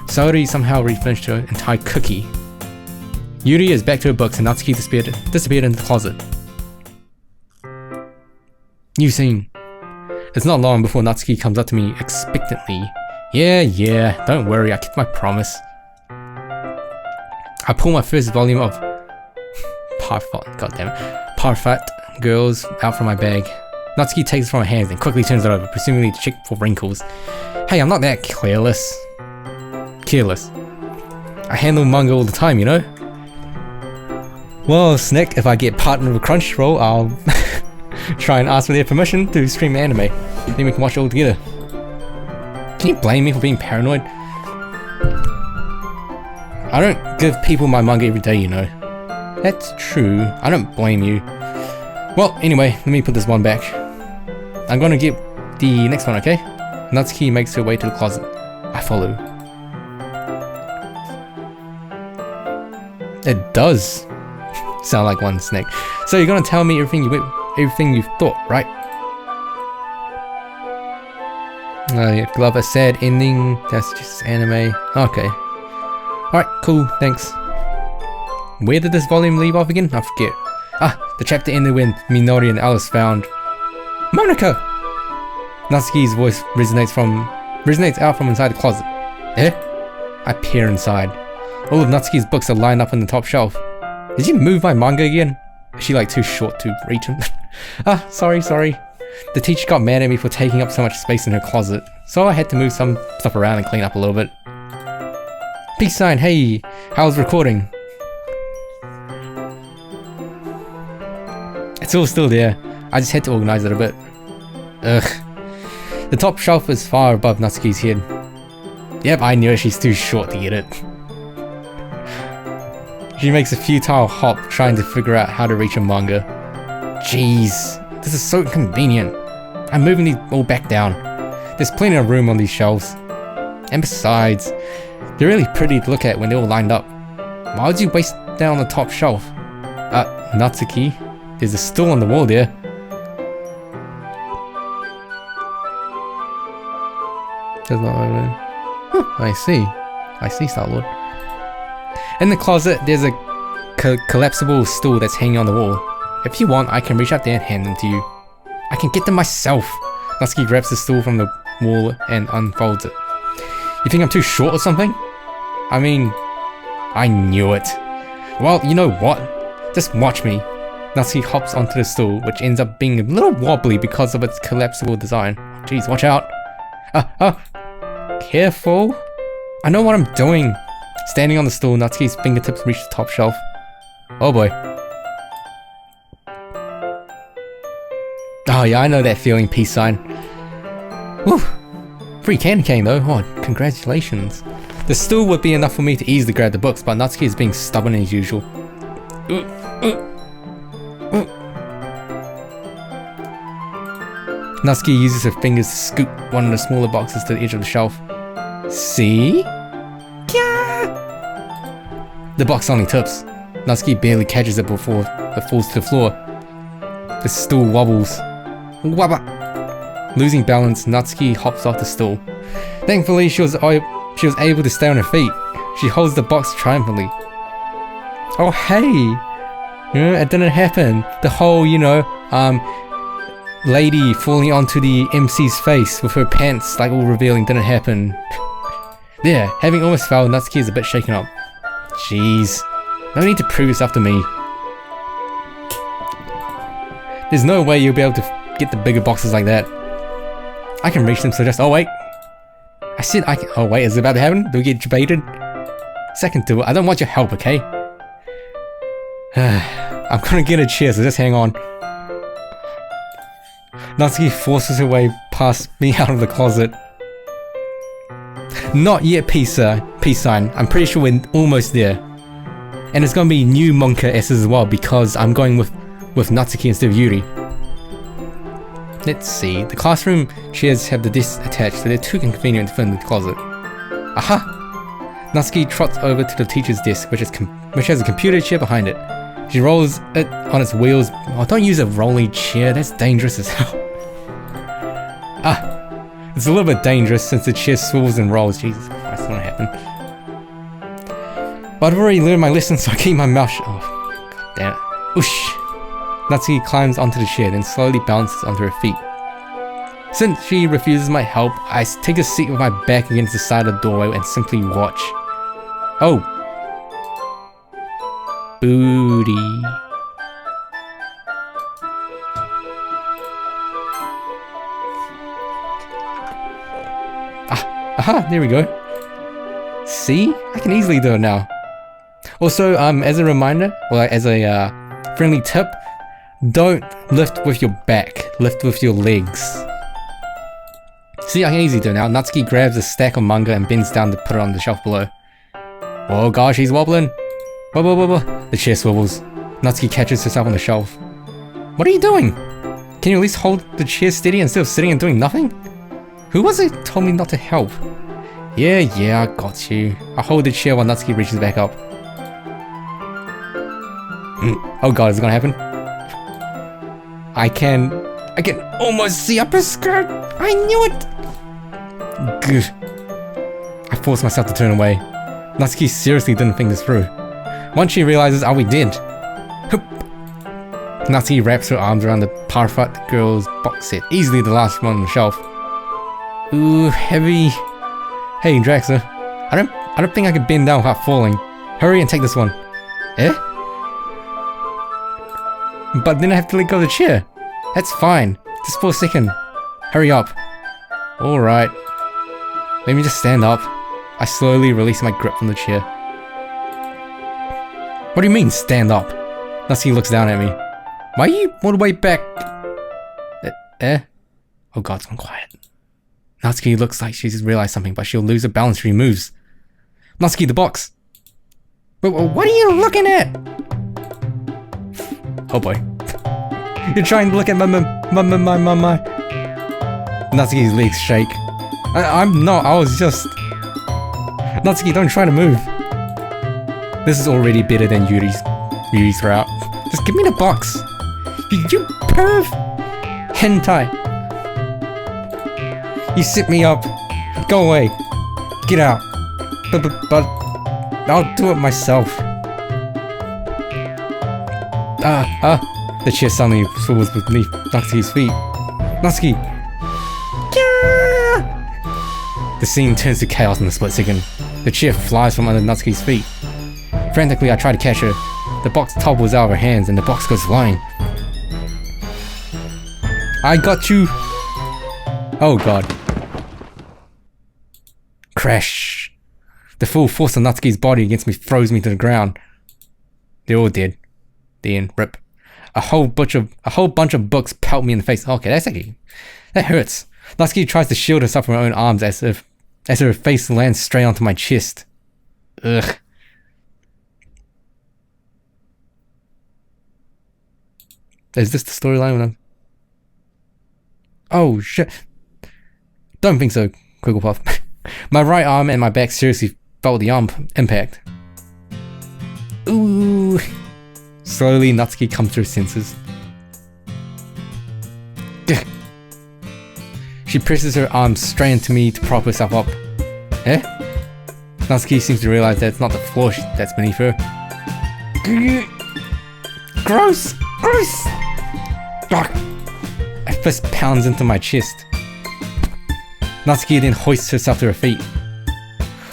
Sayori somehow refinished her entire cookie. Yuri is back to her books and Natsuki disappeared into the closet. New scene. It's not long before Natsuki comes up to me expectantly. Yeah, don't worry, I kept my promise. I pull my first volume of Parfait Girls out from my bag. Natsuki takes it from her hands and quickly turns it over, presumably to check for wrinkles. Hey, I'm not that careless. I handle manga all the time, you know? Well, Snick, if I get partnered with Crunchyroll, I'll try and ask for their permission to stream anime. Then we can watch it all together. Can you blame me for being paranoid? I don't give people my manga every day, you know. That's true. I don't blame you. Well, anyway, let me put this one back. I'm gonna get the next one, okay? Natsuki makes her way to the closet. I follow. It does sound like one Snake. So you're gonna tell me everything you thought, right? Yeah, love a sad ending. That's just anime. Okay. Alright, cool, thanks. Where did this volume leave off again? I forget. The chapter ended when Minori and Alice found Monica! Natsuki's voice resonates out from inside the closet. Eh? I peer inside. All of Natsuki's books are lined up on the top shelf. Did you move my manga again? Is she like too short to reach him? Sorry. The teacher got mad at me for taking up so much space in her closet, so I had to move some stuff around and clean up a little bit. Peace sign, hey, how's recording? It's all still there. I just had to organize it a bit. Ugh. The top shelf is far above Natsuki's head. Yep, I knew it, she's too short to get it. She makes a futile hop trying to figure out how to reach a manga. Jeez, this is so inconvenient. I'm moving these all back down. There's plenty of room on these shelves. And besides, they're really pretty to look at when they're all lined up. Why would you waste down the top shelf? Natsuki, there's a stool on the wall there. I see, Star-Lord. In the closet, there's a collapsible stool that's hanging on the wall. If you want, I can reach out there and hand them to you. I can get them myself. Natsuki grabs the stool from the wall and unfolds it. You think I'm too short or something? I mean, I knew it. Well, you know what? Just watch me. Natsuki hops onto the stool, which ends up being a little wobbly because of its collapsible design. Jeez, watch out. Careful. I know what I'm doing. Standing on the stool, Natsuki's fingertips reach the top shelf. Oh boy. Oh yeah, I know that feeling, peace sign. Woo! Free candy cane though. Oh, congratulations. The stool would be enough for me to easily grab the books, but Natsuki is being stubborn as usual. Natsuki uses her fingers to scoop one of the smaller boxes to the edge of the shelf. See? The box only tips. Natsuki barely catches it before it falls to the floor. The stool wobbles. Wabba! Losing balance, Natsuki hops off the stool. Thankfully, she was able to stay on her feet. She holds the box triumphantly. Oh hey! It didn't happen. The whole, lady falling onto the MC's face with her pants like all revealing didn't happen. There, having almost fell, Natsuki is a bit shaken up. Jeez, no need to prove yourself to me. There's no way you'll be able to get the bigger boxes like that. I can reach them, so just... Oh, wait. I said I can... Oh, wait, is it about to happen? Do we get baited? Second to it. I don't want your help, okay? I'm gonna get a chair, so just hang on. Natsuki forces her way past me out of the closet. Not yet, peace sign. I'm pretty sure we're almost there. And it's gonna be new Monka S's as well, because I'm going with Natsuki instead of Yuri. Let's see. The classroom chairs have the desks attached, so they're too inconvenient to fit in the closet. Aha! Natsuki trots over to the teacher's desk, which has a computer chair behind it. She rolls it on its wheels. Oh, don't use a rolling chair, that's dangerous as hell. It's a little bit dangerous since the chair swivels and rolls. Jesus Christ, what's gonna happen? But I've already learned my lesson, so I keep my mouth shut. Oh, god damn it. Whoosh! Natsuki climbs onto the chair, then slowly bounces onto her feet. Since she refuses my help, I take a seat with my back against the side of the doorway and simply watch. Oh! Booty. Aha, there we go. See? I can easily do it now. Also, as a reminder, or as a friendly tip, don't lift with your back, lift with your legs. See, I can easily do it now. Natsuki grabs a stack of manga and bends down to put it on the shelf below. Oh gosh, he's wobbling. Whoa, whoa, whoa, whoa. The chair swivels. Natsuki catches herself on the shelf. What are you doing? Can you at least hold the chair steady instead of sitting and doing nothing? Who was it told me not to help? Yeah, I got you. I hold the chair while Natsuki reaches back up. Oh god, is it gonna happen? I can almost see up her skirt. I knew it. Good. I forced myself to turn away. Natsuki seriously didn't think this through. Once she realizes, we did. Natsuki wraps her arms around the Parfait girl's box set, easily the last one on the shelf. Ooh, heavy. Hey, Draxa. I don't think I can bend down without falling. Hurry and take this one. Eh? But then I have to let go of the chair. That's fine. Just for a second. Hurry up. Alright. Let me just stand up. I slowly release my grip from the chair. What do you mean, stand up? Natsuki looks down at me. Why are you all the way back? Oh god, it's gone quiet. Natsuki looks like she's realized something, but she'll lose her balance if she moves. Natsuki, the box! What are you looking at? Oh boy. You're trying to look at my. Natsuki's legs shake. I'm not, I was just... Natsuki, don't try to move. This is already better than Yuri's route. Just give me the box. You perv! Hentai. You sit me up. Go away. Get out. But I'll do it myself. The chair suddenly swivels beneath Natsuki's feet. Natsuki! The scene turns to chaos in a split second. The chair flies from under Natsuki's feet. Frantically, I try to catch her. The box topples out of her hands and the box goes flying. I got you! Oh god. Crash. The full force of Natsuki's body against me throws me to the ground. They're all dead. The end. Rip. A whole bunch of books pelt me in the face. Okay, that hurts. Natsuki tries to shield herself from her own arms as her face lands straight onto my chest. Ugh. Is this the storyline? Oh shit. Don't think so, Quigglepuff. My right arm and my back seriously felt the arm impact. Ooh. Slowly, Natsuki comes to her senses. She presses her arm straight into me to prop herself up. Eh? Natsuki seems to realize that it's not the floor that's beneath her. Gross! Gross! A fist pounds into my chest. Natsuki then hoists herself to her feet.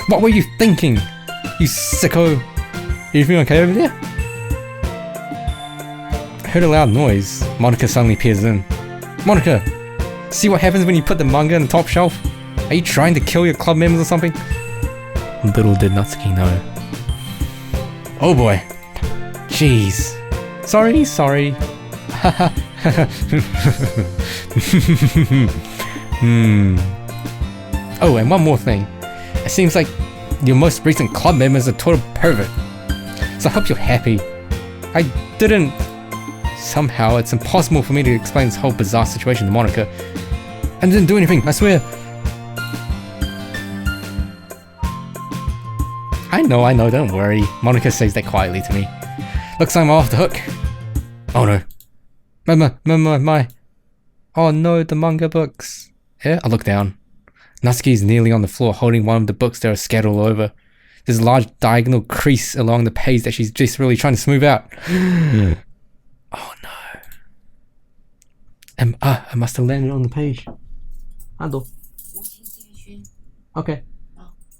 What were you thinking? You sicko! Everything okay over there? heard a loud noise. Monica suddenly peers in. Monica! See what happens when you put the manga on the top shelf? Are you trying to kill your club members or something? Little did Natsuki know. Oh boy. Jeez. Sorry. Oh, and one more thing. It seems like your most recent club member is a total pervert. So I hope you're happy. I didn't... Somehow, it's impossible for me to explain this whole bizarre situation to Monica. I didn't do anything, I swear. I know, don't worry. Monica says that quietly to me. Looks like I'm off the hook. Oh no. My. Oh no, the manga books. Yeah, I look down. Natsuki is nearly on the floor holding one of the books that are scattered all over. There's a large diagonal crease along the page that she's just really trying to smooth out. Oh no. I must have landed on the page. Handle. Okay.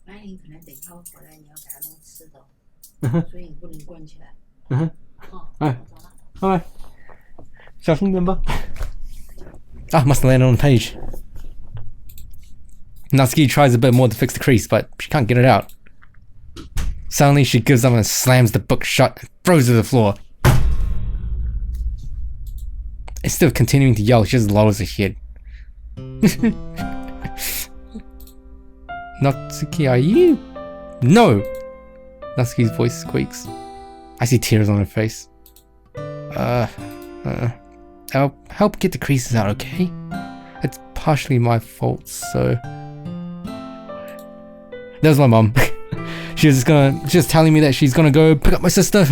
那你可能等一下会回来，你要给他弄吃的，所以你不能关起来。哎，拜拜，小心点吧。Must have landed on the page. Natsuki tries a bit more to fix the crease, but she can't get it out. Suddenly, she gives up and slams the book shut and throws it to the floor. Instead of continuing to yell, she just lowers her head. Natsuki, are you? No! Natsuki's voice squeaks. I see tears on her face. I'll help get the creases out, okay? It's partially my fault, so... There's my mom. She's telling me that she's gonna go pick up my sister.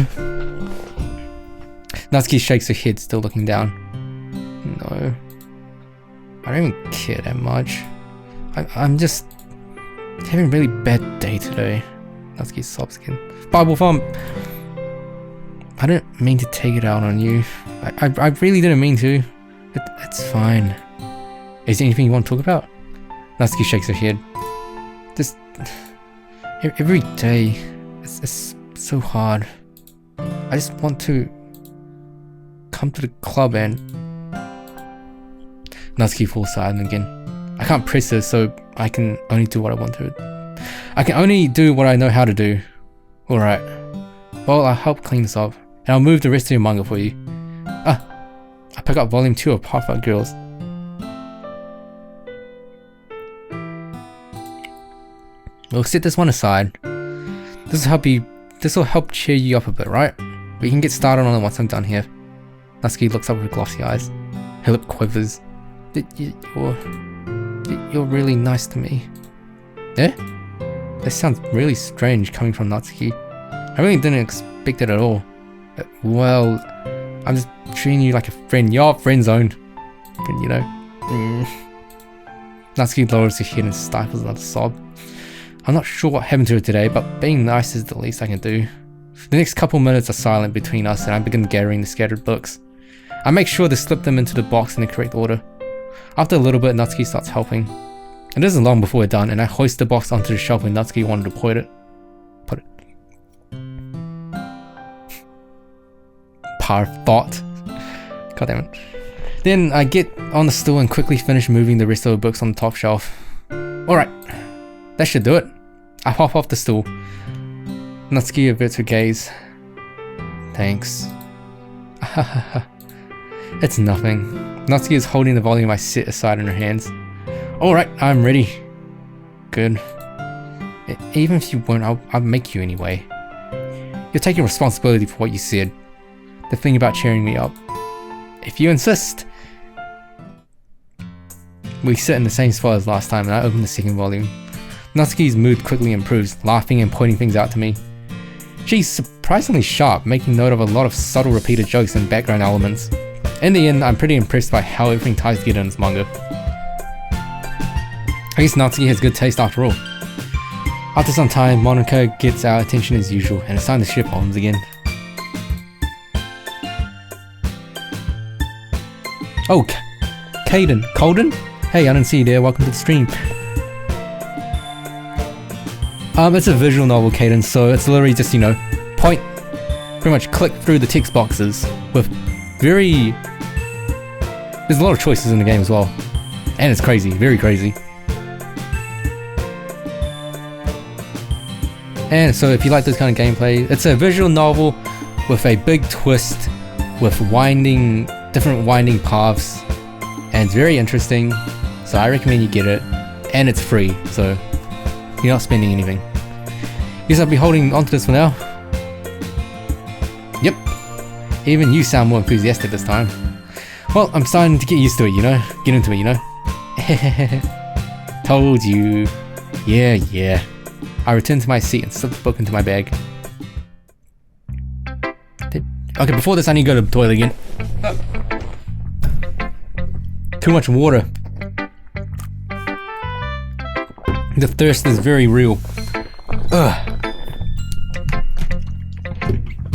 Natsuki shakes her head, still looking down. No. I don't even care that much. I'm just having a really bad day today. Natsuki sobs again. Bible thump! I didn't mean to take it out on you. I really didn't mean to. It's fine. Is there anything you want to talk about? Natsuki shakes her head. Just... every day, it's so hard. I just want to come to the club and... Natsuki falls silent again. I can't press her, so I can only do what I want to. I can only do what I know how to do. Alright. Well, I'll help clean this up, and I'll move the rest of your manga for you. I pick up volume 2 of Pathfinder Girls. We'll set this one aside. This will help cheer you up a bit, right? We can get started on it once I'm done here. Natsuki looks up with glossy eyes. Her lip quivers. You're really nice to me. Yeah? That sounds really strange coming from Natsuki. I really didn't expect it at all. Well, I'm just treating you like a friend. You're friend zoned. You know. Natsuki lowers her head and stifles another sob. I'm not sure what happened to her today, but being nice is the least I can do. The next couple minutes are silent between us and I begin gathering the scattered books. I make sure to slip them into the box in the correct order. After a little bit, Natsuki starts helping. It isn't long before we're done, and I hoist the box onto the shelf when Natsuki wanted to put it. Power of thought. God damn it. Then I get on the stool and quickly finish moving the rest of the books on the top shelf. Alright, that should do it. I hop off the stool. Natsuki averts her gaze. Thanks. It's nothing. Natsuki is holding the volume I set aside in her hands. Alright, I'm ready. Good. Even if you won't, I'll make you anyway. You're taking responsibility for what you said. The thing about cheering me up. If you insist. We sit in the same spot as last time and I open the second volume. Natsuki's mood quickly improves, laughing and pointing things out to me. She's surprisingly sharp, making note of a lot of subtle repeated jokes and background elements. In the end, I'm pretty impressed by how everything ties together in this manga. I guess Natsuki has good taste after all. After some time, Monica gets our attention as usual, and it's time to share poems again. Oh, Caden. Colden? Hey, I didn't see you there, welcome to the stream. It's a visual novel, Caden, so it's literally just, you know, pretty much click through the text boxes with very. There's a lot of choices in the game as well, and it's crazy, very crazy. And so, if you like this kind of gameplay, it's a visual novel with a big twist, with different winding paths, and it's very interesting. So I recommend you get it, and it's free, so you're not spending anything. Guess I'll be holding onto this for now. Yep, even you sound more enthusiastic this time. Well, I'm starting to get used to it, get into it, Told you. Yeah. I return to my seat and slip the book into my bag. Okay, before this I need to go to the toilet again. Too much water. The thirst is very real. Ugh.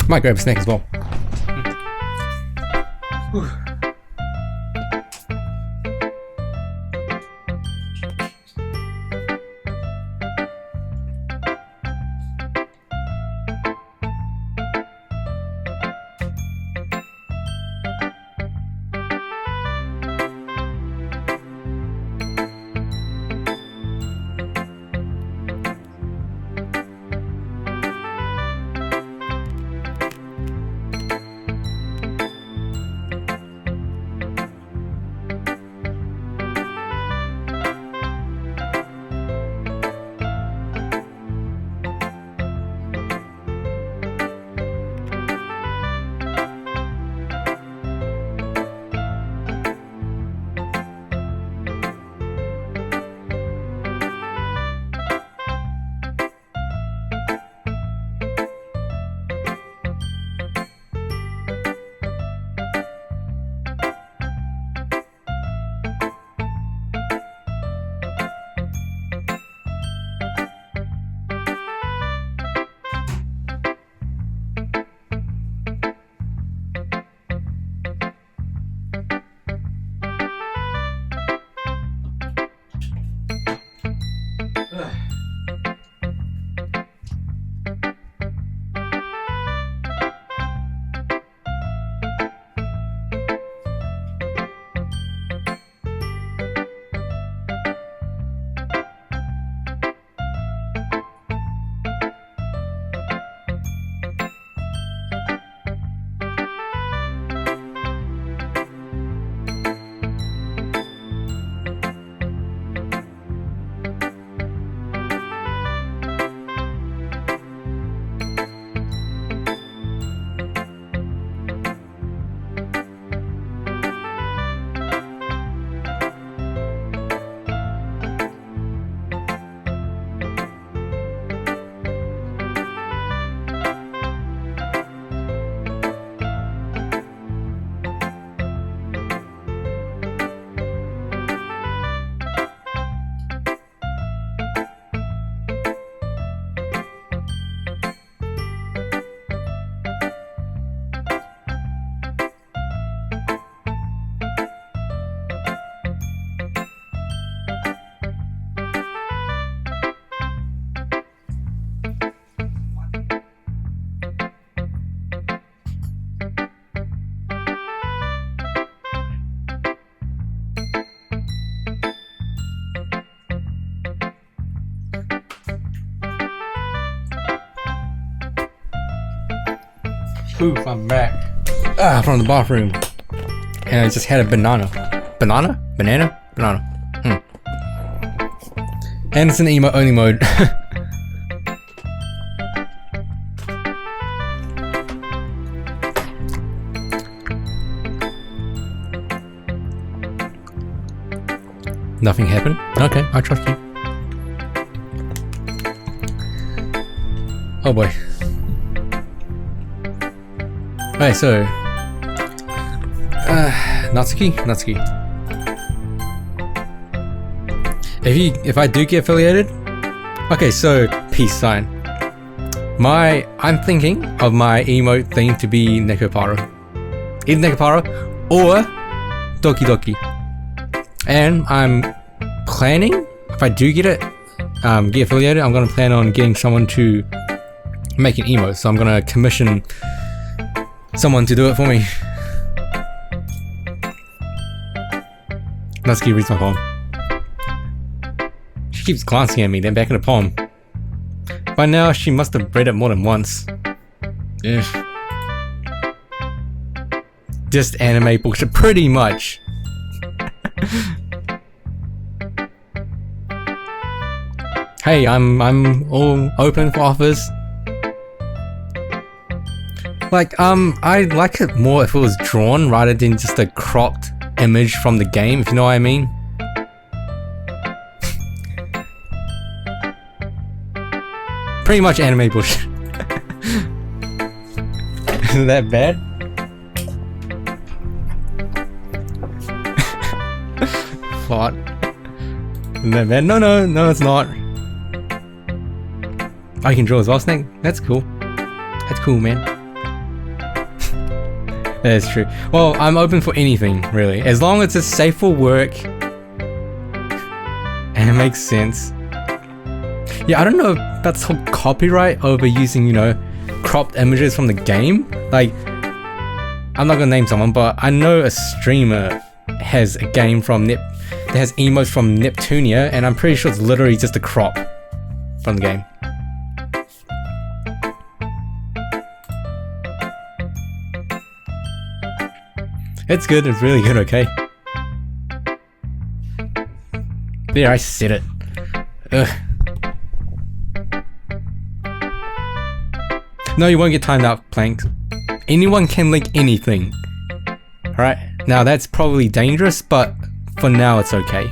Might grab a snack as well. Poof, I'm back. From the bathroom. And I just had a banana. Banana? And it's in emote only mode. Nothing happened? Okay, I trust you. Oh boy. Alright, so Natsuki. If I do get affiliated, okay, so peace sign. I'm thinking of my emote theme to be Nekopara. Either Nekopara or Doki Doki. And I'm planning, if I do get affiliated, I'm gonna plan on getting someone to make an emote. So I'm gonna commission someone to do it for me. Natsuki reads my poem. She keeps glancing at me, then back at the poem. By now, she must have read it more than once. Ugh. Just anime bullshit, pretty much. Hey, I'm all open for offers. Like, I'd like it more if it was drawn rather than just a cropped image from the game, if you know what I mean. Pretty much anime bullshit. Isn't that bad? What? Isn't that bad? No, it's not. I can draw as well, Snake. That's cool. That's cool, man. That's true. Well, I'm open for anything, really. As long as it's safe for work and it makes sense. Yeah, I don't know about this whole copyright over using, you know, cropped images from the game. Like, I'm not gonna name someone, but I know a streamer has a game from that has emotes from Neptunia, and I'm pretty sure it's literally just a crop from the game. It's good, it's really good, okay? There, I said it. Ugh. No, you won't get timed out, Plank. Anyone can link anything. Alright, now that's probably dangerous, but for now it's okay.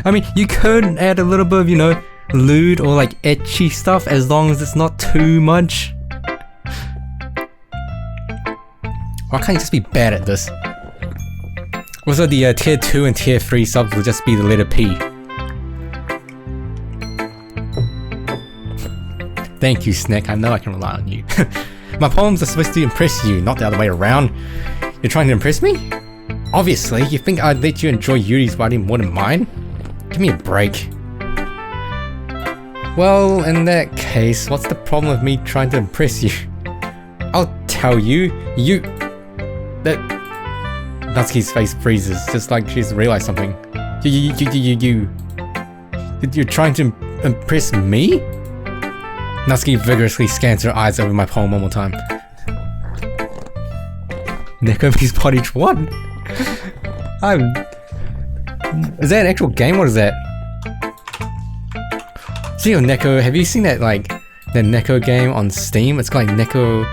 I mean, you could add a little bit of, you know, lewd or like etchy stuff as long as it's not too much. Why can't you just be bad at this? Also, the tier 2 and tier 3 subs will just be the letter P. Thank you, Snack. I know I can rely on you. My poems are supposed to impress you, not the other way around. You're trying to impress me? Obviously, you think I'd let you enjoy Yuri's writing more than mine? Give me a break. Well, in that case, what's the problem with me trying to impress you? I'll tell you, that Natsuki's face freezes, just like she's realized something. You're trying to impress me? Natsuki vigorously scans her eyes over my poem one more time. Nekomi's body what? Is that an actual game? What is that? See, Neko, have you seen that like the Neko game on Steam? It's called like Neko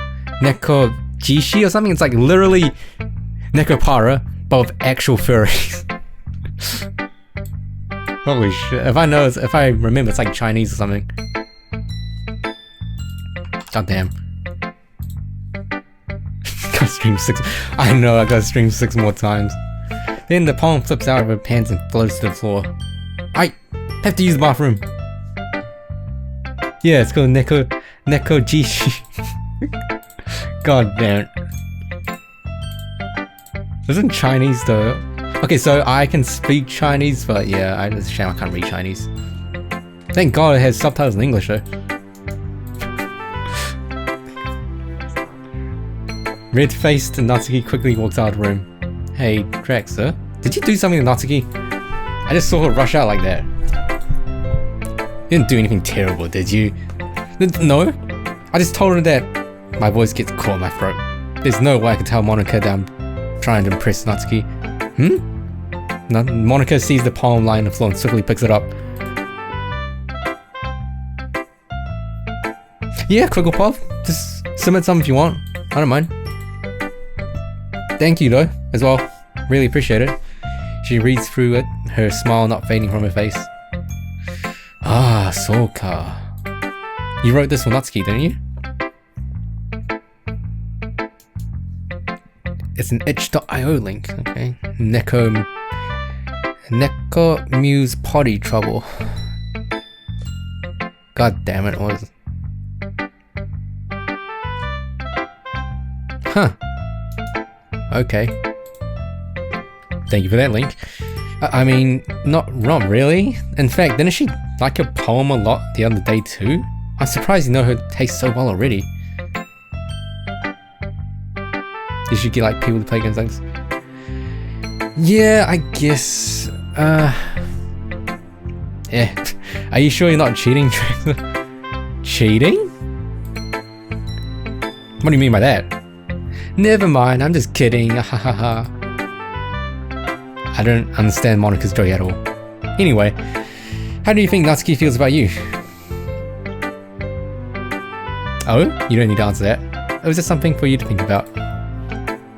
Jishi or something. It's like literally Nekopara, but with actual furries. Holy shit! If I remember, it's like Chinese or something. God damn. Gotta stream 6. I know, I gotta stream 6 more times. Then the poem flips out of her pants and floats to the floor. I have to use the bathroom. Yeah, it's called Neko Jishi. God damn it. Isn't Chinese though? Okay, so I can speak Chinese, but yeah, it's a shame I can't read Chinese. Thank God it has subtitles in English though. Red-faced Natsuki quickly walks out of the room. Hey, Drax, sir? Did you do something to Natsuki? I just saw her rush out like that. You didn't do anything terrible, did you? No? I just told her that my voice gets caught in my throat. There's no way I can tell Monica that I'm trying to impress Natsuki. Monica sees the poem lying on the floor and swiftly picks it up. Yeah, Cricklepop. Just submit some if you want. I don't mind. Thank you though, as well. Really appreciate it. She reads through it, her smile not fading from her face. Ah, Soka. You wrote this for Natsuki, didn't you? It's an itch.io link, okay. Neko Muse potty trouble. God damn it, what is it? Huh. Okay. Thank you for that link. I mean, not wrong, really. In fact, didn't she like your poem a lot the other day too? I'm surprised you know her taste so well already. Did she get like people to play games like this? Yeah, I guess. Yeah. Are you sure you're not cheating, Drexler? Cheating? What do you mean by that? Never mind, I'm just kidding. I don't understand Monika's joy at all. Anyway, how do you think Natsuki feels about you? Oh, you don't need to answer that. It was just something for you to think about.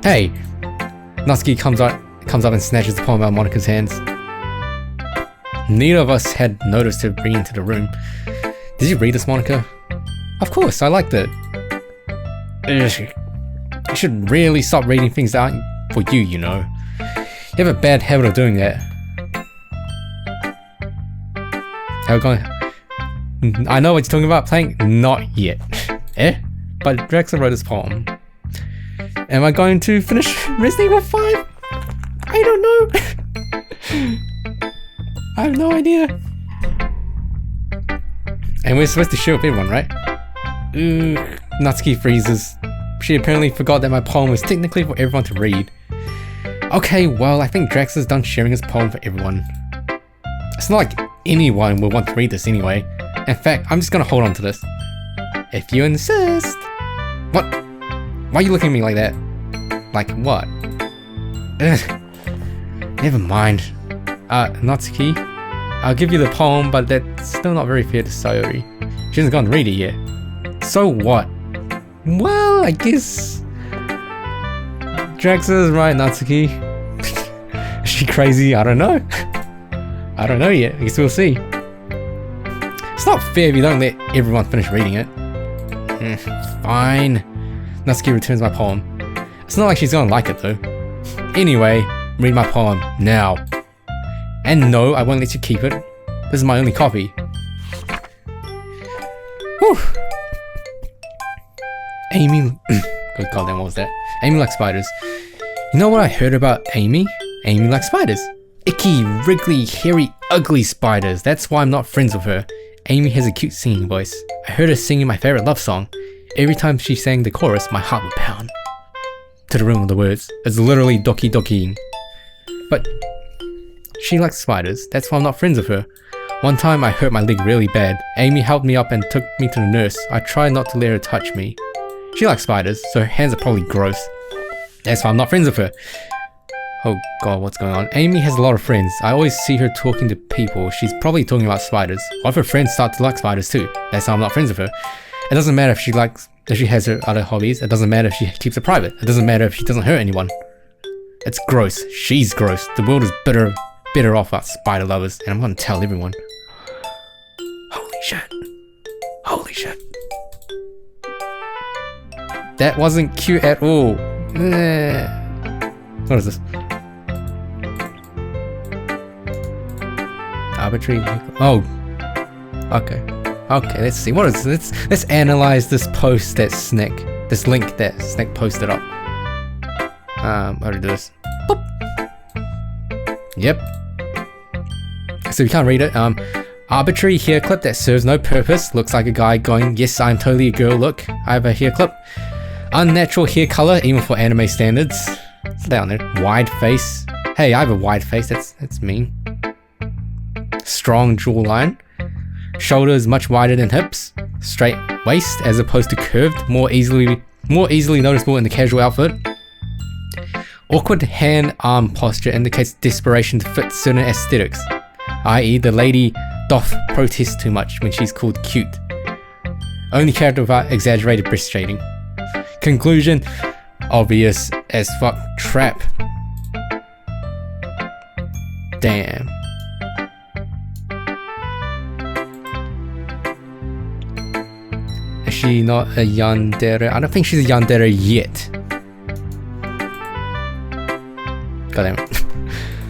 Hey! Natsuki comes up and snatches the palm out of Monika's hands. Neither of us had noticed her bring into the room. Did you read this, Monika? Of course, I liked it. Ugh. You should really stop reading things out for you, you know. You have a bad habit of doing that. How we going? I know what you're talking about, playing? Not yet. Eh? But Drexler wrote this poem. Am I going to finish Resident Evil 5? I don't know. I have no idea. And we're supposed to share with everyone, right? Natsuki freezes. She apparently forgot that my poem was technically for everyone to read. Okay, well, I think Drax is done sharing his poem for everyone. It's not like anyone will want to read this anyway. In fact, I'm just gonna hold on to this. If you insist. What? Why are you looking at me like that? Like what? Ugh. Never mind. Natsuki, I'll give you the poem, but that's still not very fair to Sayori. She hasn't gone to read it yet. So what? Well, I guess Drax is right, Natsuki. Is she crazy? I don't know. I don't know yet. I guess we'll see. It's not fair if you don't let everyone finish reading it. Fine. Natsuki returns my poem. It's not like she's gonna like it though. Anyway, read my poem now. And no, I won't let you keep it. This is my only copy. Whew. Amy... God goddamn, what was that? Amy likes spiders. You know what I heard about Amy? Amy likes spiders. Icky, wriggly, hairy, ugly spiders. That's why I'm not friends with her. Amy has a cute singing voice. I heard her singing my favorite love song. Every time she sang the chorus, my heart would pound. To the rhythm of the words. It's literally Doki Dokiing. But she likes spiders. That's why I'm not friends with her. One time I hurt my leg really bad. Amy helped me up and took me to the nurse. I tried not to let her touch me. She likes spiders, so her hands are probably gross. That's why I'm not friends with her. Oh god, what's going on? Amy has a lot of friends. I always see her talking to people. She's probably talking about spiders. What if her friends start to like spiders too? That's why I'm not friends with her. It doesn't matter if she has her other hobbies. It doesn't matter if she keeps it private. It doesn't matter if she doesn't hurt anyone. It's gross. She's gross. The world is better off without spider lovers, and I'm gonna tell everyone. Holy shit. Holy shit. That wasn't cute at all. What is this? Arbitrary. Oh. Okay. Okay, let's see. What is this? Let's analyze this post that this link that Snack posted up. How to do this? Boop. Yep. So we can't read it. Arbitrary hair clip that serves no purpose. Looks like a guy going, yes, I'm totally a girl. Look, I have a hair clip. Unnatural hair color, even for anime standards. It's down there. Wide face. Hey, I have a wide face. That's mean. Strong jawline. Shoulders much wider than hips. Straight waist as opposed to curved, more easily noticeable in the casual outfit. Awkward hand-arm posture indicates desperation to fit certain aesthetics, i.e. the lady doth protest too much when she's called cute. Only character without exaggerated breast shading. Conclusion, obvious as fuck trap. Damn. Is she not a yandere? I don't think she's a yandere yet. God damn it.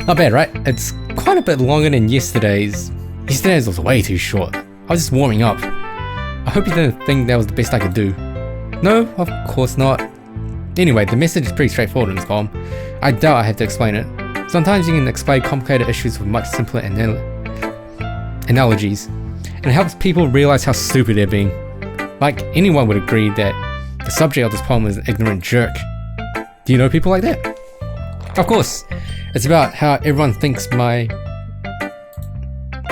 Not bad, right? It's quite a bit longer than yesterday's. Yesterday's was way too short. I was just warming up. I hope you didn't think that was the best I could do. No, of course not. Anyway, the message is pretty straightforward in this poem. I doubt I have to explain it. Sometimes you can explain complicated issues with much simpler analogies. And it helps people realize how stupid they're being. Like, anyone would agree that the subject of this poem is an ignorant jerk. Do you know people like that? Of course, it's about how everyone thinks my...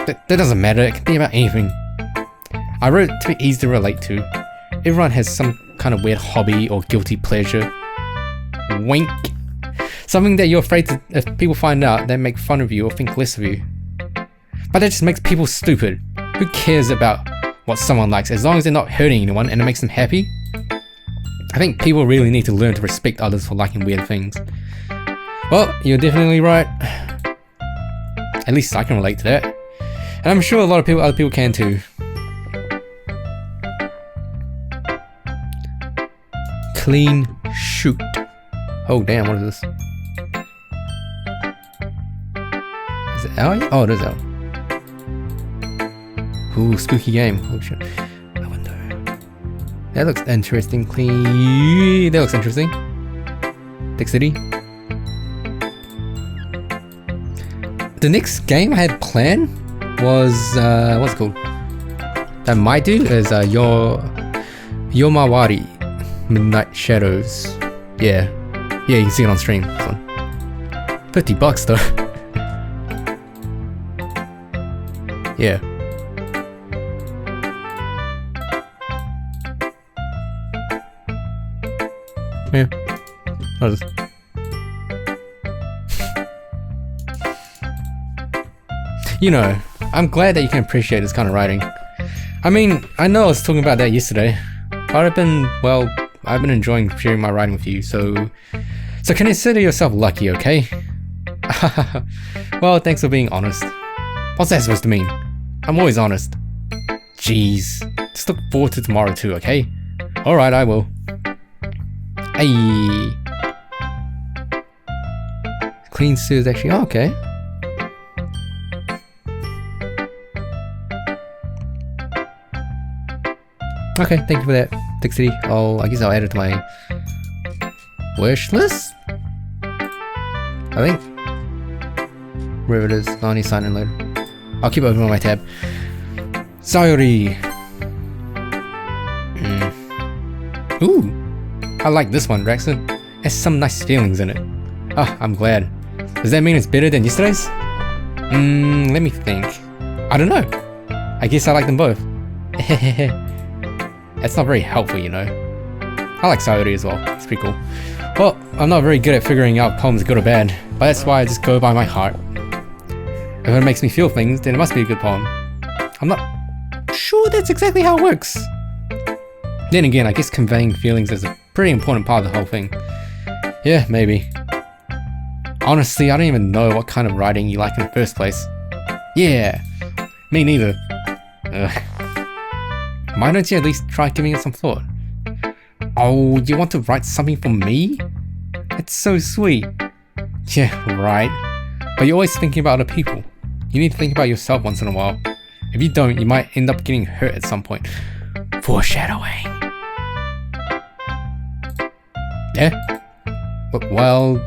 That doesn't matter, it can be about anything. I wrote it to be easy to relate to. Everyone has some kind of weird hobby or guilty pleasure. Wink. Something that you're afraid to, if people find out, they make fun of you or think less of you. But that just makes people stupid. Who cares about what someone likes as long as they're not hurting anyone and it makes them happy? I think people really need to learn to respect others for liking weird things. Well, you're definitely right. At least I can relate to that. And I'm sure a lot of other people can too. Clean shoot. Oh damn, what is this? Is it L? Oh, it is L. Ooh, spooky game. Oh shit. A window. That looks interesting. Clean. That looks interesting. Dexity. The next game I had planned was what's it called? That I might do is Yomawari Midnight Shadows. Yeah, you can see it on stream. This one. $50 though. Yeah. Yeah. What is this? You know, I'm glad that you can appreciate this kind of writing. I mean, I know I was talking about that yesterday, but I've been enjoying sharing my writing with you, so consider yourself lucky, okay? Well, thanks for being honest. What's that supposed to mean? I'm always honest. Jeez. Just look forward to tomorrow too, okay? Alright, I will. Hey. Clean suit is actually okay. Okay, thank you for that, Dixie. I guess I'll add it to my wish list? I think. Wherever it is, I need to sign in later. I'll keep it open on my tab. Sayori. Ooh, I like this one, Braxton. It has some nice feelings in it. Ah, I'm glad. Does that mean it's better than yesterday's? Let me think. I don't know. I guess I like them both. That's not very helpful, you know. I like Sayori as well. It's pretty cool. Well, I'm not very good at figuring out poems good or bad, but that's why I just go by my heart. If it makes me feel things, then it must be a good poem. I'm not sure that's exactly how it works. Then again, I guess conveying feelings is a pretty important part of the whole thing. Yeah, maybe. Honestly, I don't even know what kind of writing you like in the first place. Yeah, me neither. Why don't you at least try giving it some thought? Oh, you want to write something for me? It's so sweet. Yeah, right. But you're always thinking about other people. You need to think about yourself once in a while. If you don't, you might end up getting hurt at some point. Foreshadowing. Yeah? Well,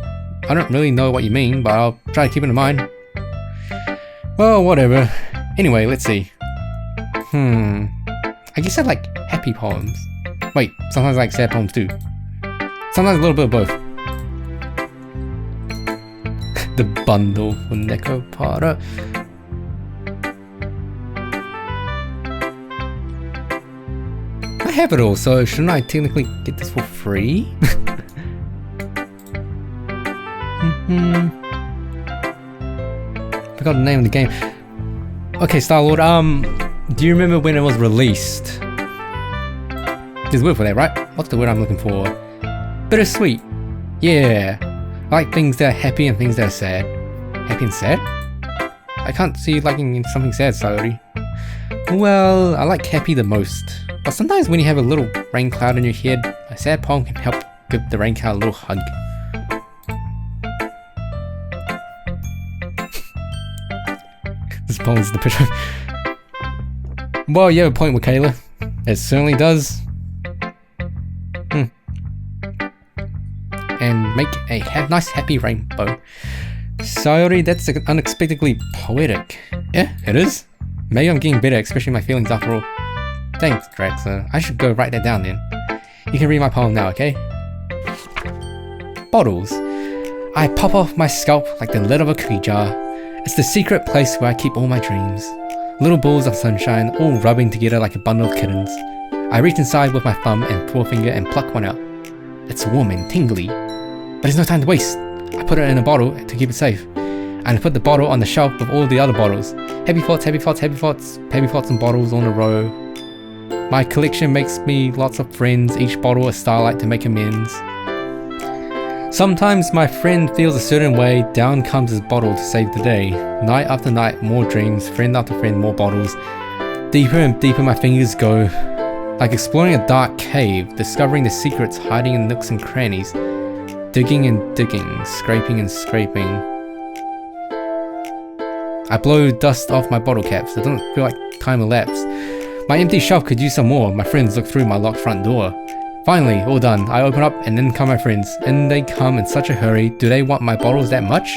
I don't really know what you mean, but I'll try to keep it in mind. Well, whatever. Anyway, let's see. I guess I like happy poems. Wait, sometimes I like sad poems too. Sometimes a little bit of both. The bundle for Nekopara. I have it all, so shouldn't I technically get this for free? Forgot the name of the game. Okay, Star-Lord, do you remember when it was released? There's a word for that, right? What's the word I'm looking for? Bittersweet. Yeah. I like things that are happy and things that are sad. Happy and sad? I can't see you liking something sad, sorry. Well, I like happy the most. But sometimes when you have a little rain cloud in your head, a sad poem can help give the rain cloud a little hug. This poem's the picture. Well, you have a point, Michaela. It certainly does. And make a nice happy rainbow. Sorry, that's unexpectedly poetic. Yeah, it is. Maybe I'm getting better at expressing my feelings after all. Thanks, Drax. I should go write that down then. You can read my poem now, okay? Bottles. I pop off my scalp like the lid of a cookie jar. It's the secret place where I keep all my dreams. Little balls of sunshine, all rubbing together like a bundle of kittens. I reach inside with my thumb and forefinger and pluck one out. It's warm and tingly, but there's no time to waste. I put it in a bottle to keep it safe, and I put the bottle on the shelf with all the other bottles. Heavy thoughts, heavy thoughts, heavy thoughts, heavy thoughts and bottles on a row. My collection makes me lots of friends, each bottle a starlight to make amends. Sometimes my friend feels a certain way, down comes his bottle to save the day. Night after night, more dreams, friend after friend, more bottles. Deeper and deeper my fingers go, like exploring a dark cave, discovering the secrets hiding in nooks and crannies. Digging and digging, scraping and scraping. I blow dust off my bottle caps, it doesn't feel like time elapsed. My empty shelf could use some more, my friends look through my locked front door. Finally, all done, I open up and in come my friends. In they come in such a hurry, do they want my bottles that much?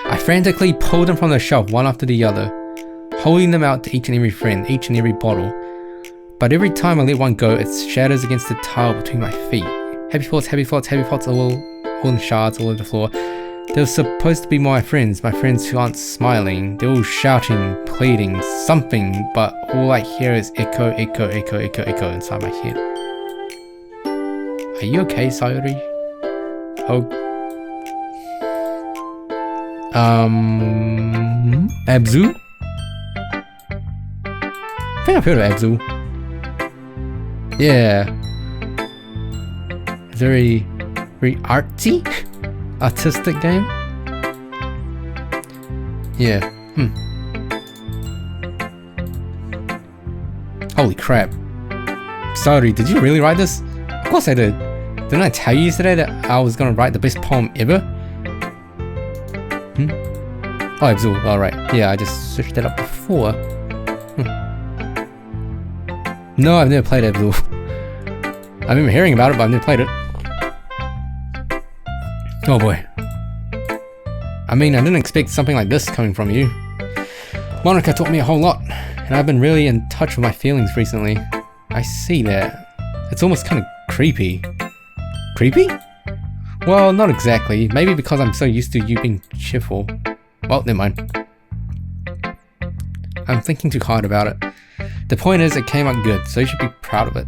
I frantically pull them from the shelf one after the other, holding them out to each and every friend, each and every bottle. But every time I let one go, it shatters against the tile between my feet. Heavy thoughts, heavy thoughts, heavy thoughts, all in shards all over the floor. They're supposed to be my friends who aren't smiling. They're all shouting, pleading, something, but all I hear is echo, echo, echo, echo, echo inside my head. Are you okay, Sayori? Oh. Abzu? I think I've heard of Abzu. Yeah. Very artsy? Artistic game? Yeah. Holy crap. Sorry, did you really write this? Of course I did. Didn't I tell you yesterday that I was gonna write the best poem ever? Oh, Abzul, alright. Yeah, I just searched that up before. No, I've never played Abzul. I remember hearing about it, but I've never played it. Oh boy. I mean, I didn't expect something like this coming from you. Monica taught me a whole lot, and I've been really in touch with my feelings recently. I see that. It's almost kind of creepy. Creepy? Well, not exactly. Maybe because I'm so used to you being cheerful. Well, never mind. I'm thinking too hard about it. The point is, it came out good, so you should be proud of it.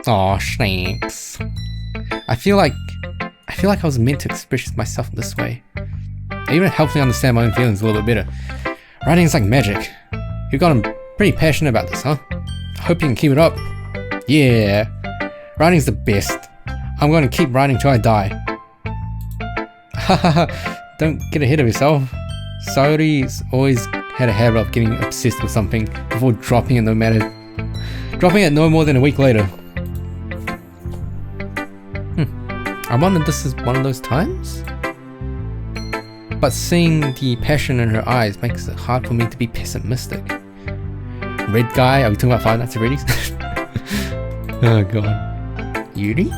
Aw, thanks. I feel like I was meant to express myself this way. It even helps me understand my own feelings a little bit better. Writing is like magic. You've gotten pretty passionate about this, huh? I hope you can keep it up. Yeah. Writing's the best. I'm going to keep writing till I die. Hahaha, don't get ahead of yourself. Sayori's always had a habit of getting obsessed with something before dropping it no more than a week later. I wonder if this is one of those times? But seeing the passion in her eyes makes it hard for me to be pessimistic. Red guy, are we talking about Five Nights at Freddy's? Oh god. Yuri?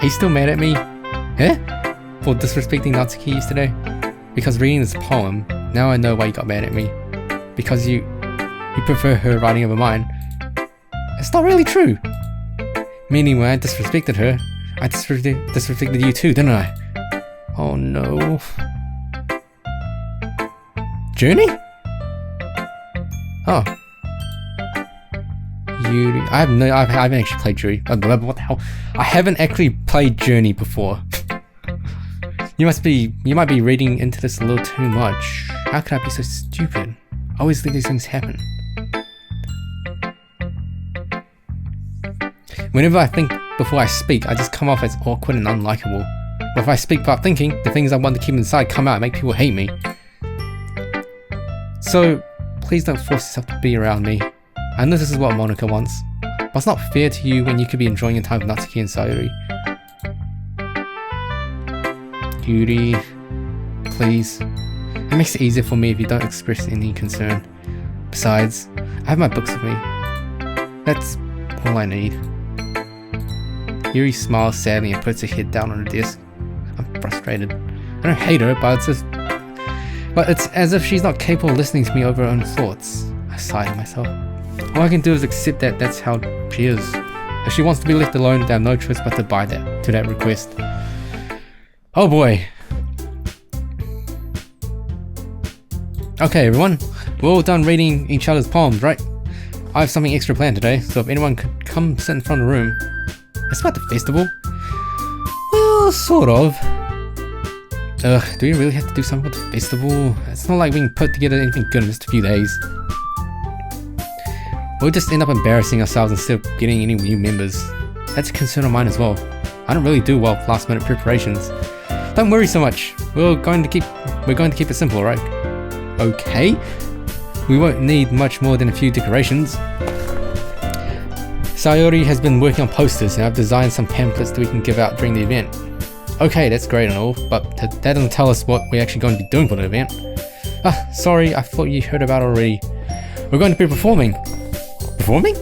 He's still mad at me? Eh? For disrespecting Natsuki yesterday? Because reading this poem, now I know why you got mad at me. Because you prefer her writing over mine. It's not really true. Meaning when I disrespected her, I disrespected you too, didn't I? Oh no. Journey? Oh. Yuri. I haven't actually played Journey. What the hell? I haven't actually played Journey before. You might be reading into this a little too much. How could I be so stupid? I always think these things happen. Whenever I think before I speak, I just come off as awkward and unlikable. But if I speak without thinking, the things I want to keep inside come out and make people hate me. So, please don't force yourself to be around me. I know this is what Monica wants, but it's not fair to you when you could be enjoying your time with Natsuki and Sayori. Yuri, please. It makes it easier for me if you don't express any concern. Besides, I have my books with me. That's all I need. Yuri smiles sadly and puts her head down on her desk. I'm frustrated. I don't hate her, but it's as if she's not capable of listening to me over her own thoughts. I sigh to myself. All I can do is accept that that's how she is. If she wants to be left alone, they have no choice but to buy that to that request. Oh boy. Okay everyone, we're all done reading each other's poems, right? I have something extra planned today, so if anyone could come sit in front of the room. It's about the festival? Well, sort of. Ugh, do we really have to do something with the festival? It's not like we can put together anything good in just a few days. We'll just end up embarrassing ourselves instead of getting any new members. That's a concern of mine as well. I don't really do well with last minute preparations. Don't worry so much. We're going to keep it simple, right? Okay. We won't need much more than a few decorations. Sayori has been working on posters and I've designed some pamphlets that we can give out during the event. Okay, that's great and all, but that doesn't tell us what we're actually going to be doing for the event. Ah, sorry, I thought you heard about it already. We're going to be performing. Performing?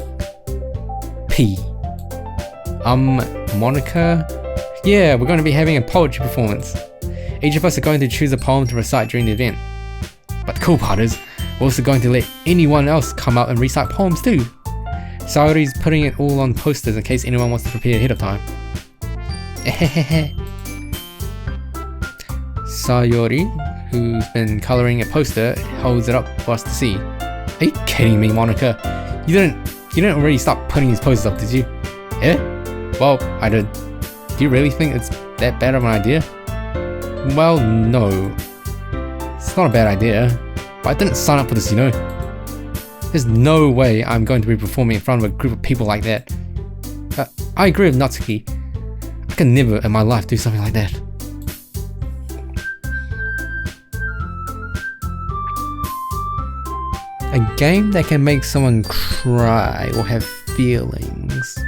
P. Monica? Yeah, we're going to be having a poetry performance. Each of us are going to choose a poem to recite during the event. But the cool part is, we're also going to let anyone else come out and recite poems too. Sayori's putting it all on posters in case anyone wants to prepare ahead of time. Sayori, who's been colouring a poster, holds it up for us to see. Are you kidding me, Monica? You didn't already start putting these posters up, did you? Yeah? Well, I did. Do you really think it's that bad of an idea? Well, no. It's not a bad idea. But I didn't sign up for this, you know. There's no way I'm going to be performing in front of a group of people like that. I agree with Natsuki. I can never in my life do something like that. A game that can make someone cry or have feelings.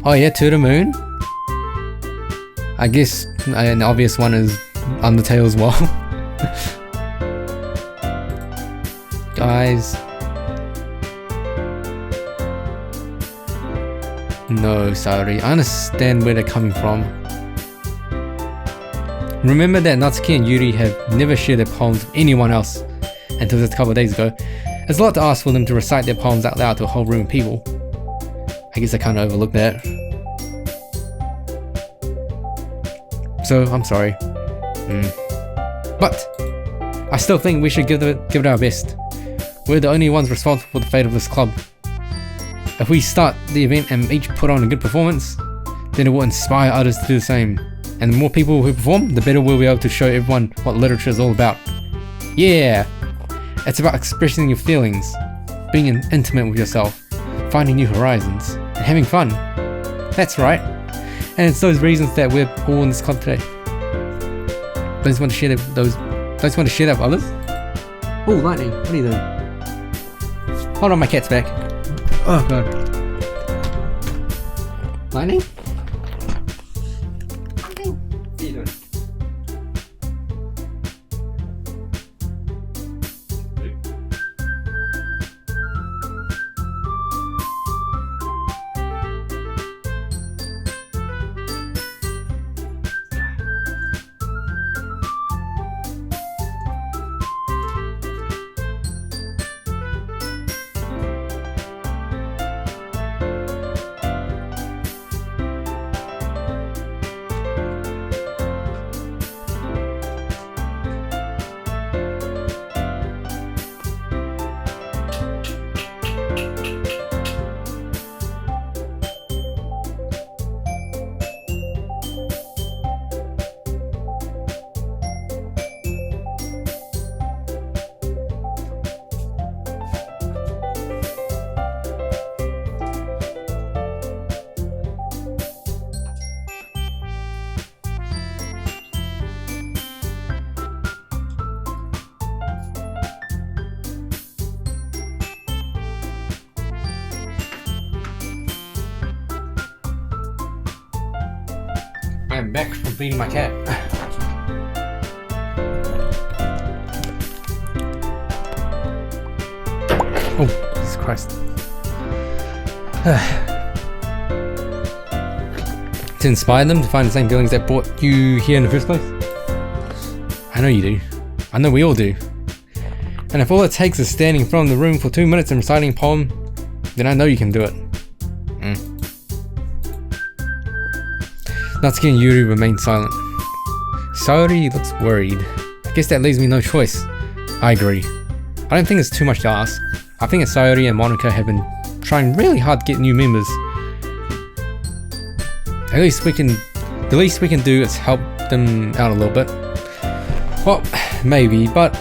Oh yeah, To the Moon? I guess an obvious one is Undertale as well. Guys. No, sorry. I understand where they're coming from. Remember that Natsuki and Yuri have never shared their poems with anyone else until just a couple of days ago. It's a lot to ask for them to recite their poems out loud to a whole room of people. I guess I kind of overlooked that. So, I'm sorry. But I still think we should give it our best. We're the only ones responsible for the fate of this club. If we start the event and each put on a good performance, then it will inspire others to do the same. And the more people who perform, the better we'll be able to show everyone what literature is all about. Yeah! It's about expressing your feelings, being intimate with yourself, finding new horizons, and having fun. That's right. And it's those reasons that we're all in this club today. Don't you want to share that with others? Oh, lightning! What are you doing? Hold on, my cat's back. Oh god. Lightning? What are you doing? I'm back from feeding my cat. Oh, Jesus Christ. To inspire them to find the same feelings that brought you here in the first place? I know you do. I know we all do. And if all it takes is standing in front of the room for 2 minutes and reciting a poem, Then I know you can do it. Natsuki and Yuri remain silent. Sayori looks worried. I guess that leaves me no choice. I agree. I don't think it's too much to ask. I think that Sayori and Monica have been trying really hard to get new members. The least we can do is help them out a little bit. Well, maybe, but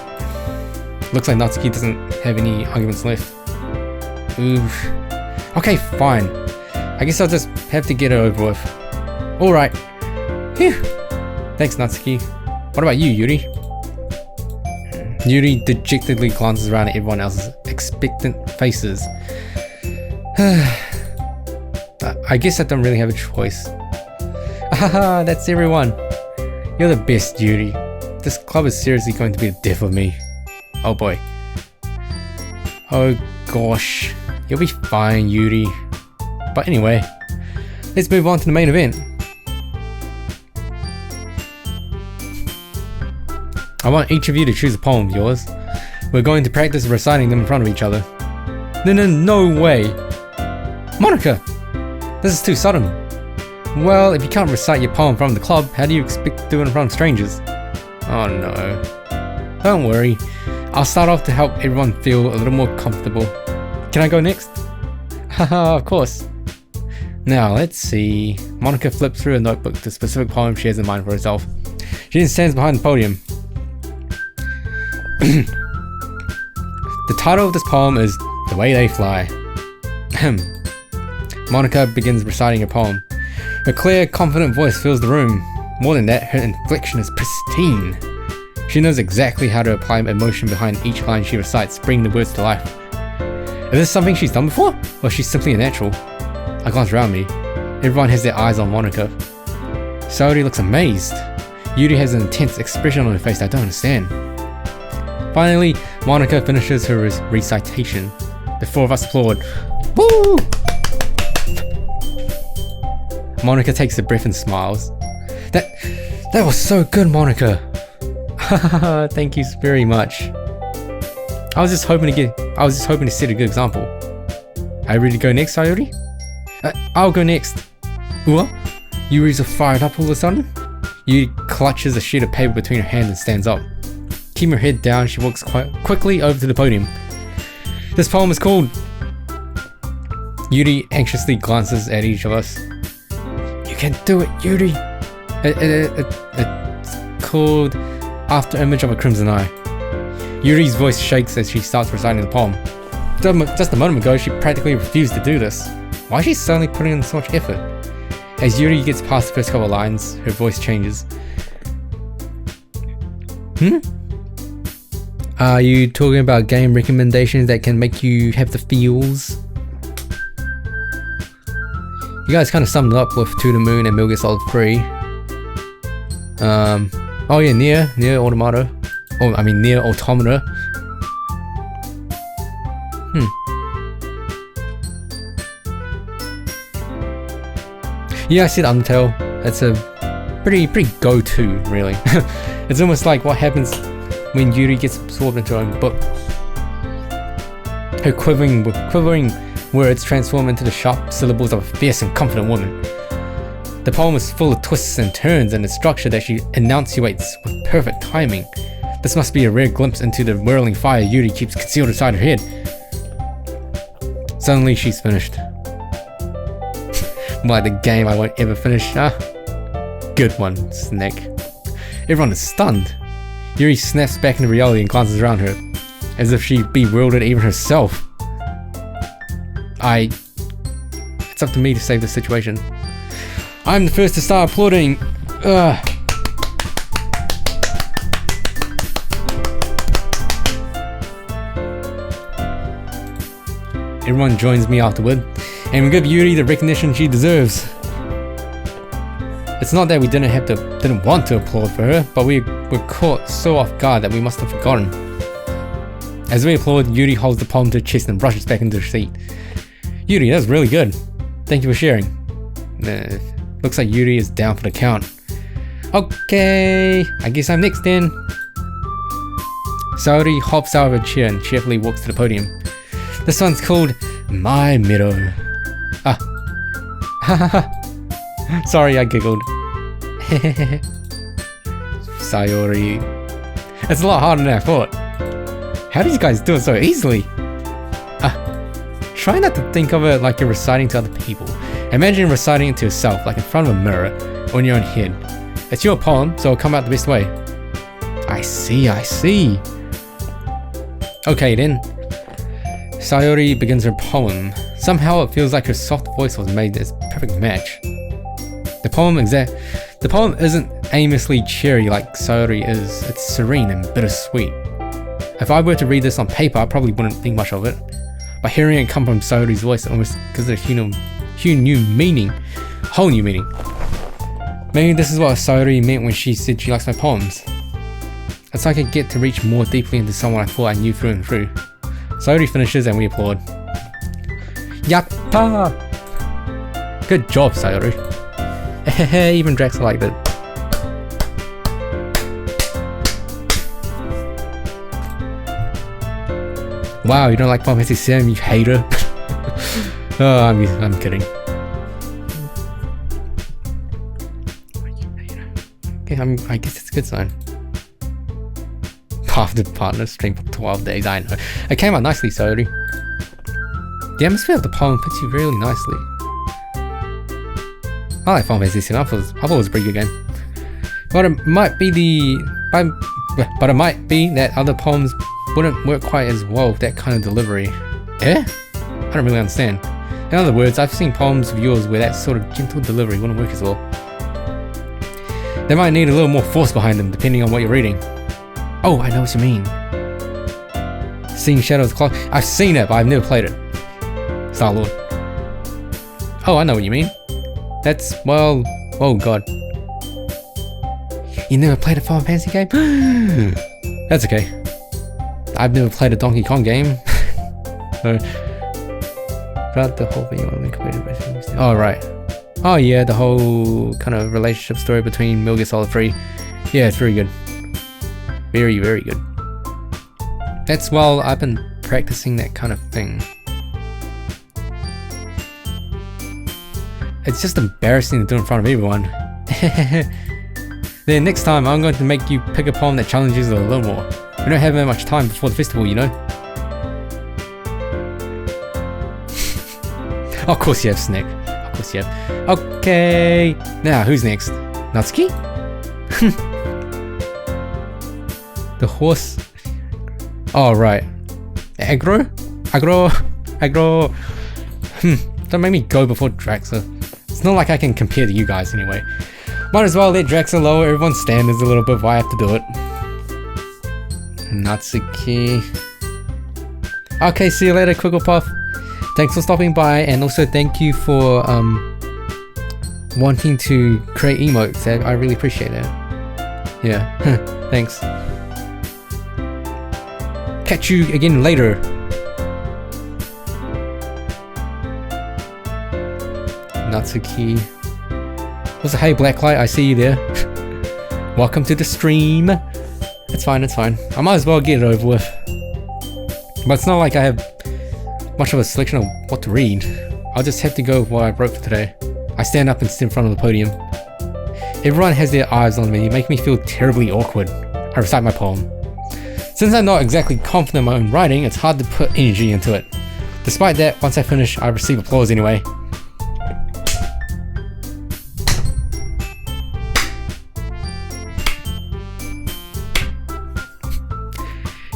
looks like Natsuki doesn't have any arguments left. Oof. Okay, fine. I guess I'll just have to get it over with. Alright. Phew. Thanks, Natsuki. What about you, Yuri? Yuri dejectedly glances around at everyone else's expectant faces. I guess I don't really have a choice. Haha, that's everyone. You're the best, Yuri. This club is seriously going to be the death of me. Oh boy. Oh gosh. You'll be fine, Yuri. But anyway, let's move on to the main event. I want each of you to choose a poem of yours. We're going to practice reciting them in front of each other. No way! Monica! This is too sudden. Well, if you can't recite your poem from the club, how do you expect to do it in front of strangers? Oh no. Don't worry. I'll start off to help everyone feel a little more comfortable. Can I go next? Haha, of course. Now, let's see. Monica flips through a notebook to a specific poem she has in mind for herself. She then stands behind the podium. The title of this poem is The Way They Fly. Monica begins reciting her poem. Her clear, confident voice fills the room. More than that, her inflection is pristine. She knows exactly how to apply emotion behind each line she recites, bringing the words to life. Is this something she's done before? Or is she simply a natural? I glance around me. Everyone has their eyes on Monica. Sayori looks amazed. Yuri has an intense expression on her face that I don't understand. Finally, Monica finishes her recitation. The four of us applaud. Woo! Monica takes a breath and smiles. That was so good, Monica. Thank you very much. I was just hoping to set a good example. Are you ready to go next, Sayori? I'll go next. What? Yuri's fired up all of a sudden? Yuri clutches a sheet of paper between her hands and stands up. Keeping her head down, she walks quite quickly over to the podium. This poem is called... Yuri anxiously glances at each of us. You can do it, Yuri! It's called After Image of a Crimson Eye. Yuri's voice shakes as she starts reciting the poem. Just a moment ago, she practically refused to do this. Why is she suddenly putting in so much effort? As Yuri gets past the first couple of lines, her voice changes. Are you talking about game recommendations that can make you have the feels? You guys kind of summed it up with To the Moon and Metal Gear Solid 3. Oh yeah, Nier Automata. Oh, I mean Nier Automata. Yeah, I said Undertale. That's a pretty go-to, really. It's almost like what happens when Yuri gets absorbed into her own book. Her quivering words transform into the sharp syllables of a fierce and confident woman. The poem is full of twists and turns and a structure that she enunciates with perfect timing. This must be a rare glimpse into the whirling fire Yuri keeps concealed inside her head. Suddenly she's finished. Like the game I won't ever finish, huh? Good one, Snack. Everyone is stunned. Yuri snaps back into reality and glances around her, as if she bewildered even herself. It's up to me to save the situation. I'm the first to start applauding. Everyone joins me afterward, and we give Yuri the recognition she deserves. It's not that we didn't want to applaud for her, but we were caught so off guard that we must have forgotten. As we applaud, Yuri holds the poem to her chest and brushes back into her seat. Yuri, that was really good. Thank you for sharing. Looks like Yuri is down for the count. Okay, I guess I'm next then. Sayori hops out of her chair and cheerfully walks to the podium. This one's called My meadow. Ah. Sorry, I giggled. Sayori. It's a lot harder than I thought. How do you guys do it so easily? Try not to think of it like you're reciting to other people. Imagine reciting it to yourself, like in front of a mirror, or in your own head. It's your poem, so it'll come out the best way. I see. Okay then. Sayori begins her poem. Somehow it feels like her soft voice was made this perfect match. The poem isn't aimlessly cheery like Sayori is. It's serene and bittersweet. If I were to read this on paper, I probably wouldn't think much of it. But hearing it come from Sayori's voice, it almost gives it a whole new meaning. Maybe this is what Sayori meant when she said she likes my poems. It's like I get to reach more deeply into someone I thought I knew through and through. Sayori finishes and we applaud. Yatta! Good job, Sayori. Even Drax liked it. Wow, you don't like Final Fantasy 7, you hater. Oh, I'm kidding. Okay, I guess it's a good sign. Half the partner stream for 12 days, I know. It came out nicely, Sayori. The atmosphere of the poem fits you really nicely. I like Final Fantasy 7, I thought it was a pretty good game. But it might be that other poems wouldn't work quite as well with that kind of delivery. Eh? I don't really understand. In other words, I've seen poems of yours where that sort of gentle delivery wouldn't work as well. They might need a little more force behind them depending on what you're reading. Oh, I know what you mean. Seeing Shadows Clock. I've seen it, but I've never played it. Star-Lord. Oh, I know what you mean. That's, well, oh god. You never played a Final Fantasy game? That's okay. I've never played a Donkey Kong game. Throughout the whole thing, only completed by things. Oh, right. Oh, yeah, the whole kind of relationship story between Metal Gear Solid 3. Yeah, it's very good. Very, very good. That's while I've been practicing that kind of thing. It's just embarrassing to do in front of everyone. Then next time I'm going to make you pick a poem that challenges you a little more. We don't have that much time before the festival, you know? Of course you have, Snack. Of course you have. Okay. Now, who's next? Natsuki? The horse. Oh, right. Aggro? Don't make me go before Draxa. It's not like I can compare to you guys anyway. Might as well let Draxa lower everyone's standards a little bit if I have to do it. Natsuki. Okay, see you later, Quigglepuff. Thanks for stopping by, and also thank you for wanting to create emotes. I really appreciate it. Yeah, thanks. Catch you again later. Natsuki. Also, hey Blacklight, I see you there. Welcome to the stream. It's fine, it's fine. I might as well get it over with. But it's not like I have much of a selection of what to read. I'll just have to go with what I wrote for today. I stand up and sit in front of the podium. Everyone has their eyes on me, make me feel terribly awkward. I recite my poem. Since I'm not exactly confident in my own writing, it's hard to put energy into it. Despite that, once I finish, I receive applause anyway.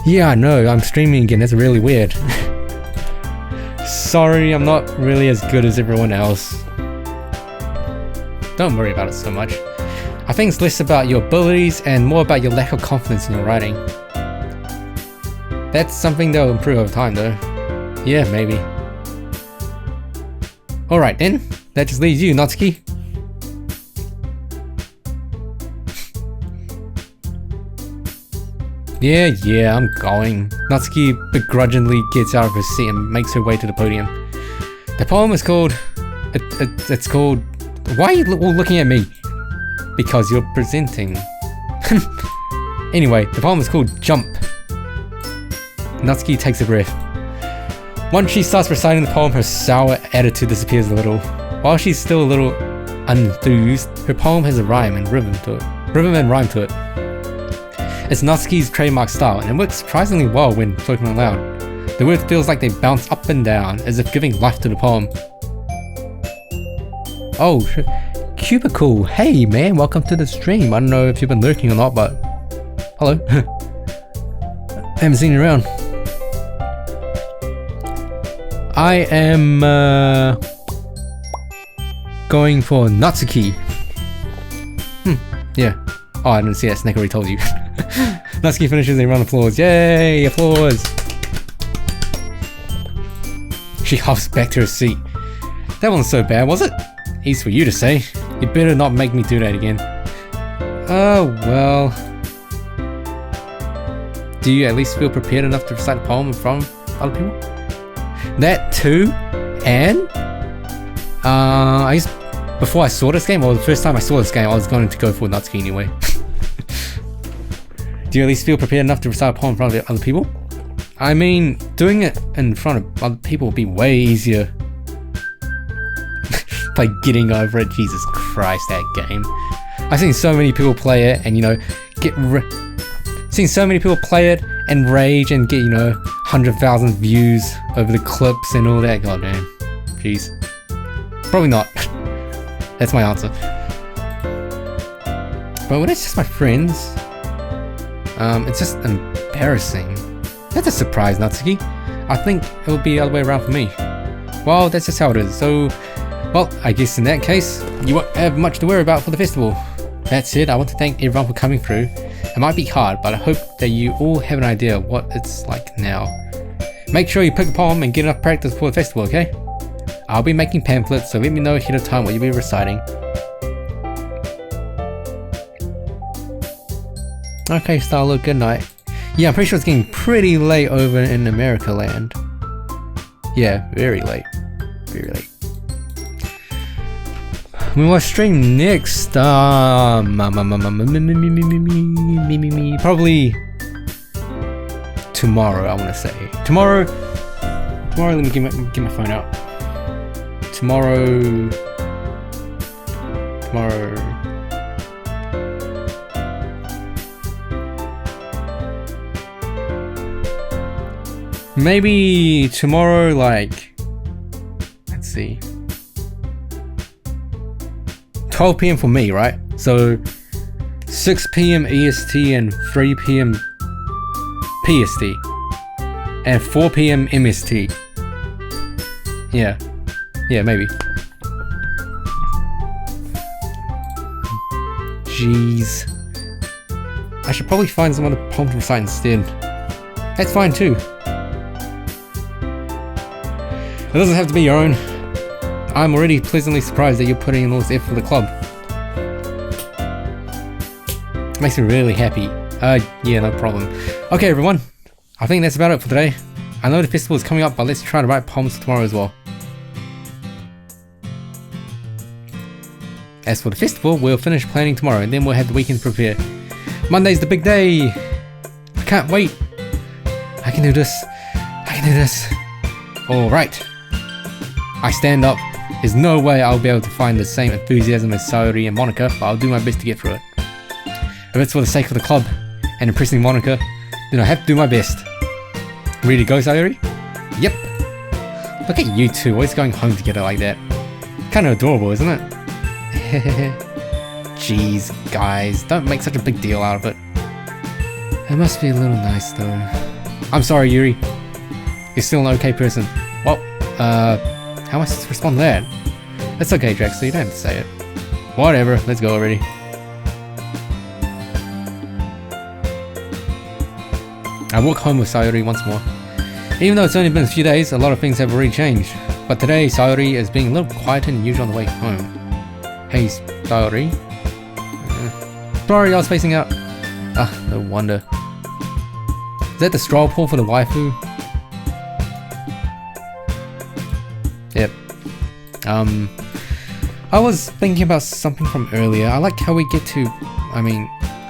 Yeah, I know, I'm streaming again, that's really weird. Sorry, I'm not really as good as everyone else. Don't worry about it so much. I think it's less about your abilities and more about your lack of confidence in your writing. That's something that will improve over time though. Yeah, maybe. Alright then, that just leaves you, Natsuki. Yeah, I'm going. Natsuki begrudgingly gets out of her seat and makes her way to the podium. The poem is called... It's called... Why are you all looking at me? Because you're presenting. Anyway, the poem is called Jump. Natsuki takes a breath. Once she starts reciting the poem, her sour attitude disappears a little. While she's still a little unenthused, her poem has a rhyme and rhythm and rhyme to it. It's Natsuki's trademark style, and it works surprisingly well when spoken aloud. The words feels like they bounce up and down, as if giving life to the poem. Oh, Cubicle, hey man, welcome to the stream. I don't know if you've been lurking or not, but hello. I haven't seen you around. I am going for Natsuki. Yeah. Oh, I didn't see that. Snake already told you. Natsuki finishes a round of applause. Yay! Applause! She hops back to her seat. That wasn't so bad, was it? Easy for you to say. You better not make me do that again. Oh, well. Do you at least feel prepared enough to recite a poem in front of other people? That too, and I guess before I saw this game, or the first time I saw this game, I was going to go for Natsuki anyway. Do you at least feel prepared enough to recite a poem in front of other people? I mean, doing it in front of other people would be way easier. Like getting over it, Jesus Christ, that game. I've seen so many people play it and, you know, seen so many people play it and rage and get, you know, 100,000 views over the clips and all that. God damn. Jeez. Probably not. That's my answer. But when it's just my friends, it's just embarrassing. That's a surprise, Natsuki. I think it would be the other way around for me. Well, that's just how it is. So, well, I guess in that case, you won't have much to worry about for the festival. That's it. I want to thank everyone for coming through. It might be hard, but I hope that you all have an idea of what it's like now. Make sure you pick a poem and get enough practice for the festival, okay? I'll be making pamphlets, so let me know ahead of time what you'll be reciting. Okay, Starlo, good night. Yeah, I'm pretty sure it's getting pretty late over in America land. Yeah, very late. Very late. We will stream next, probably tomorrow, I want to say. Tomorrow, let me get my phone out. Tomorrow, maybe tomorrow, like, let's see, 12 PM for me, right? So 6 PM EST and 3 PM PST and 4 PM MST. Yeah, maybe. Jeez, I should probably find some other poem to recite instead. That's fine too. It doesn't have to be your own. I'm already pleasantly surprised that you're putting in all this effort for the club. Makes me really happy. Yeah, no problem. Okay everyone, I think that's about it for today. I know the festival is coming up, but let's try to write poems tomorrow as well. As for the festival, we'll finish planning tomorrow and then we'll have the weekend to prepare. Monday's the big day. I can't wait. I can do this. Alright. I stand up. There's no way I'll be able to find the same enthusiasm as Sayori and Monica, but I'll do my best to get through it. If it's for the sake of the club and impressing Monica, then I have to do my best. Ready to go, Sayori? Yep. Look at you two, always going home together like that. Kinda adorable, isn't it? Jeez, guys, don't make such a big deal out of it. It must be a little nice though. I'm sorry, Yuri. You're still an okay person. Well, how am I supposed to respond to that? That's okay, Drexler, you don't have to say it. Whatever, let's go already. I walk home with Sayori once more. Even though it's only been a few days, a lot of things have already changed. But today, Sayori is being a little quieter than usual on the way home. Hey, Sayori. Sorry, I was facing out. Ah, no wonder. Is that the straw pull for the waifu? Yep. I was thinking about something from earlier. I like how we get to,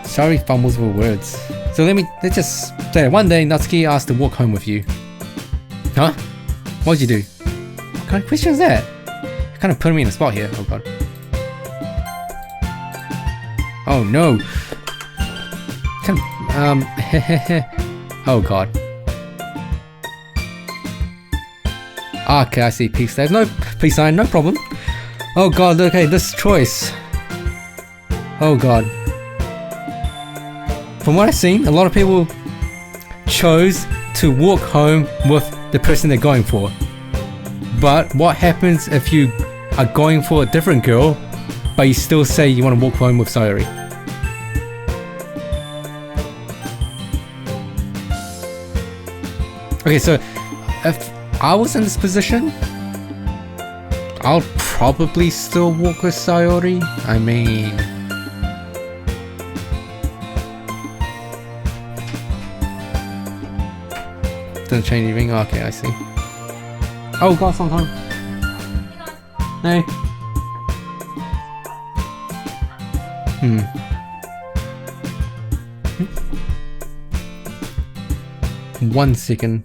Sayori fumbles with words. So let's just say one day Natsuki asked to walk home with you. Huh? What'd you do? What kind of question is that? You're kind of putting me in a spot here. Oh god. Oh no. Kind of, oh god. Okay, I see peace. There's no peace sign, no problem. Oh god, okay, this choice. Oh god. From what I've seen, a lot of people chose to walk home with the person they're going for. But what happens if you are going for a different girl, but you still say you want to walk home with Sayori? Okay, so if I was in this position, I'll probably still walk with Sayori. I mean, doesn't change anything. Okay, I see. Oh god, sometime. Hey. 1 second.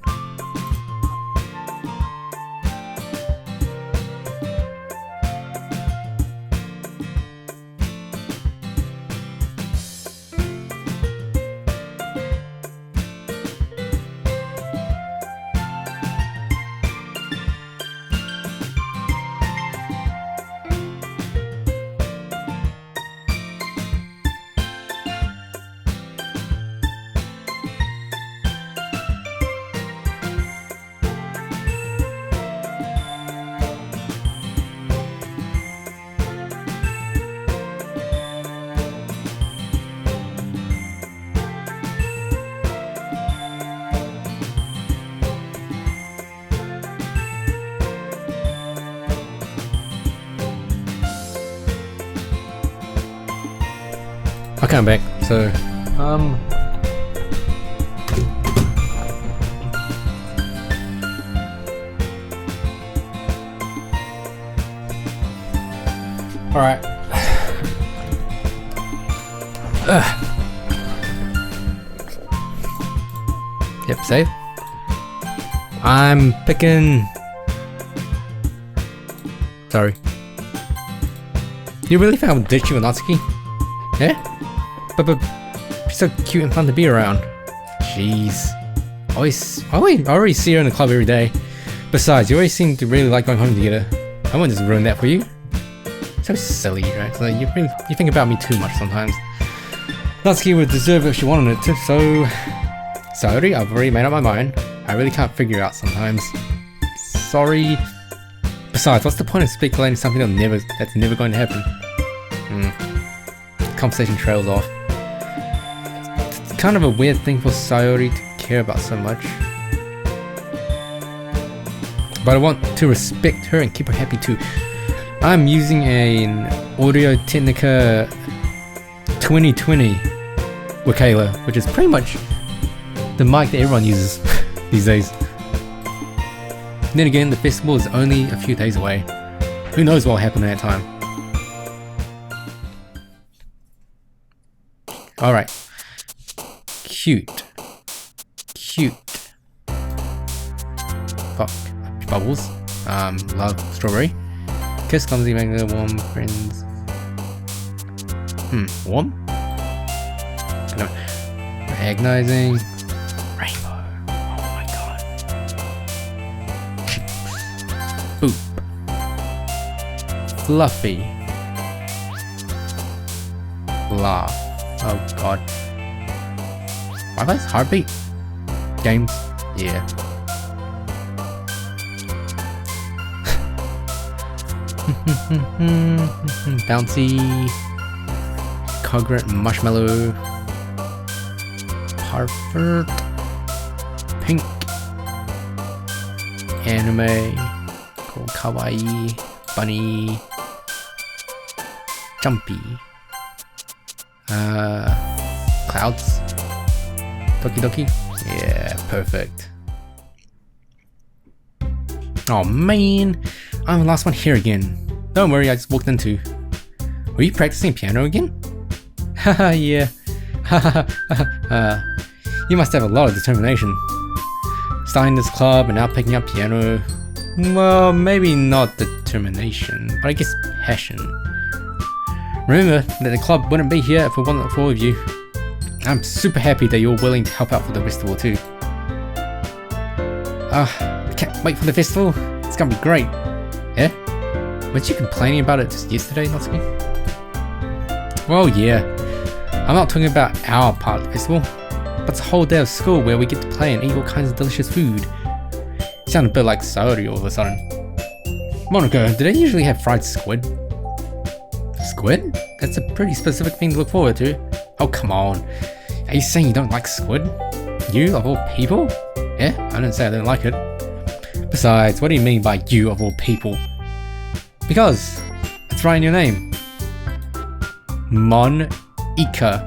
Okay, I'm back. So, alright. Yep, save. I'm picking... Sorry. You really think I would ditch you with Natsuki? Yeah? But she's so cute and fun to be around. Jeez. I already see her in the club every day. Besides, you always seem to really like going home together. I won't just ruin that for you. So silly, right? So you think about me too much sometimes. Natsuki would deserve it if she wanted it to, so... Sayori, I've already made up my mind. I really can't figure it out sometimes. Sorry. Besides, what's the point of speculating something that's never going to happen? Conversation trails off. It's kind of a weird thing for Sayori to care about so much. But I want to respect her and keep her happy too. I'm using an Audio Technica 2020 with Kayla, which is pretty much the mic that everyone uses these days. Then again, the festival is only a few days away. Who knows what will happen at that time. Alright. Cute. Fuck. Bubbles. Love strawberry. Kiss, clumsy, mango, warm, friends. Warm? No. Agonizing. Rainbow. Oh my god. Boop. Fluffy. Laugh. Oh god. Wi-Fi's heartbeat? Games? Yeah. Bouncy. Cograt marshmallow. Harvard. Pink. Anime. Cool. Kawaii. Bunny. Jumpy. Clouds. Doki. Yeah, perfect. Oh man, I'm the last one here again. Don't worry, I just walked into. Were you practicing piano again? Haha, yeah. You must have a lot of determination. Starting this club and now picking up piano. Well, maybe not determination, but I guess passion. Remember that the club wouldn't be here if it wasn't for all of you. I'm super happy that you're willing to help out for the festival too. I can't wait for the festival. It's gonna be great. Yeah? Weren't you complaining about it just yesterday, Natsuki? Well, yeah. I'm not talking about our part of the festival, but it's a whole day of school where we get to play and eat all kinds of delicious food. You sound a bit like Saori all of a sudden. Monaco, do they usually have fried squid? Squid? That's a pretty specific thing to look forward to. Oh, come on. Are you saying you don't like squid? You, of all people? Yeah, I didn't say I didn't like it. Besides, what do you mean by you, of all people? Because it's right in your name. Monika.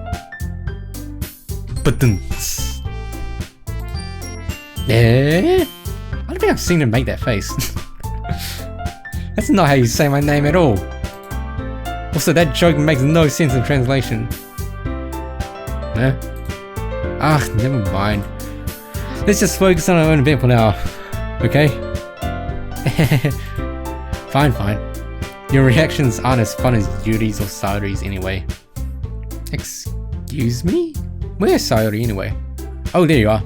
Badunts. Eh? I don't think I've seen him make that face. That's not how you say my name at all. Also, that joke makes no sense in translation. Eh? Ah, never mind. Let's just focus on our own event for now. Okay? Fine, fine. Your reactions aren't as fun as Yuri's or Saori's anyway. Excuse me? Where's Saori anyway? Oh, there you are.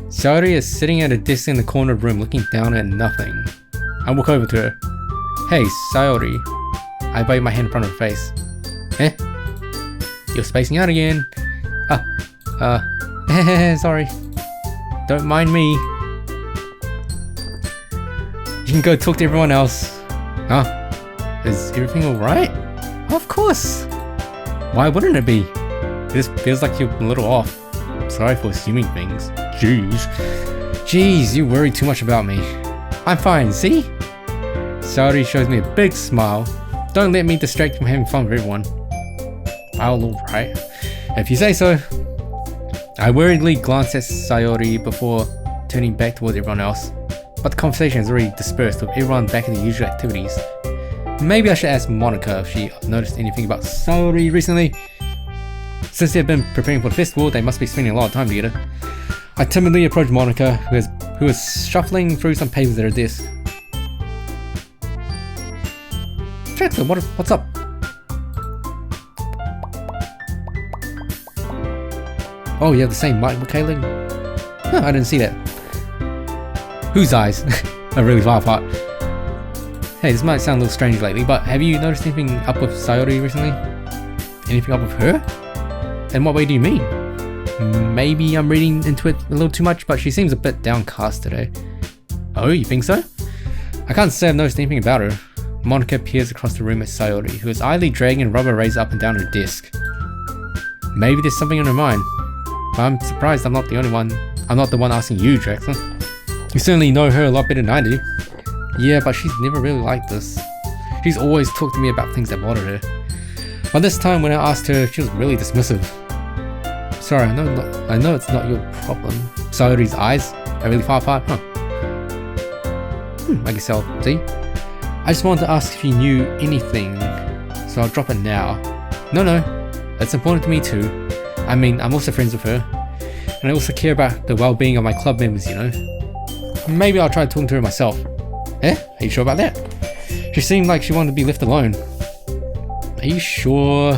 Saori is sitting at a desk in the corner of the room looking down at nothing. I walk over to her. Hey, Saori. I wave my hand in front of her face. Eh? You're spacing out again. Sorry. Don't mind me. You can go talk to everyone else. Huh? Is everything alright? Of course! Why wouldn't it be? This feels like you're a little off. Sorry for assuming things. Jeez, you worry too much about me. I'm fine, see? Saori shows me a big smile. Don't let me distract from having fun with everyone. I'll alright. If you say so. I worriedly glance at Saori before turning back towards everyone else. But the conversation has already dispersed with everyone back in the usual activities. Maybe I should ask Monika if she noticed anything about Saori recently. Since they've been preparing for the festival, they must be spending a lot of time together. I timidly approach Monika, who is shuffling through some papers at her desk. Jackson, what's up? Oh, you have the same mic with Kaylin? Huh, I didn't see that. Whose eyes? Are really far apart. Hey, this might sound a little strange lately, but have you noticed anything up with Saori recently? Anything up with her? In what way do you mean? Maybe I'm reading into it a little too much, but she seems a bit downcast today. Oh, you think so? I can't say I've noticed anything about her. Monika peers across the room at Saori, who is idly dragging a rubber razor up and down her desk. Maybe there's something on her mind. I'm surprised I'm not the only one. I'm not the one asking you, Jackson. You certainly know her a lot better than I do. Yeah, but she's never really like this. She's always talked to me about things that bothered her. But this time when I asked her, she was really dismissive. Sorry, I know it's not your problem. Saori's eyes are really far apart, huh? I guess I'll see. I just wanted to ask if you knew anything, so I'll drop it now. No, it's important to me too. I mean, I'm also friends with her, and I also care about the well-being of my club members, you know. Maybe I'll try talking to her myself. Eh? Are you sure about that? She seemed like she wanted to be left alone. Are you sure?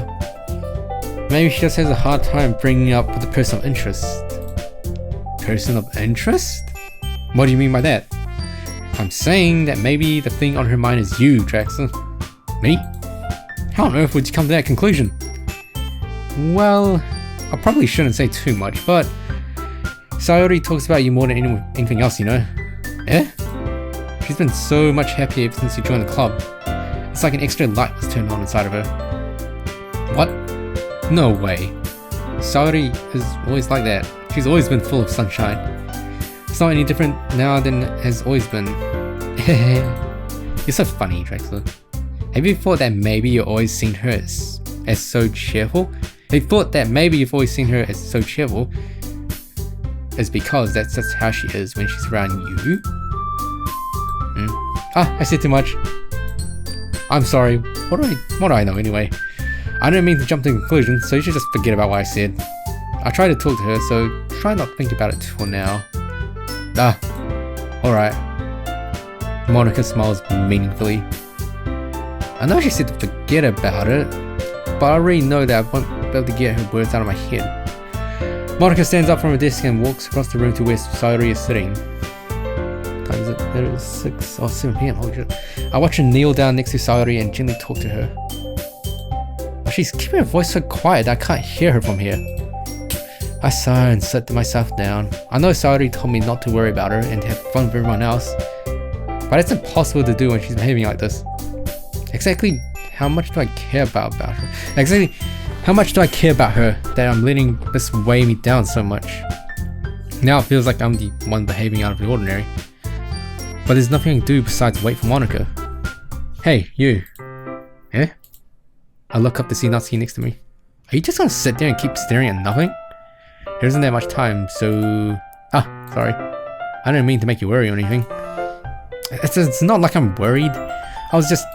Maybe she just has a hard time bringing up with a person of interest. Person of interest? What do you mean by that? I'm saying that maybe the thing on her mind is you, Jackson. Me? How on earth would you come to that conclusion? Well, I probably shouldn't say too much, but Saori talks about you more than anything else, you know. Eh? She's been so much happier ever since you joined the club. It's like an extra light was turned on inside of her. What? No way. Saori is always like that. She's always been full of sunshine. It's not any different now than it has always been. You're so funny, Drexler. Have you thought that maybe you've always seen her as so cheerful? Have you thought that maybe you've always seen her as so cheerful is because that's just how she is when she's around you? I said too much. I'm sorry. What do I know anyway? I don't mean to jump to conclusions, so you should just forget about what I said. I tried to talk to her, so try not to think about it for now. Alright. Monica smiles meaningfully. I know she said to forget about it, but I already know that I won't be able to get her words out of my head. Monica stands up from her desk and walks across the room to where Sayori is sitting. Time is it? It is 6 or 7 PM. Holy shit. I watch her kneel down next to Sayori and gently talk to her. But she's keeping her voice so quiet that I can't hear her from here. I sigh and sit myself down. I know Sayori told me not to worry about her and to have fun with everyone else, but it's impossible to do when she's behaving like this. Exactly how much do I care about her? Exactly how much do I care about her that I'm letting this weigh me down so much? Now it feels like I'm the one behaving out of the ordinary. But there's nothing I can do besides wait for Monica. Hey, you. Eh? I look up to see Natsuki next to me. Are you just gonna sit there and keep staring at nothing? There isn't that much time, so... Ah, sorry. I didn't mean to make you worry or anything. It's not like I'm worried. I was just...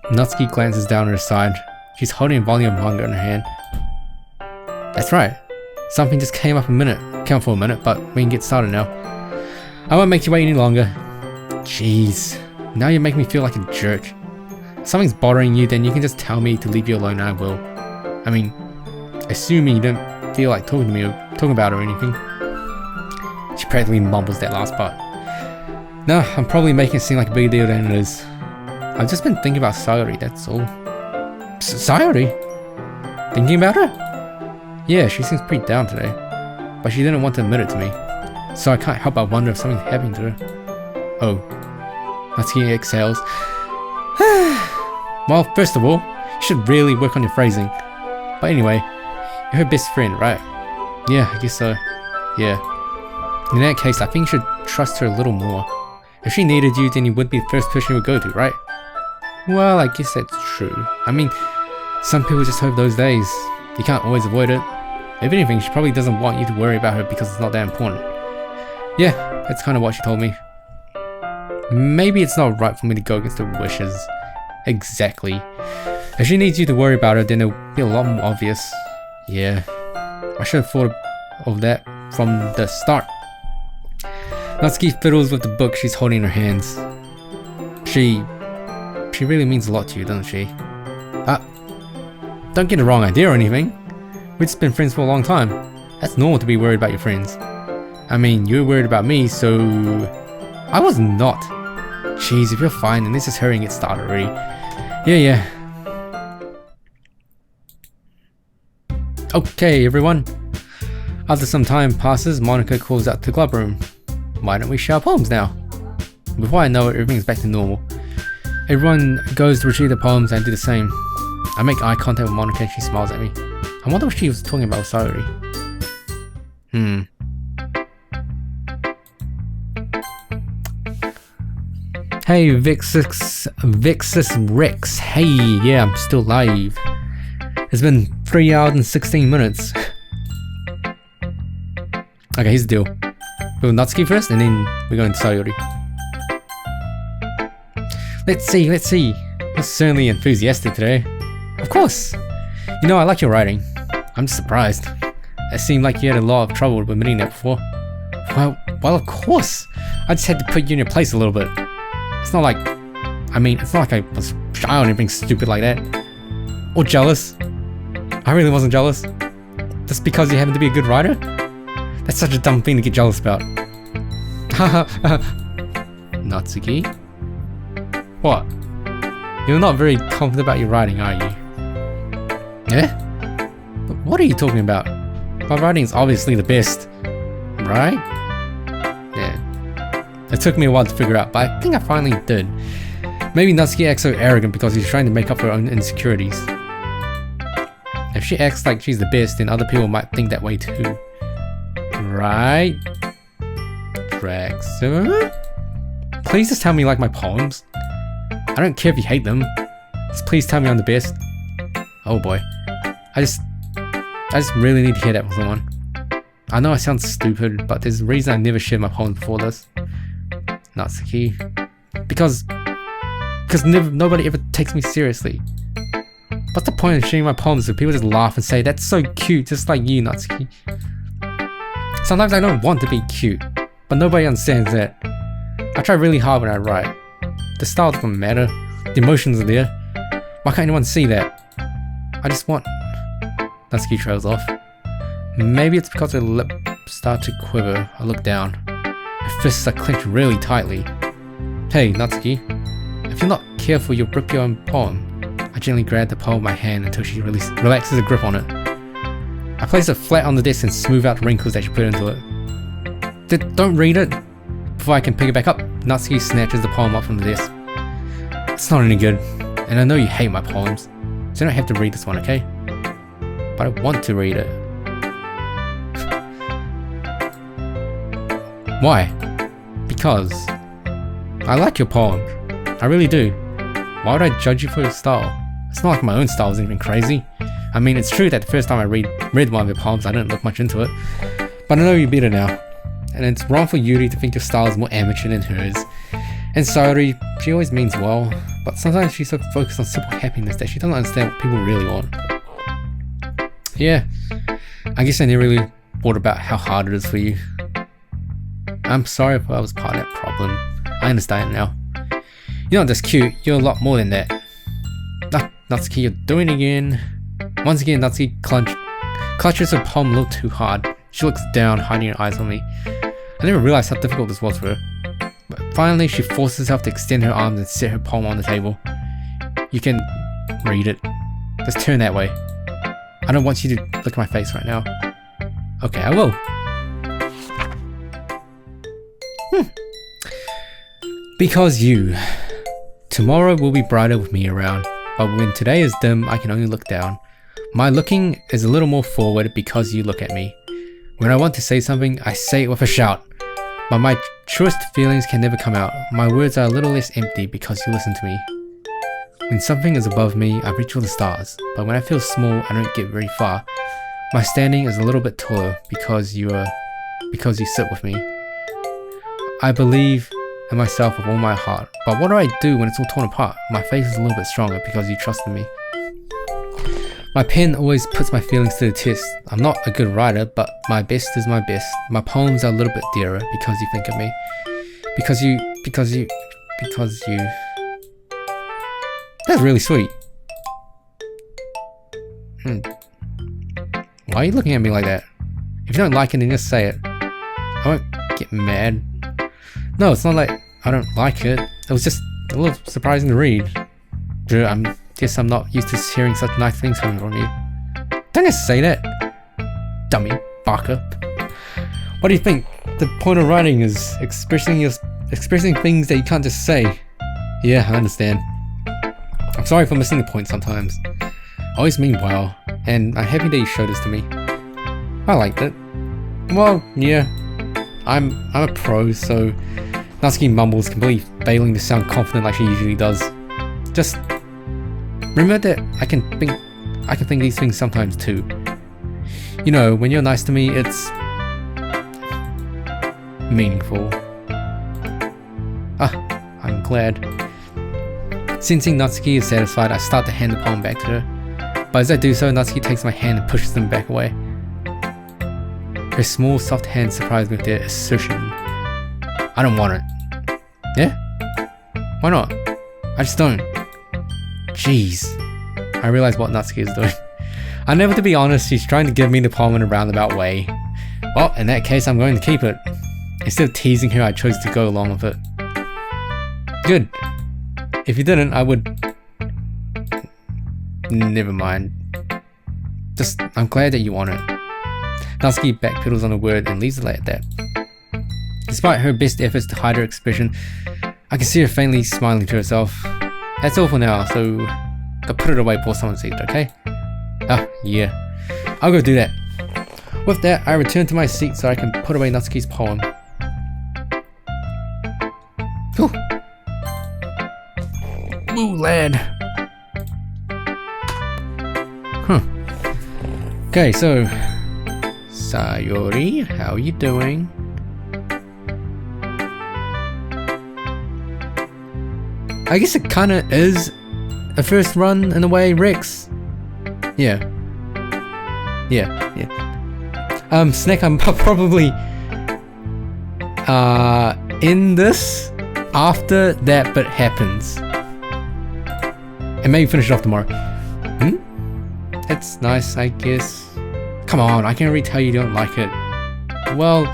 Natsuki glances down her side. She's holding a volume of manga in her hand. That's right. Something just came up for a minute, but we can get started now. I won't make you wait any longer. Jeez. Now you make me feel like a jerk. If something's bothering you, then you can just tell me to leave you alone and I will. I mean, assuming you don't feel like talking to me or talking about it or anything. She practically mumbles that last part. No, I'm probably making it seem like a bigger deal than it is. I've just been thinking about Sayori, that's all. Sayori? Thinking about her? Yeah, she seems pretty down today. But she didn't want to admit it to me. So I can't help but wonder if something happened to her. Oh. Natsuki exhales. Well, first of all, you should really work on your phrasing. But anyway, you're her best friend, right? Yeah, I guess so. Yeah. In that case, I think you should trust her a little more. If she needed you, then you would be the first person you would go to, right? Well, I guess that's true. I mean, some people just hope those days. You can't always avoid it. If anything, she probably doesn't want you to worry about her because it's not that important. Yeah, that's kind of what she told me. Maybe it's not right for me to go against her wishes. Exactly. If she needs you to worry about her, then it'll be a lot more obvious. Yeah, I should have thought of that from the start. Natsuki fiddles with the book she's holding in her hands. She really means a lot to you, doesn't she? Don't get the wrong idea or anything. We've just been friends for a long time. That's normal to be worried about your friends. I mean, you were worried about me, so... I was not. Jeez, if you're fine, then let's just hurry and get started already. Yeah. Okay, everyone. After some time passes, Monica calls out to the club room. Why don't we share poems now? Before I know it, everything's back to normal. Everyone goes to retrieve the poems and I do the same. I make eye contact with Monica and she smiles at me. I wonder what she was talking about with Sayori. Hey Vixus Rex. Hey, yeah, I'm still live. It's been 3 hours and 16 minutes. Okay, here's the deal. We'll Natsuki first and then we're going to Sayori. Let's see. You're certainly enthusiastic today. Of course. You know, I like your writing. I'm just surprised. It seemed like you had a lot of trouble admitting that before. Well, of course. I just had to put you in your place a little bit. It's not like I was shy or anything stupid like that. Or jealous. I really wasn't jealous. Just because you happen to be a good writer? That's such a dumb thing to get jealous about. Natsuki? What? You're not very confident about your writing, are you? Yeah? But what are you talking about? My writing is obviously the best. Right? Yeah. It took me a while to figure out, but I think I finally did. Maybe Natsuki acts so arrogant because she's trying to make up for her own insecurities. If she acts like she's the best, then other people might think that way too. Right? Draxer? Please just tell me you like my poems. I don't care if you hate them. Just please tell me I'm the best. Oh boy. I just really need to hear that from someone. I know I sound stupid, but there's a reason I never shared my poems before this. Natsuki. Because nobody ever takes me seriously. What's the point of sharing my poems if people just laugh and say, that's so cute, just like you, Natsuki? Sometimes I don't want to be cute, but nobody understands that. I try really hard when I write. The style doesn't matter. The emotions are there. Why can't anyone see that? I just want... Natsuki trails off. Maybe it's because her lips start to quiver. I look down. Her fists are clenched really tightly. Hey, Natsuki. If you're not careful, you'll rip your own palm. I gently grab the palm with my hand until she relaxes her grip on it. I place it flat on the desk and smooth out the wrinkles that she put into it. Don't read it! Before I can pick it back up, Natsuki snatches the poem up from the desk. It's not any good, and I know you hate my poems, so you don't have to read this one, okay? But I want to read it. Why? Because I like your poems. I really do. Why would I judge you for your style? It's not like my own style is anything crazy. I mean, it's true that the first time I read one of your poems, I didn't look much into it. But I know you better now. And it's wrong for Yuri to think your style is more amateur than hers. And Sayori, she always means well, but sometimes she's so focused on simple happiness that she doesn't understand what people really want. Yeah, I guess I never really thought about how hard it is for you. I'm sorry if I was part of that problem. I understand now. You're not just cute, you're a lot more than that. Natsuki, you're doing it again. Once again, Natsuki clutches her palm a little too hard. She looks down, hiding her eyes on me. I never realized how difficult this was for her. But finally, she forces herself to extend her arms and set her palm on the table. You can read it. Just turn that way. I don't want you to look at my face right now. Okay, I will. Because you. Tomorrow will be brighter with me around, but when today is dim, I can only look down. My looking is a little more forward because you look at me. When I want to say something, I say it with a shout. But my truest feelings can never come out. My words are a little less empty because you listen to me. When something is above me, I reach for the stars. But when I feel small, I don't get very far. My standing is a little bit taller because you sit with me. I believe in myself with all my heart. But what do I do when it's all torn apart? My faith is a little bit stronger because you trusted me. My pen always puts my feelings to the test. I'm not a good writer, but my best is my best. My poems are a little bit dearer because you think of me. Because you... That's really sweet. Why are you looking at me like that? If you don't like it, then just say it. I won't get mad. No, it's not like I don't like it. It was just a little surprising to read. I guess I'm not used to hearing such nice things coming from you. Don't just say that. Dummy. Barker. What do you think? The point of writing is expressing things that you can't just say. Yeah, I understand. I'm sorry for missing the point sometimes. I always mean well, and I'm happy that you showed this to me. I liked it. Well, yeah. I'm a pro, so Natsuki mumbles, completely failing to sound confident like she usually does. Just remember that I can think these things sometimes too. You know, when you're nice to me, it's meaningful. I'm glad. Sensing Natsuki is satisfied, I start to hand the poem back to her. But as I do so, Natsuki takes my hand and pushes them back away. Her small, soft hands surprise me with their assertion. I don't want it. Yeah? Why not? I just don't. Jeez. I realize what Natsuki is doing. I know, to be honest, she's trying to give me the poem in a roundabout way. Well, in that case, I'm going to keep it. Instead of teasing her, I chose to go along with it. Good. If you didn't, I would... Never mind. Just, I'm glad that you want it. Natsuki backpedals on a word and leaves it at that. Despite her best efforts to hide her expression, I can see her faintly smiling to herself. That's all for now, so go put it away before someone sees it, okay? Ah, yeah. I'll go do that. With that, I return to my seat so I can put away Natsuki's poem. Whew. Ooh, lad. Huh. Okay, so... Sayori, how you doing? I guess it kinda is a first run in a way, Rex. Yeah. Snack, I'm probably in this after that bit happens, and maybe finish it off tomorrow. That's nice, I guess. Come on, I can already tell you don't like it. Well,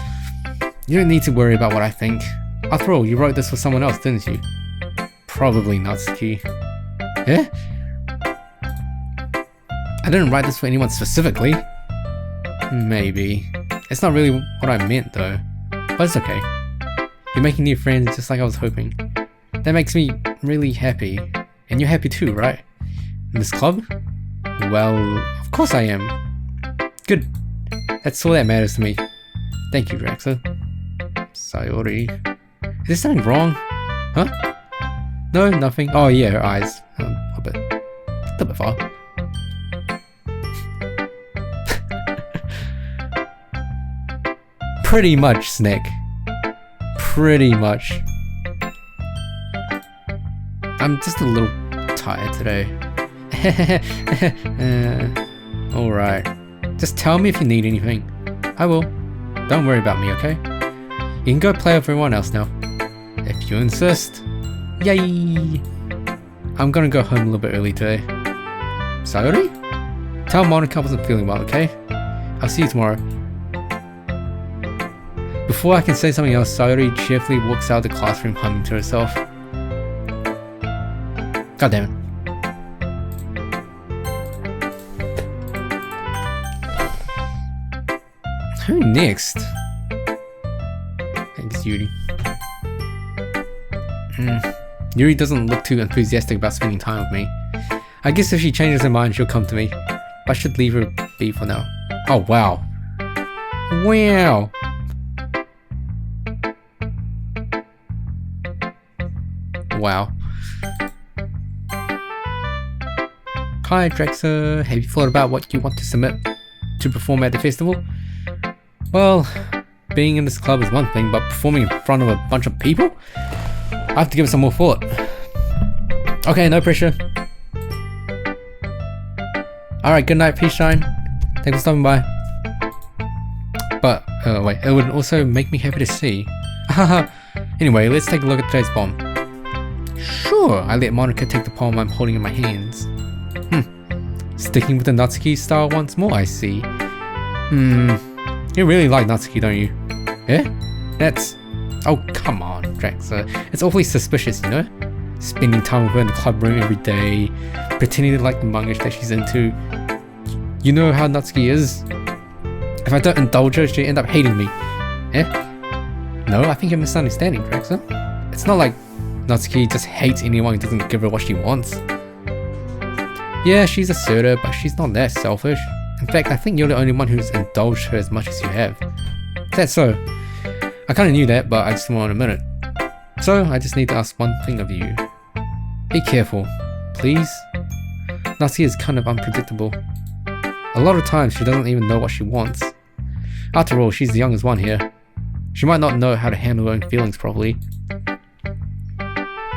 you don't need to worry about what I think. After all, you wrote this for someone else, didn't you? Probably Natsuki. Eh? I didn't write this for anyone specifically. Maybe. It's not really what I meant though. But it's okay. You're making new friends just like I was hoping. That makes me really happy. And you're happy too, right? In this club? Well, of course I am. Good. That's all that matters to me. Thank you, Draxa. Sayori. Is there something wrong? Huh? No, nothing. Oh yeah, her eyes. A little bit far. Pretty much, Snake. Pretty much. I'm just a little tired today. Alright. Just tell me if you need anything. I will. Don't worry about me, okay? You can go play with everyone else now. If you insist. Yay! I'm gonna go home a little bit early today. Sayori? Tell Monica I wasn't feeling well, okay? I'll see you tomorrow. Before I can say something else, Sayori cheerfully walks out of the classroom humming to herself. God damn it. Who next? Thanks, Yuri. Yuri doesn't look too enthusiastic about spending time with me. I guess if she changes her mind, she'll come to me. But I should leave her be for now. Oh, wow. Wow. Wow. Hi, Draxa. Have you thought about what you want to submit to perform at the festival? Well, being in this club is one thing, but performing in front of a bunch of people? I have to give it some more thought. Okay, no pressure. Alright, good night, Peace Shine. Thanks for stopping by. But, wait, it would also make me happy to see. Anyway, let's take a look at today's poem. Sure, I let Monica take the poem I'm holding in my hands. Sticking with the Natsuki style once more, I see. You really like Natsuki, don't you? Yeah? That's... Oh, come on, Draxa. It's awfully suspicious, you know? Spending time with her in the club room every day, pretending to like the manga that she's into. You know how Natsuki is? If I don't indulge her, she'll end up hating me. Eh? No, I think you're misunderstanding, Draxa. It's not like Natsuki just hates anyone who doesn't give her what she wants. Yeah, she's assertive, but she's not that selfish. In fact, I think you're the only one who's indulged her as much as you have. That's so. I kinda knew that, but I just want to admit it. So, I just need to ask one thing of you. Be careful, please. Natsuki is kind of unpredictable. A lot of times she doesn't even know what she wants. After all, she's the youngest one here. She might not know how to handle her own feelings properly.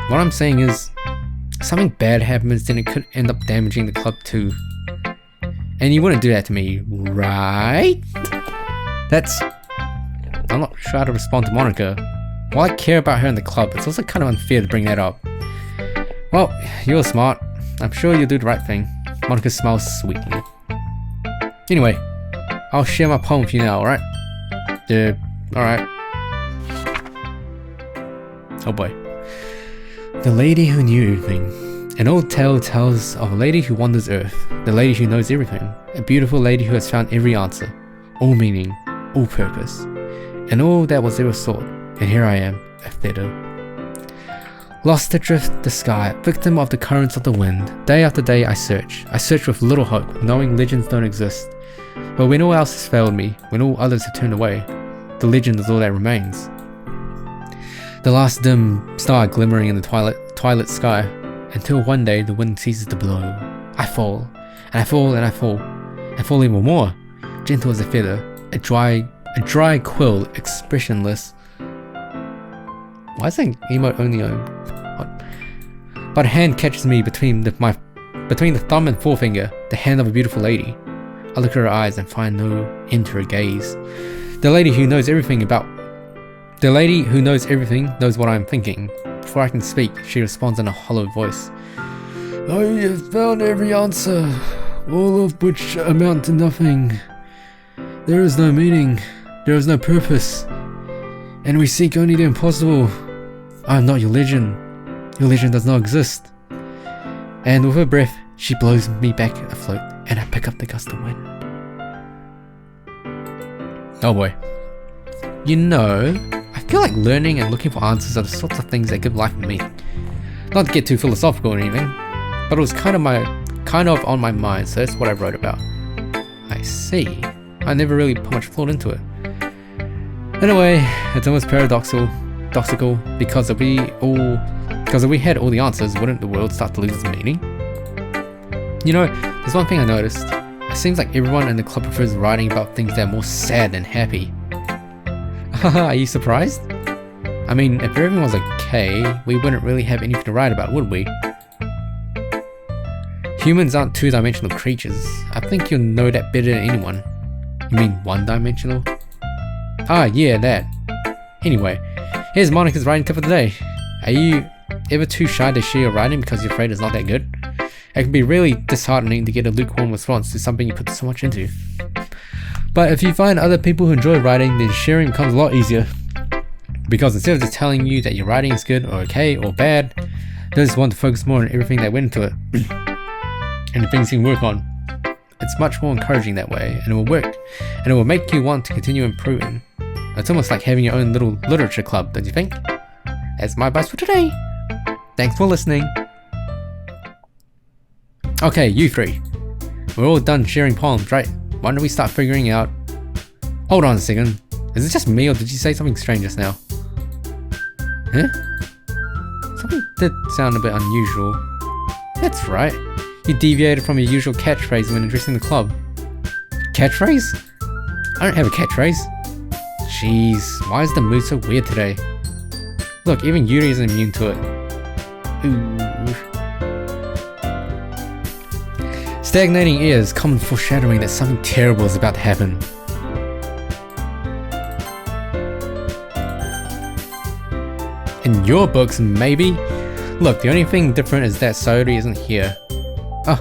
What I'm saying is, if something bad happens, then it could end up damaging the club too. And you wouldn't do that to me, right? I'm not sure how to respond to Monica. While I care about her in the club, it's also kind of unfair to bring that up. Well, you're smart. I'm sure you'll do the right thing. Monica smiles sweetly. Anyway, I'll share my poem with you now, alright? Yeah, alright. Oh boy. The lady who knew everything. An old tale tells of a lady who wanders Earth. The lady who knows everything. A beautiful lady who has found every answer. All meaning. All purpose. And all that was ever sought. And here I am, a feather. Lost adrift the sky, victim of the currents of the wind. Day after day I search with little hope, knowing legends don't exist. But when all else has failed me, when all others have turned away, the legend is all that remains. The last dim star glimmering in the twilight sky, until one day the wind ceases to blow. I fall, and I fall, and I fall, and fall even more, gentle as a feather, a dry quill, expressionless. Why is that emote only on? But a hand catches me between the thumb and forefinger, the hand of a beautiful lady. I look at her eyes and find no end to her gaze. The lady who knows everything knows what I'm thinking. before I can speak, she responds in a hollow voice. I have found every answer, all of which amount to nothing. There is no meaning, there is no purpose, and we seek only the impossible. I am not your legend. Your legend does not exist. And with her breath, she blows me back afloat, and I pick up the gust of wind. Oh boy. You know, I feel like learning and looking for answers are the sorts of things that give life meaning. Not to get too philosophical or anything, but it was kind of on my mind, so that's what I wrote about. I see. I never really put much thought into it. In a way, it's almost paradoxical because if we had all the answers, wouldn't the world start to lose its meaning? You know, there's one thing I noticed. It seems like everyone in the club prefers writing about things that are more sad than happy. Haha, are you surprised? I mean, if everything was okay, we wouldn't really have anything to write about, would we? Humans aren't two-dimensional creatures. I think you'll know that better than anyone. You mean one-dimensional? Ah, yeah, that. Anyway, here's Monica's writing tip of the day. Are you ever too shy to share your writing because you're afraid it's not that good? It can be really disheartening to get a lukewarm response to something you put so much into. But if you find other people who enjoy writing, then sharing becomes a lot easier. Because instead of just telling you that your writing is good or okay or bad, they just want to focus more on everything that went into it. And the things you can work on. It's much more encouraging that way, and it will work. And it will make you want to continue improving. It's almost like having your own little literature club, don't you think? That's my advice for today. Thanks for listening. Okay, you three. We're all done sharing poems, right? Why don't we start figuring out... Hold on a second. Is it just me, or did you say something strange just now? Huh? Something did sound a bit unusual. That's right. You deviated from your usual catchphrase when addressing the club. Catchphrase? I don't have a catchphrase. Jeez, why is the mood so weird today? Look, even Yuri isn't immune to it. Ooh. Stagnating ears, common foreshadowing that something terrible is about to happen. In your books, maybe? Look, the only thing different is that Sayori isn't here. Oh,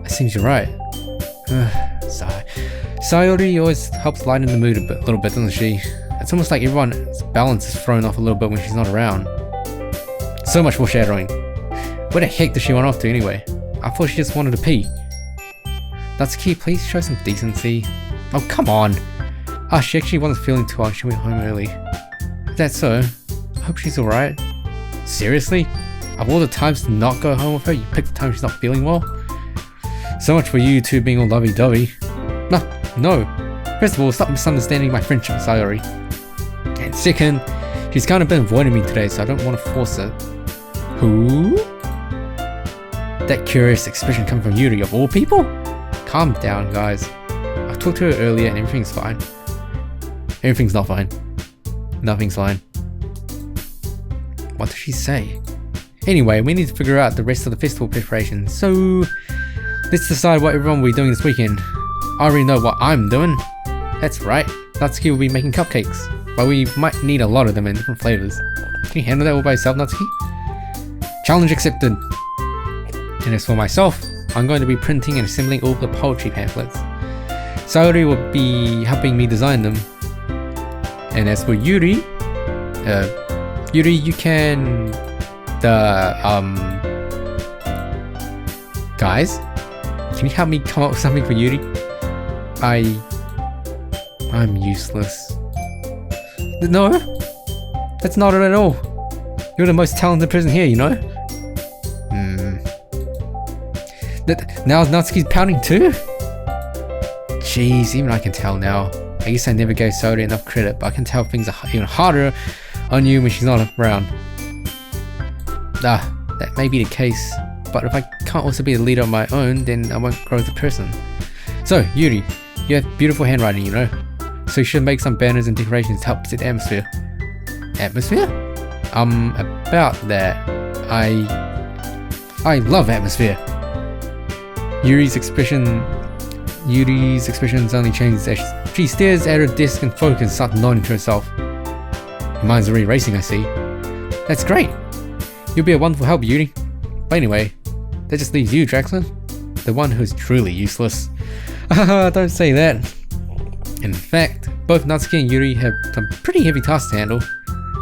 it seems you're right. Sayori always helps lighten the mood a little bit, doesn't she? It's almost like everyone's balance is thrown off a little bit when she's not around. So much foreshadowing. Where the heck did she run off to anyway? I thought she just wanted to pee. Natsuki, please show some decency. Oh, come on. Ah, she actually wasn't feeling too well. She went home early. Is that so? I hope she's alright. Seriously? Of all the times to not go home with her, you picked the time she's not feeling well? So much for you two being all lovey-dovey. No. First of all, stop misunderstanding my friendship with Sayori. And second, she's kind of been avoiding me today, so I don't want to force it. Who? That curious expression coming from Yuri of all people? Calm down, guys. I talked to her earlier and everything's fine. Everything's not fine. Nothing's fine. What does she say? Anyway, we need to figure out the rest of the festival preparations, so let's decide what everyone will be doing this weekend. I already know what I'm doing. That's right, Natsuki will be making cupcakes, but we might need a lot of them in different flavors. Can you handle that all by yourself, Natsuki? Challenge accepted. And as for myself, I'm going to be printing and assembling all the poetry pamphlets. Sayori will be helping me design them. And as for Yuri, you can... Guys? Can you help me come up with something for Yuri? I'm useless. No? That's not it at all. You're the most talented person here, you know? Now Natsuki's pouting too? Jeez, even I can tell now. I guess I never gave Sayori enough credit, but I can tell things are even harder on you when she's not around. That may be the case, but if I can't also be the leader on my own, then I won't grow as a person. So, Yuri, you have beautiful handwriting, you know? So you should make some banners and decorations to help set the atmosphere. Atmosphere? About that, I love atmosphere. Yuri's expression suddenly changes as she stares at her desk and focus, starts nodding to herself. Her mind's already racing, I see. That's great. You'll be a wonderful help, Yuri. But anyway, that just leaves you, Draxler. The one who's truly useless. Don't say that. In fact, both Natsuki and Yuri have some pretty heavy tasks to handle.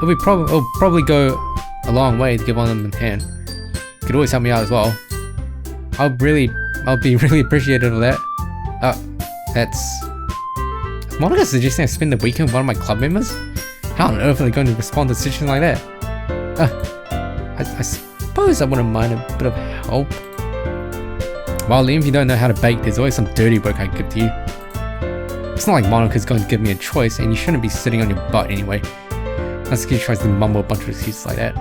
It'll probably go a long way to give one of them in hand. You could always help me out as well. I'll be really appreciative of that. That's... Is Monica suggesting I spend the weekend with one of my club members? How on earth are they going to respond to a situation like that? I suppose I wouldn't mind a bit of help. Well, even if you don't know how to bake, there's always some dirty work I can give to you. It's not like Monica's going to give me a choice, and you shouldn't be sitting on your butt anyway. Natsuki tries to mumble a bunch of excuses like that.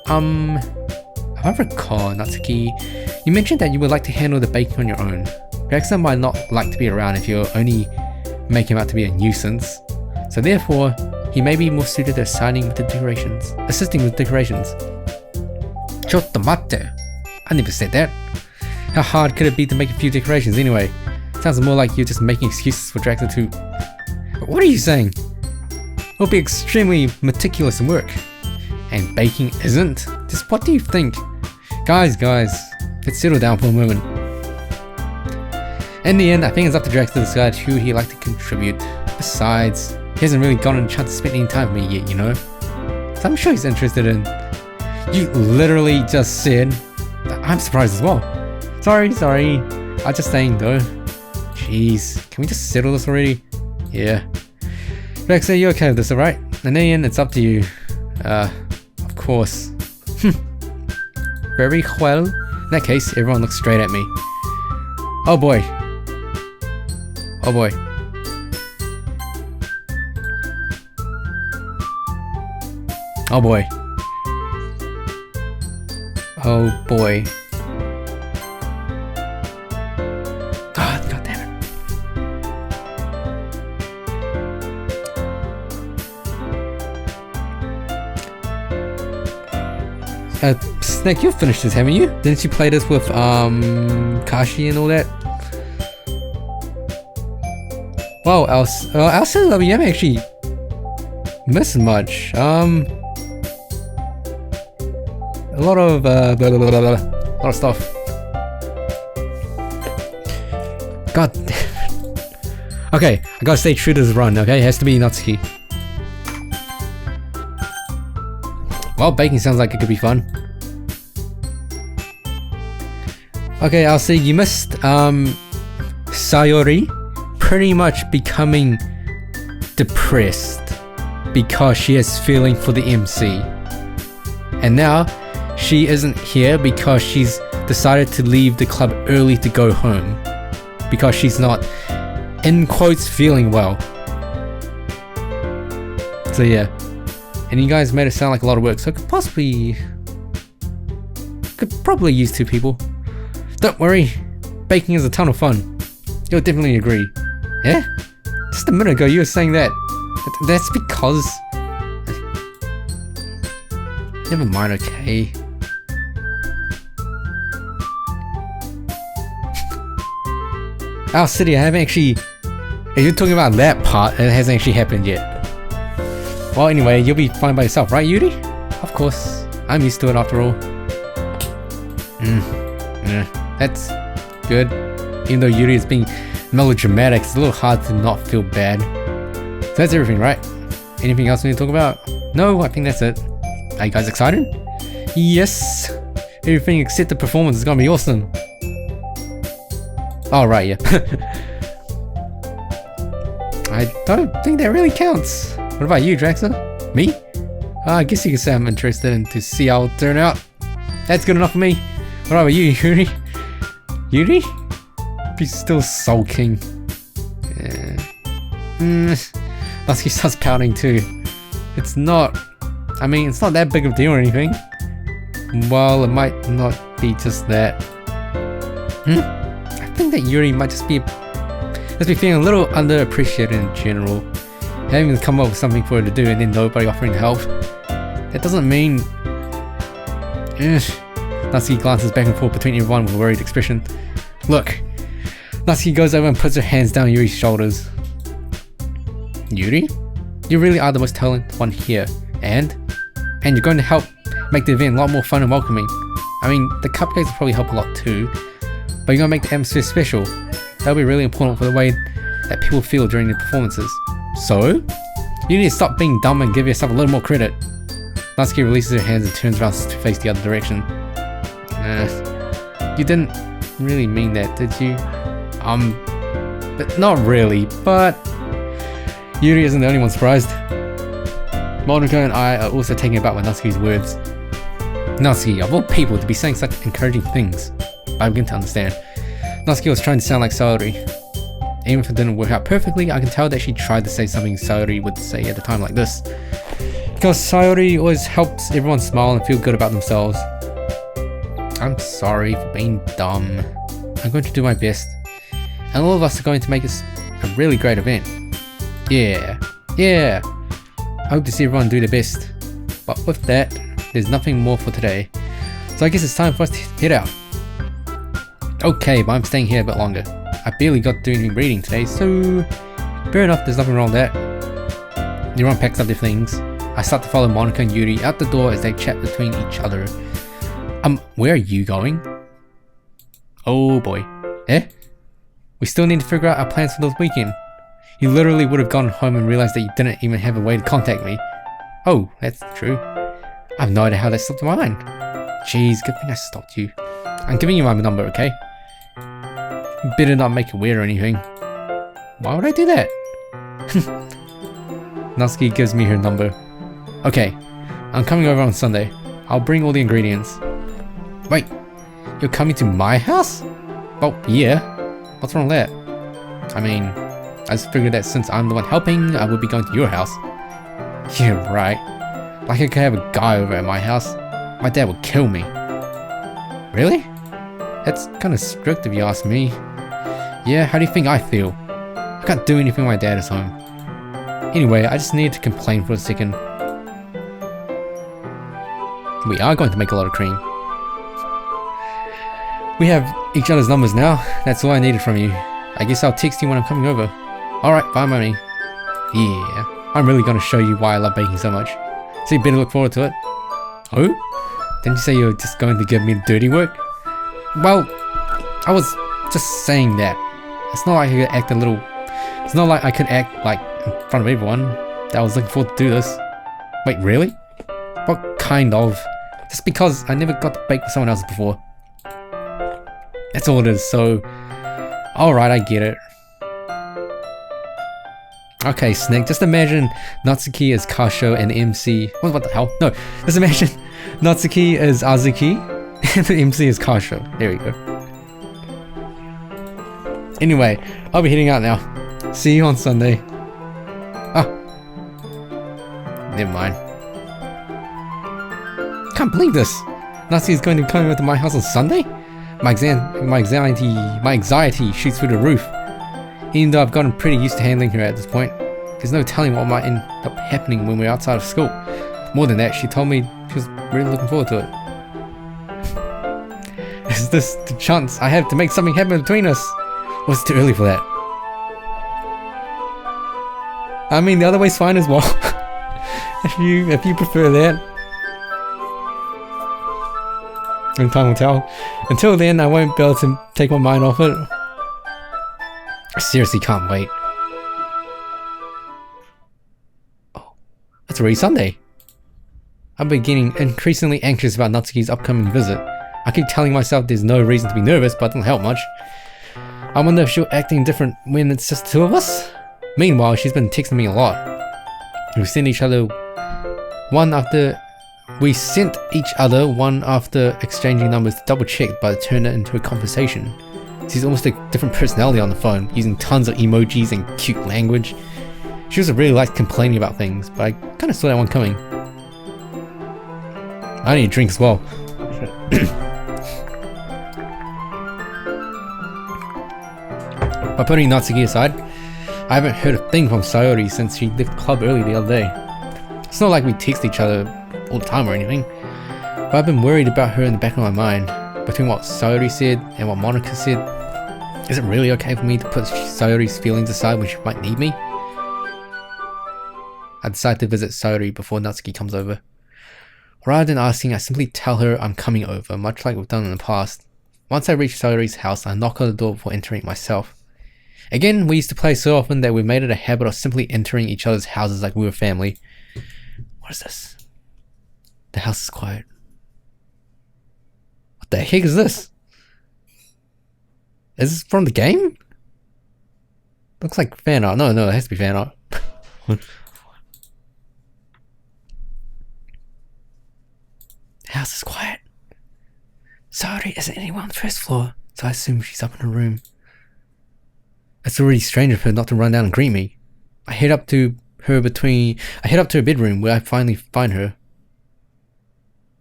If I recall, Natsuki, you mentioned that you would like to handle the baking on your own. Draxler might not like to be around if you're only making him out to be a nuisance. So therefore, he may be more suited to assisting with decorations. Chotto matte. I never said that. How hard could it be to make a few decorations anyway? Sounds more like you're just making excuses for Draxler to... What are you saying? It'll be extremely meticulous work. And baking isn't? Just what do you think? Guys, let's settle down for a moment. In the end, I think it's up to Draxler to decide who he'd like to contribute. Besides, he hasn't really gotten a chance to spend any time with me yet, you know? So I'm sure he's interested in... You literally just said... I'm surprised as well. Sorry. I'm just saying though. Jeez, can we just settle this already? Yeah. Draxler, you're okay with this, alright? In the end, it's up to you. Of course. Very well. In that case, everyone looks straight at me. Oh boy. Oh boy. Oh boy. Oh boy. God damn it. Snake, you've finished this, haven't you? Didn't you play this with Kashi and all that? Wow, Elsa, you haven't actually missed much. A lot of a lot of stuff. God damn it. Okay, I gotta stay true to this run, okay? It has to be Natsuki. Well, baking sounds like it could be fun. Okay, I'll say you missed Sayori pretty much becoming depressed because she has feeling for the MC. And now she isn't here because she's decided to leave the club early to go home because she's not, in quotes, feeling well. So yeah, and you guys made it sound like a lot of work, so could probably use 2 people. Don't worry, baking is a ton of fun. You'll definitely agree. Yeah? Just a minute ago you were saying that. That's because... Never mind, okay. Our city, I haven't actually... If you're talking about that part, it hasn't actually happened yet. Well, anyway, you'll be fine by yourself, right, Yuri? Of course. I'm used to it after all. Yeah, that's good. Even though Yuri is being melodramatic, it's a little hard to not feel bad. So that's everything, right? Anything else we need to talk about? No, I think that's it. Are you guys excited? Yes! Everything except the performance is gonna be awesome. Oh, right, yeah. I don't think that really counts. What about you, Draxler? Me? I guess you could say I'm interested in to see how it'll turn out. That's good enough for me. What about you, Yuri? Yuri? He's still sulking. Yeah. Natsuki starts pouting too. It's not that big of a deal or anything. Well, it might not be just that. I think that Yuri might just be feeling a little underappreciated in general. Having to come up with something for her to do and then nobody offering to help. That doesn't mean... Natsuki glances back and forth between everyone with a worried expression. Look. Natsuki goes over and puts her hands down Yuri's shoulders. Yuri? You really are the most talented one here. And And you're going to help make the event a lot more fun and welcoming. I mean, the cupcakes will probably help a lot too, but you're going to make the atmosphere special. That'll be really important for the way that people feel during the performances. So, you need to stop being dumb and give yourself a little more credit. Natsuki releases her hands and turns around to face the other direction. You didn't really mean that, did you? But not really, but Yuri isn't the only one surprised. Monica and I are also taken aback by Natsuki's words. Natsuki, of all people to be saying such encouraging things. I begin to understand. Natsuki was trying to sound like Sayori. Even if it didn't work out perfectly, I can tell that she tried to say something Sayori would say at a time like this. Because Sayori always helps everyone smile and feel good about themselves. I'm sorry for being dumb. I'm going to do my best. And all of us are going to make this a really great event. Yeah. I hope to see everyone do their best. But with that, there's nothing more for today. So I guess it's time for us to head out. Okay, but I'm staying here a bit longer. I barely got to do any reading today, so fair enough, there's nothing wrong with that. Everyone packs up their things. I start to follow Monica and Yuri out the door as they chat between each other. Where are you going? Oh boy. We still need to figure out our plans for this weekend. You literally would have gone home and realized that you didn't even have a way to contact me. Oh, that's true. I have no idea how that slipped my mind. Jeez, good thing I stopped you. I'm giving you my number, okay? You better not make it weird or anything. Why would I do that? Natsuki gives me her number. Okay, I'm coming over on Sunday. I'll bring all the ingredients. Wait, you're coming to my house? Oh, yeah. What's wrong with that? I mean, I just figured that since I'm the one helping, I would be going to your house. Yeah, right. Like I could have a guy over at my house. My dad would kill me. Really? That's kind of strict if you ask me. Yeah, how do you think I feel? I can't do anything when my dad is home. Anyway, I just needed to complain for a second. We are going to make a lot of cream. We have each other's numbers now. That's all I needed from you. I guess I'll text you when I'm coming over. Alright, bye mommy. Yeah, I'm really going to show you why I love baking so much. So you better look forward to it. Oh? Didn't you say you were just going to give me the dirty work? Well, I was just saying that. It's not like I could act It's not like I could act like in front of everyone that I was looking forward to do this. Wait, really? What kind of? Just because I never got to bake with someone else before. That's all it is, so... Alright, I get it. Okay, Snake, just imagine Natsuki as Kasho and the MC... What the hell? No, just imagine Natsuki as Azuki and the MC as Kasho. There we go. Anyway, I'll be heading out now. See you on Sunday. Ah. Never mind. Can't believe this. Natsuki is going to be coming over to my house on Sunday? My anxiety shoots through the roof. Even though I've gotten pretty used to handling her at this point, there's no telling what might end up happening when we're outside of school. More than that, she told me she was really looking forward to it. Is this the chance I have to make something happen between us? Or is it too early for that? I mean, the other way's fine as well. if you prefer that. And time will tell. Until then, I won't be able to take my mind off it. I seriously can't wait. Oh, it's already Sunday. I'm beginning increasingly anxious about Natsuki's upcoming visit. I keep telling myself there's no reason to be nervous, but it doesn't help much. I wonder if she'll acting different when it's just the two of us? Meanwhile, she's been texting me a lot. We sent each other one after exchanging numbers to double check, but it turned it into a conversation. She's almost a different personality on the phone, using tons of emojis and cute language. She also really likes complaining about things, but I kind of saw that one coming. I need a drink as well. By putting Natsuki aside, I haven't heard a thing from Sayori since she left the club early the other day. It's not like we text each other all the time or anything, but I've been worried about her in the back of my mind. Between what Sayori said and what Monica said, is it really okay for me to put Sayori's feelings aside when she might need me? I decide to visit Sayori before Natsuki comes over. Rather than asking, I simply tell her I'm coming over, much like we've done in the past. Once I reach Saori's house, I knock on the door before entering myself. Again, we used to play so often that we made it a habit of simply entering each other's houses like we were family. What is this? The house is quiet. What the heck is this? Is this from the game? Looks like fan art. No, it has to be fan art. The house is quiet. Sorry, isn't anyone on the first floor, so I assume she's up in her room. It's already strange of her not to run down and greet me. I head up to her bedroom where I finally find her.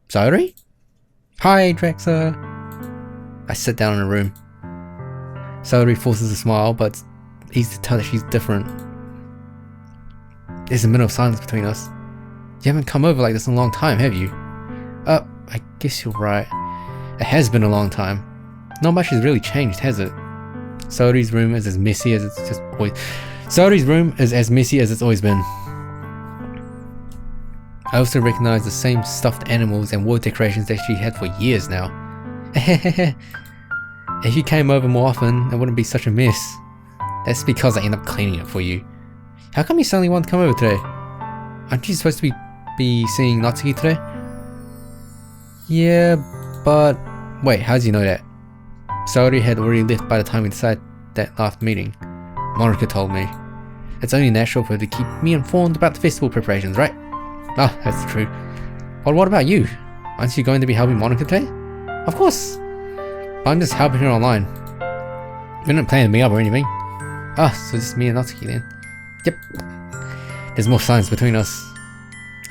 Sorry? Hi, Drexa. I sit down in her room. Saori forces a smile, but it's easy to tell that she's different. There's a minute of silence between us. You haven't come over like this in a long time, have you? I guess you're right. It has been a long time. Not much has really changed, has it? Saori's room is as messy as it's always been. I also recognize the same stuffed animals and wall decorations that she had for years now. If you came over more often, it wouldn't be such a mess. That's because I end up cleaning it for you. How come you suddenly want to come over today? Aren't you supposed to be seeing Natsuki today? Yeah, but... Wait, how did you know that? Saori had already left by the time we decided that last meeting. Monica told me. It's only natural for her to keep me informed about the festival preparations, right? Ah, that's true. Well, what about you? Aren't you going to be helping Monica today? Of course! But I'm just helping her online. We didn't plan to meet up or anything. Ah, so just me and Natsuki then. Yep. There's more silence between us.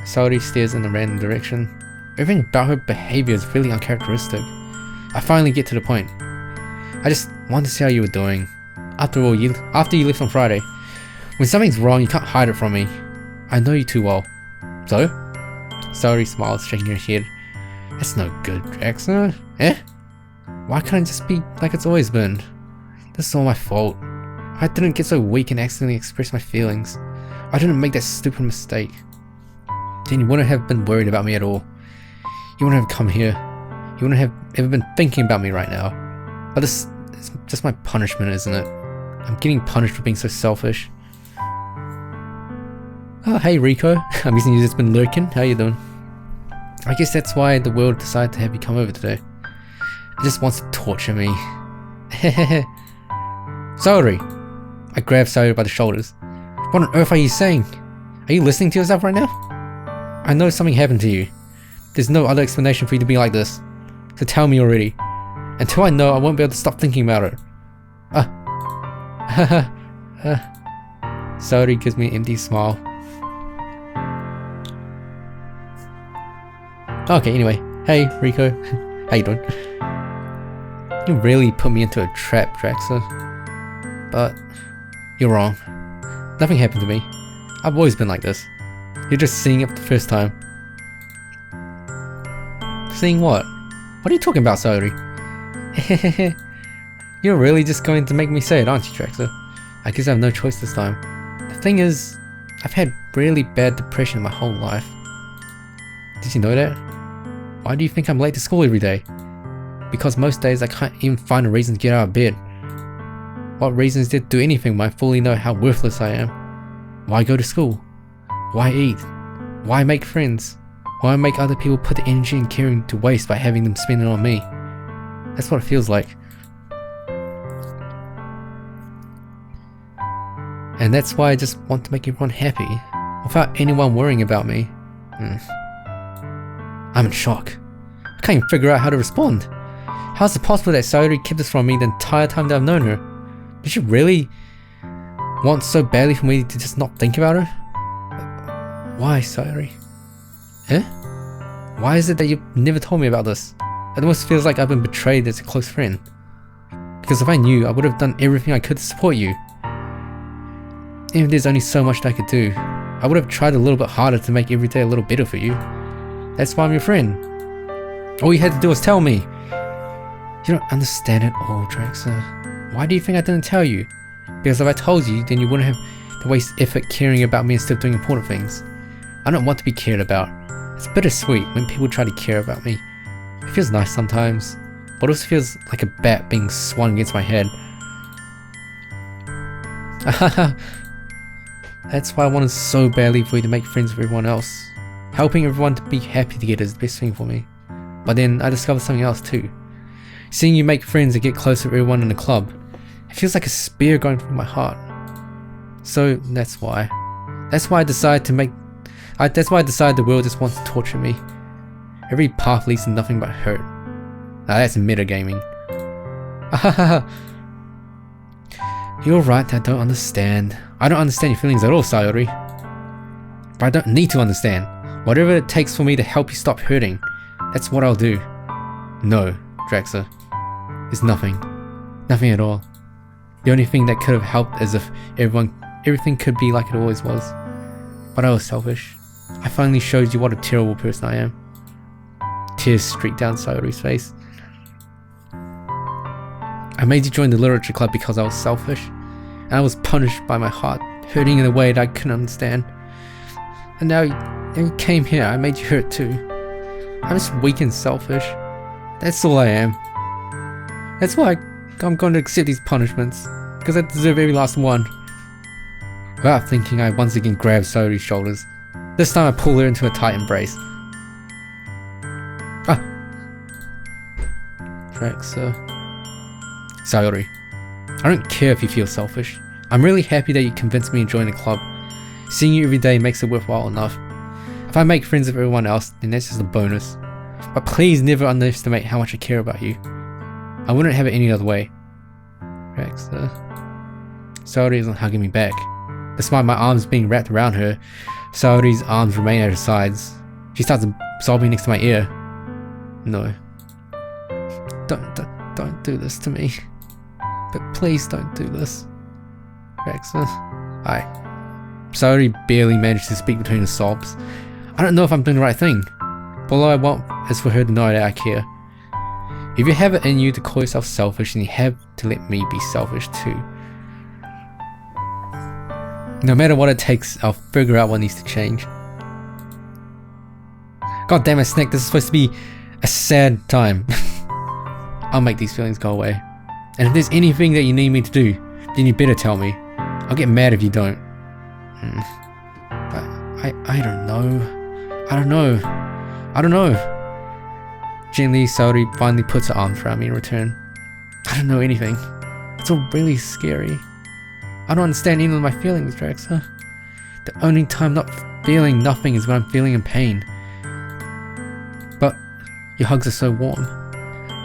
Saori stares in a random direction. Everything about her behavior is really uncharacteristic. I finally get to the point. I just wanted to see how you were doing. After all, after you left on Friday. When something's wrong, you can't hide it from me. I know you too well. So? Saori smiles, shaking her head. That's no good, Drexa. Eh? Why can't it just be like it's always been? This is all my fault. I didn't get so weak and accidentally express my feelings. I didn't make that stupid mistake. Then you wouldn't have been worried about me at all. You wouldn't have come here. You wouldn't have ever been thinking about me right now. But this is just my punishment, isn't it? I'm getting punished for being so selfish. Oh, hey Rico. I'm guessing you've just been lurking. How you doing? I guess that's why the world decided to have you come over today. It just wants to torture me. Saori! I grab Saori by the shoulders. What on earth are you saying? Are you listening to yourself right now? I know something happened to you. There's no other explanation for you to be like this. So tell me already. Until I know, I won't be able to stop thinking about it. Saori gives me an empty smile. Okay, anyway. Hey, Rico. How you doing? You really put me into a trap, Draxa. But you're wrong. Nothing happened to me. I've always been like this. You're just seeing it for the first time. Seeing what? What are you talking about, Saori? You're really just going to make me say it, aren't you, Draxa? I guess I have no choice this time. The thing is, I've had really bad depression my whole life. Did you know that? Why do you think I'm late to school every day? Because most days I can't even find a reason to get out of bed. What reason is there to do anything when I fully know how worthless I am? Why go to school? Why eat? Why make friends? Why make other people put the energy and caring to waste by having them spend it on me? That's what it feels like. And that's why I just want to make everyone happy, without anyone worrying about me. I'm in shock. I can't even figure out how to respond. How is it possible that Saori kept this from me the entire time that I've known her? Did she really want so badly for me to just not think about her? Why, Saori? Eh? Why is it that you've never told me about this? It almost feels like I've been betrayed as a close friend. Because if I knew, I would have done everything I could to support you. Even if there's only so much that I could do, I would have tried a little bit harder to make every day a little better for you. That's why I'm your friend. All you had to do was tell me. You don't understand it all, Draxa. Why do you think I didn't tell you? Because if I told you, then you wouldn't have to waste effort caring about me instead of doing important things. I don't want to be cared about. It's bittersweet when people try to care about me. It feels nice sometimes, but also feels like a bat being swung against my head. That's why I wanted so badly for you to make friends with everyone else. Helping everyone to be happy together is the best thing for me. But then I discovered something else too. Seeing you make friends and get close with everyone in the club, it feels like a spear going through my heart. So that's why. That's why I decided the world just wants to torture me. Every path leads to nothing but hurt. Now that's metagaming. You're right that I don't understand. I don't understand your feelings at all, Sayori. But I don't need to understand. Whatever it takes for me to help you stop hurting, that's what I'll do. No, Draxa. There's nothing. Nothing at all. The only thing that could have helped is if everything could be like it always was. But I was selfish. I finally showed you what a terrible person I am. Tears streaked down Sayori's face. I made you join the literature club because I was selfish. And I was punished by my heart, hurting in a way that I couldn't understand. And now you came here, I made you hurt too. I'm just weak and selfish. That's all I am. That's why I'm going to accept these punishments, because I deserve every last one. Without thinking, I once again grabbed Sayori's shoulders. This time I pull her into a tight embrace. Draxa. Sayori, I don't care if you feel selfish. I'm really happy that you convinced me to join the club. Seeing you every day makes it worthwhile enough. If I make friends with everyone else, then that's just a bonus. But please never underestimate how much I care about you. I wouldn't have it any other way. Draxa. Sayori isn't hugging me back. Despite my arms being wrapped around her, Sayori's arms remain at her sides. She starts sobbing next to my ear. No. Don't do this to me. But please don't do this. Draxa. Sayori barely managed to speak between her sobs. I don't know if I'm doing the right thing. But all I want is for her to know that I care. If you have it in you to call yourself selfish, then you have to let me be selfish too. No matter what it takes, I'll figure out what needs to change. God damn it, Snake, this is supposed to be a sad time. I'll make these feelings go away. And if there's anything that you need me to do, then you better tell me. I'll get mad if you don't. I don't know. I don't know. Gently, Sayori finally puts her arms around me in return. I don't know anything. It's all really scary. I don't understand any of my feelings, Draxa. The only time not feeling nothing is when I'm feeling in pain. But your hugs are so warm.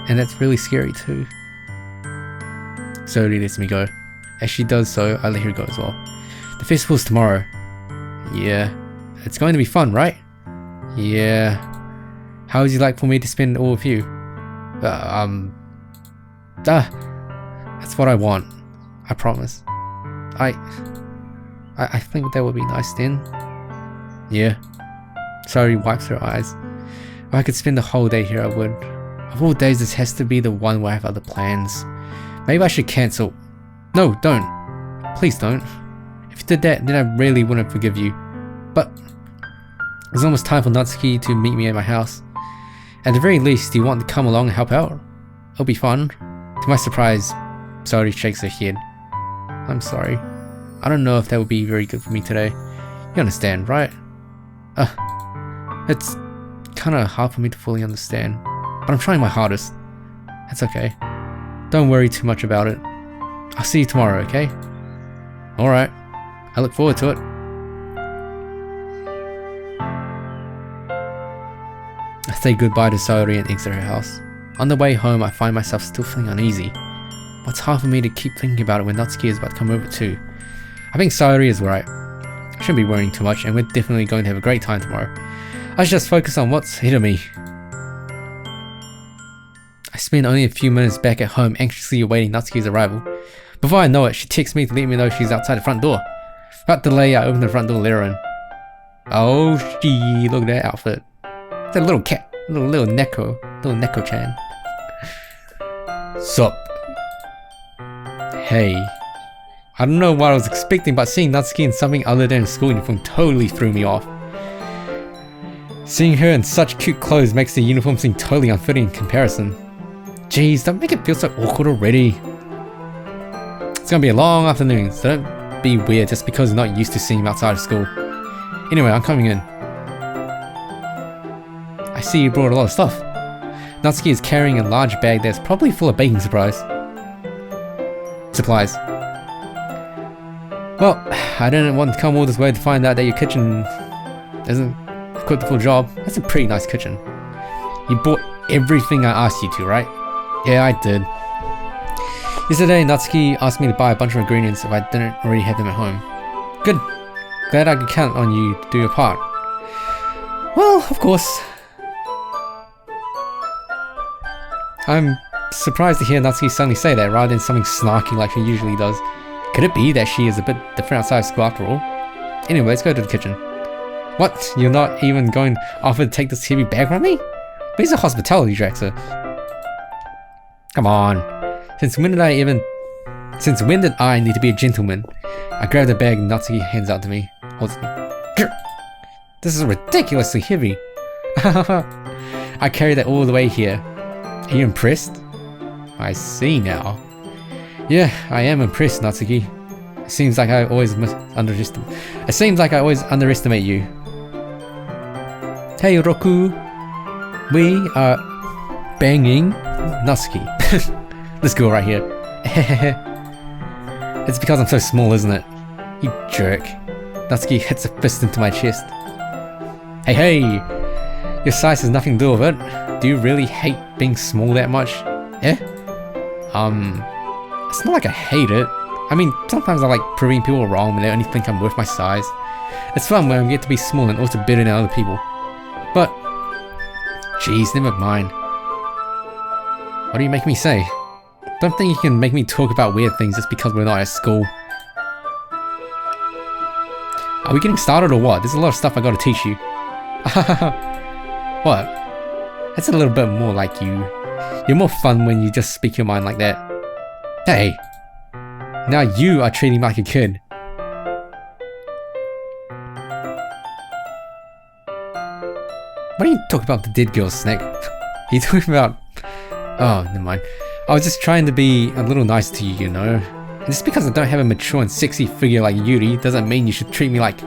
And that's really scary too. Sayori lets me go. As she does so, I let her go as well. The festival's tomorrow. Yeah. It's going to be fun, right? Yeah. How would you like for me to spend it all with you? That's what I want. I promise. I think that would be nice then. Yeah. Sayori wipes her eyes. If I could spend the whole day here, I would. Of all days, this has to be the one where I have other plans. Maybe I should cancel. No, don't. Please don't. If you did that, then I really wouldn't forgive you. But it's almost time for Natsuki to meet me at my house. At the very least, do you want to come along and help out? It'll be fun. To my surprise, Sayori shakes her head. I'm sorry. I don't know if that would be very good for me today. You understand, right? It's kinda hard for me to fully understand. But I'm trying my hardest. That's okay. Don't worry too much about it. I'll see you tomorrow, okay? Alright. I look forward to it. I say goodbye to Sayori and exit her house. On the way home, I find myself still feeling uneasy. But it's hard for me to keep thinking about it when Natsuki is about to come over too. I think Sayori is right. I shouldn't be worrying too much, and we're definitely going to have a great time tomorrow. I should just focus on what's ahead of me. I spend only a few minutes back at home anxiously awaiting Natsuki's arrival. Before I know it, she texts me to let me know she's outside the front door. Without delay, I open the front door and let her in. Oh gee, look at that outfit. It's a little cat, little Neko-chan. Sup? Hey. I don't know what I was expecting, but seeing Natsuki in something other than a school uniform totally threw me off. Seeing her in such cute clothes makes the uniform seem totally unfitting in comparison. Jeez, don't make it feel so awkward already. It's gonna be a long afternoon, so don't be weird just because you're not used to seeing him outside of school. Anyway, I'm coming in. I see you brought a lot of stuff. Natsuki is carrying a large bag that's probably full of baking supplies. Well, I didn't want to come all this way to find out that your kitchen isn't equipped for the job. That's a pretty nice kitchen. You bought everything I asked you to, right? Yeah, I did. Yesterday, Natsuki asked me to buy a bunch of ingredients if I didn't already have them at home. Good. Glad I could count on you to do your part. Well, of course. I'm surprised to hear Natsuki suddenly say that rather than something snarky like she usually does. Could it be that she is a bit different outside of school after all? Anyway, let's go to the kitchen. What? You're not even going to offer to take this heavy bag from me? Where's the hospitality, Draxler? Come on. Since when did I need to be a gentleman? I grab the bag and Natsuki hands out to me. Holds it. This is ridiculously heavy. I carried that all the way here. Are you impressed? I see now. Yeah, I am impressed, Natsuki. It seems like I always underestimate you. Hey, Roku. We are banging Natsuki. This girl right here. It's because I'm so small, isn't it? You jerk. Natsuki hits a fist into my chest. Hey, your size has nothing to do with it. Do you really hate being small that much? Yeah? It's not like I hate it. I mean, sometimes I like proving people wrong when they only think I'm worth my size. It's fun when I get to be small and also better than other people. But, jeez, never mind. What do you make me say? Don't think you can make me talk about weird things just because we're not at school. Are we getting started or what? There's a lot of stuff I gotta teach you. What? That's a little bit more like you. You're more fun when you just speak your mind like that. Hey, now you are treating me like a kid. What are you talking about the dead girl, Snack? Are you talking about... Oh, never mind. I was just trying to be a little nice to you, you know? And just because I don't have a mature and sexy figure like Yuri doesn't mean you should treat me like...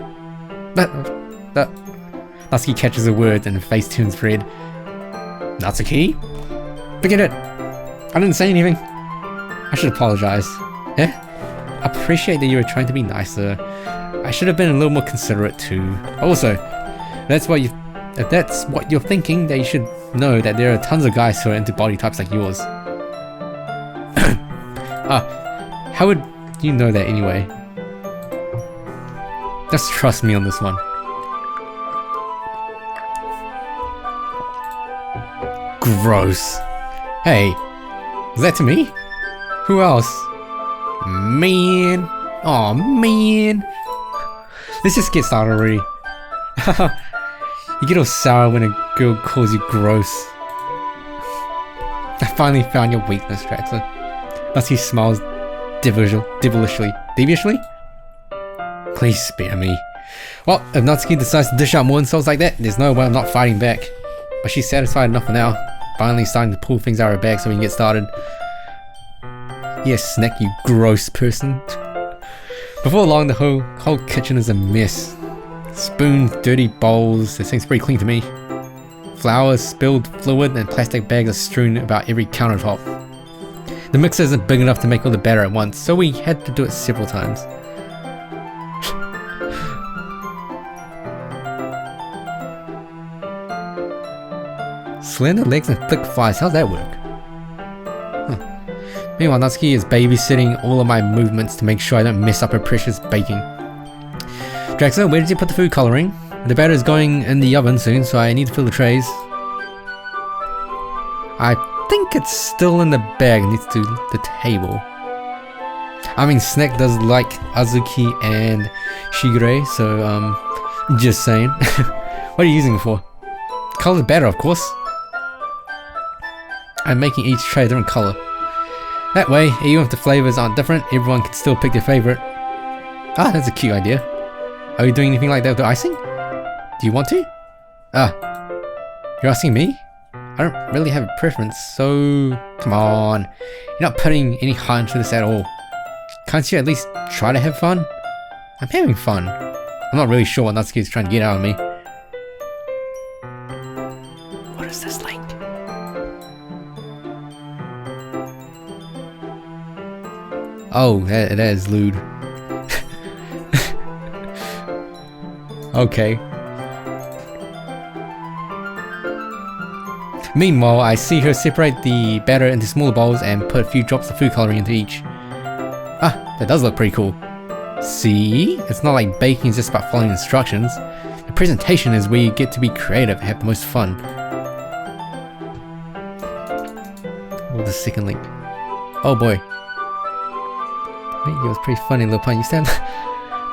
Natsuki catches a word and her face turns red. Natsuki? Forget it. I didn't say anything. I should apologize. Yeah? I appreciate that you were trying to be nicer. I should have been a little more considerate too. Also, if that's what you're thinking, then you should know that there are tons of guys who are into body types like yours. How would you know that anyway? Just trust me on this one. Gross. Hey, is that to me? Who else? Man. Oh man. Let's just get started already. You get all sour when a girl calls you gross. I finally found your weakness, Draxler. Natsuki smiles devilishly. Deviously? Please spare me. Well, if Natsuki decides to dish out more insults like that, there's no way I'm not fighting back. But she's satisfied enough for now. Finally starting to pull things out of her bag so we can get started. Yes, Snack, you gross person. Before long, the whole kitchen is a mess. Spoons, dirty bowls, it seems pretty clean to me. Flour, spilled fluid, and plastic bags are strewn about every countertop. The mixer isn't big enough to make all the batter at once, so we had to do it several times. Slender legs and thick thighs, how's that work? Meanwhile, Natsuki is babysitting all of my movements to make sure I don't mess up her precious baking. Draxler, where did you put the food coloring? The batter is going in the oven soon, so I need to fill the trays. I think it's still in the bag next to the table. I mean, Snack does like Azuki and Shigure, so just saying. What are you using it for? Colored batter, of course. I'm making each tray a different color. That way, even if the flavors aren't different, everyone can still pick their favorite. Ah, that's a cute idea. Are you doing anything like that with the icing? Do you want to? You're asking me? I don't really have a preference, so come on. You're not putting any heart into this at all. Can't you at least try to have fun? I'm having fun. I'm not really sure what Natsuki is trying to get out of me. What is this like? Oh, that is lewd. Okay. Meanwhile, I see her separate the batter into smaller bowls and put a few drops of food coloring into each. Ah, that does look pretty cool. See? It's not like baking is just about following instructions. The presentation is where you get to be creative and have the most fun. Oh, the second link. Oh boy. It was pretty funny, little pun. You stand.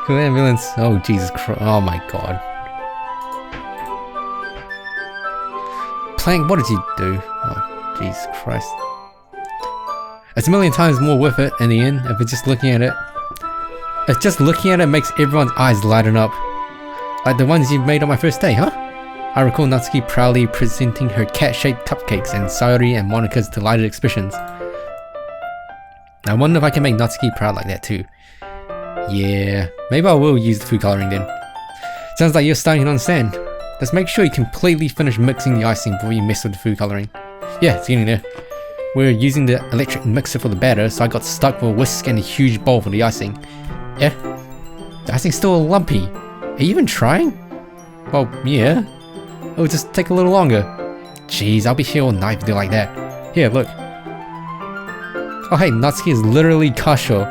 Cool ambulance. Oh Jesus Christ. Oh my god. Plank, what did you do? Oh Jesus Christ. It's a million times more worth it in the end if it's just looking at it. If just looking at it makes everyone's eyes lighten up. Like the ones you made on my first day, huh? I recall Natsuki proudly presenting her cat-shaped cupcakes and Sayori and Monika's delighted expressions. I wonder if I can make Natsuki proud like that too. Yeah, maybe I will use the food coloring then. Sounds like you're starting to understand. Just make sure you completely finish mixing the icing before you mess with the food coloring. Yeah, it's getting there. We're using the electric mixer for the batter, so I got stuck with a whisk and a huge bowl for the icing. Yeah, the icing's still lumpy. Are you even trying? Well, yeah. It'll just take a little longer. Jeez, I'll be here all night if you do like that. Here, look. Oh hey, Natsuki is literally Kasho.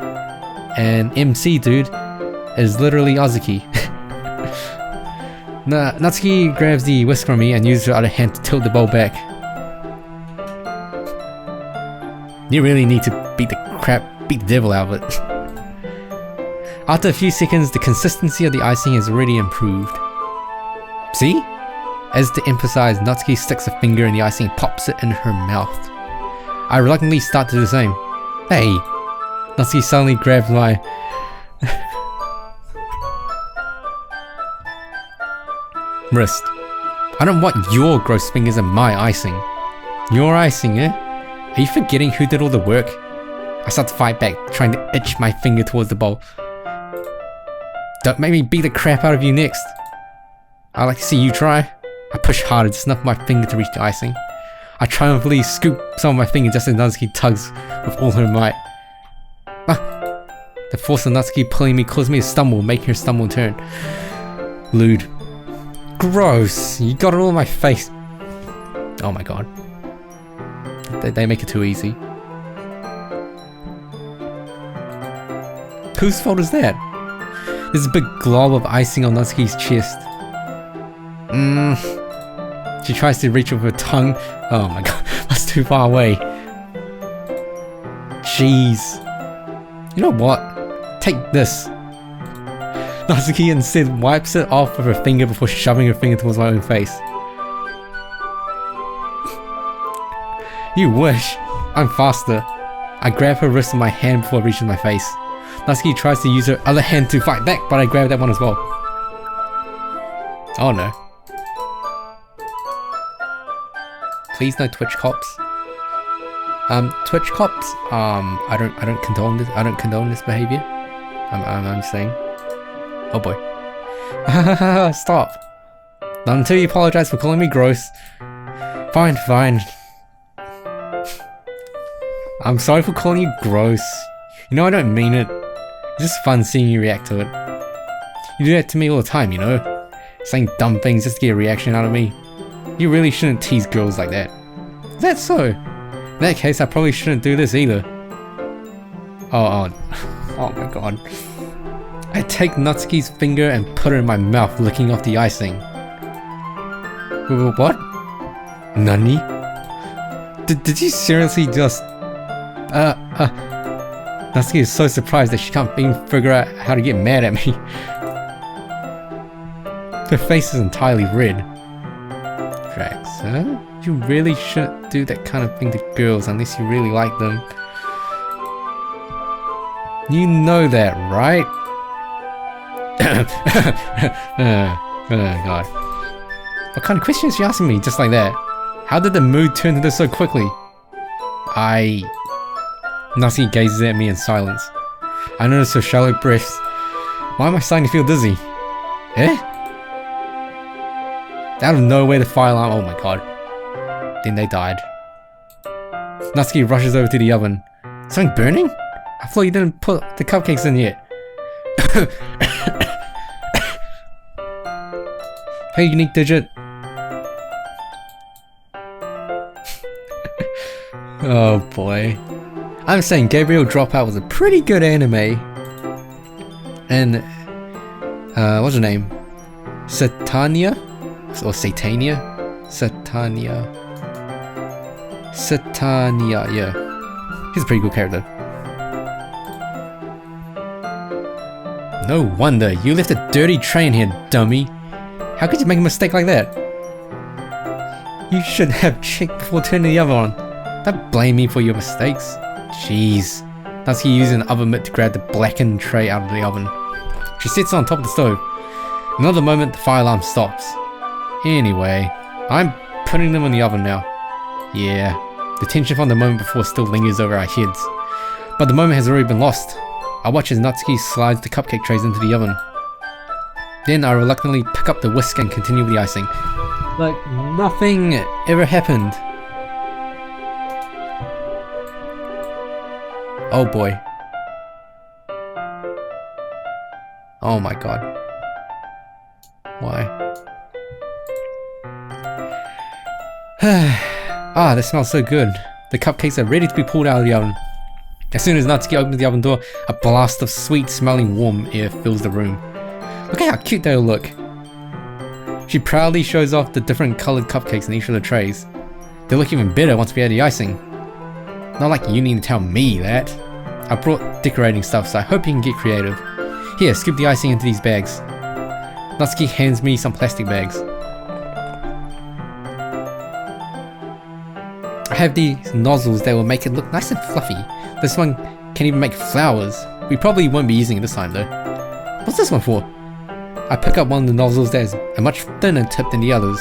And MC dude is literally Azuki. Natsuki grabs the whisk from me and uses her other hand to tilt the bowl back. You really need to beat the devil out of it. After a few seconds, the consistency of the icing has already improved. See? As to emphasize, Natsuki sticks a finger in the icing and pops it in her mouth. I reluctantly start to do the same. Hey! Natsuki suddenly grabs my... wrist. I don't want your gross fingers in my icing. Your icing, eh? Are you forgetting who did all the work? I start to fight back, trying to itch my finger towards the bowl. Don't make me beat the crap out of you next. I'd like to see you try. I push harder to snuff my finger to reach the icing. I triumphantly scoop some of my finger just as Natsuki tugs with all her might. The force of Natsuki pulling me caused me to stumble, making her stumble in turn. Lewd. Gross! You got it all in my face. Oh my god. They make it too easy. Whose fault is that? There's a big glob of icing on Natsuki's chest. She tries to reach with her tongue. Oh my god, that's too far away. Jeez. You know what? Take this. Natsuki instead wipes it off with her finger before shoving her finger towards my own face. You wish. I'm faster. I grab her wrist with my hand before reaching my face. Natsuki tries to use her other hand to fight back, but I grab that one as well. Oh no. Please no Twitch cops. Twitch cops, I don't condone this. I don't condone this behavior. I'm saying. Oh boy. Stop. Not until you apologize for calling me gross. Fine, fine. I'm sorry for calling you gross. You know I don't mean it. It's just fun seeing you react to it. You do that to me all the time, you know? Saying dumb things just to get a reaction out of me. You really shouldn't tease girls like that. Is that so? In that case, I probably shouldn't do this either. Oh my god. I take Natsuki's finger and put it in my mouth, licking off the icing. What? Nani? Did you seriously just... Natsuki is so surprised that she can't even figure out how to get mad at me. Her face is entirely red. Drax, huh? You really shouldn't do that kind of thing to girls unless you really like them. You know that, right? Oh god. What kind of question is she asking me just like that? How did the mood turn to this so quickly? Natsuki gazes at me in silence. I notice her shallow breaths. Why am I starting to feel dizzy? Eh? Out of nowhere, the fire alarm. Oh my god. Then they died. Natsuki rushes over to the oven. Something burning? I thought you didn't put the cupcakes in yet. Hey, unique digit. Oh boy. I'm saying Gabriel Dropout was a pretty good anime. And, what's her name? Satania? Or Satania? Satania, yeah. He's a pretty good character. No wonder, you left a dirty tray in here, dummy. How could you make a mistake like that? You should have checked before turning the oven on. Don't blame me for your mistakes. Jeez. Natsuki using the oven mitt to grab the blackened tray out of the oven. She sits on top of the stove. Another moment, the fire alarm stops. Anyway, I'm putting them in the oven now. Yeah, the tension from the moment before still lingers over our heads. But the moment has already been lost. I watch as Natsuki slides the cupcake trays into the oven. Then I reluctantly pick up the whisk and continue with the icing. Like nothing ever happened. Oh boy. Oh my god. Why? Ah, that smells so good. The cupcakes are ready to be pulled out of the oven. As soon as Natsuki opens the oven door, a blast of sweet smelling warm air fills the room. Look at how cute they all look. She proudly shows off the different coloured cupcakes in each of the trays. They look even better once we add the icing. Not like you need to tell me that. I brought decorating stuff, so I hope you can get creative. Here, scoop the icing into these bags. Natsuki hands me some plastic bags. I have these nozzles that will make it look nice and fluffy. This one can even make flowers. We probably won't be using it this time though. What's this one for? I pick up one of the nozzles that is a much thinner tip than the others.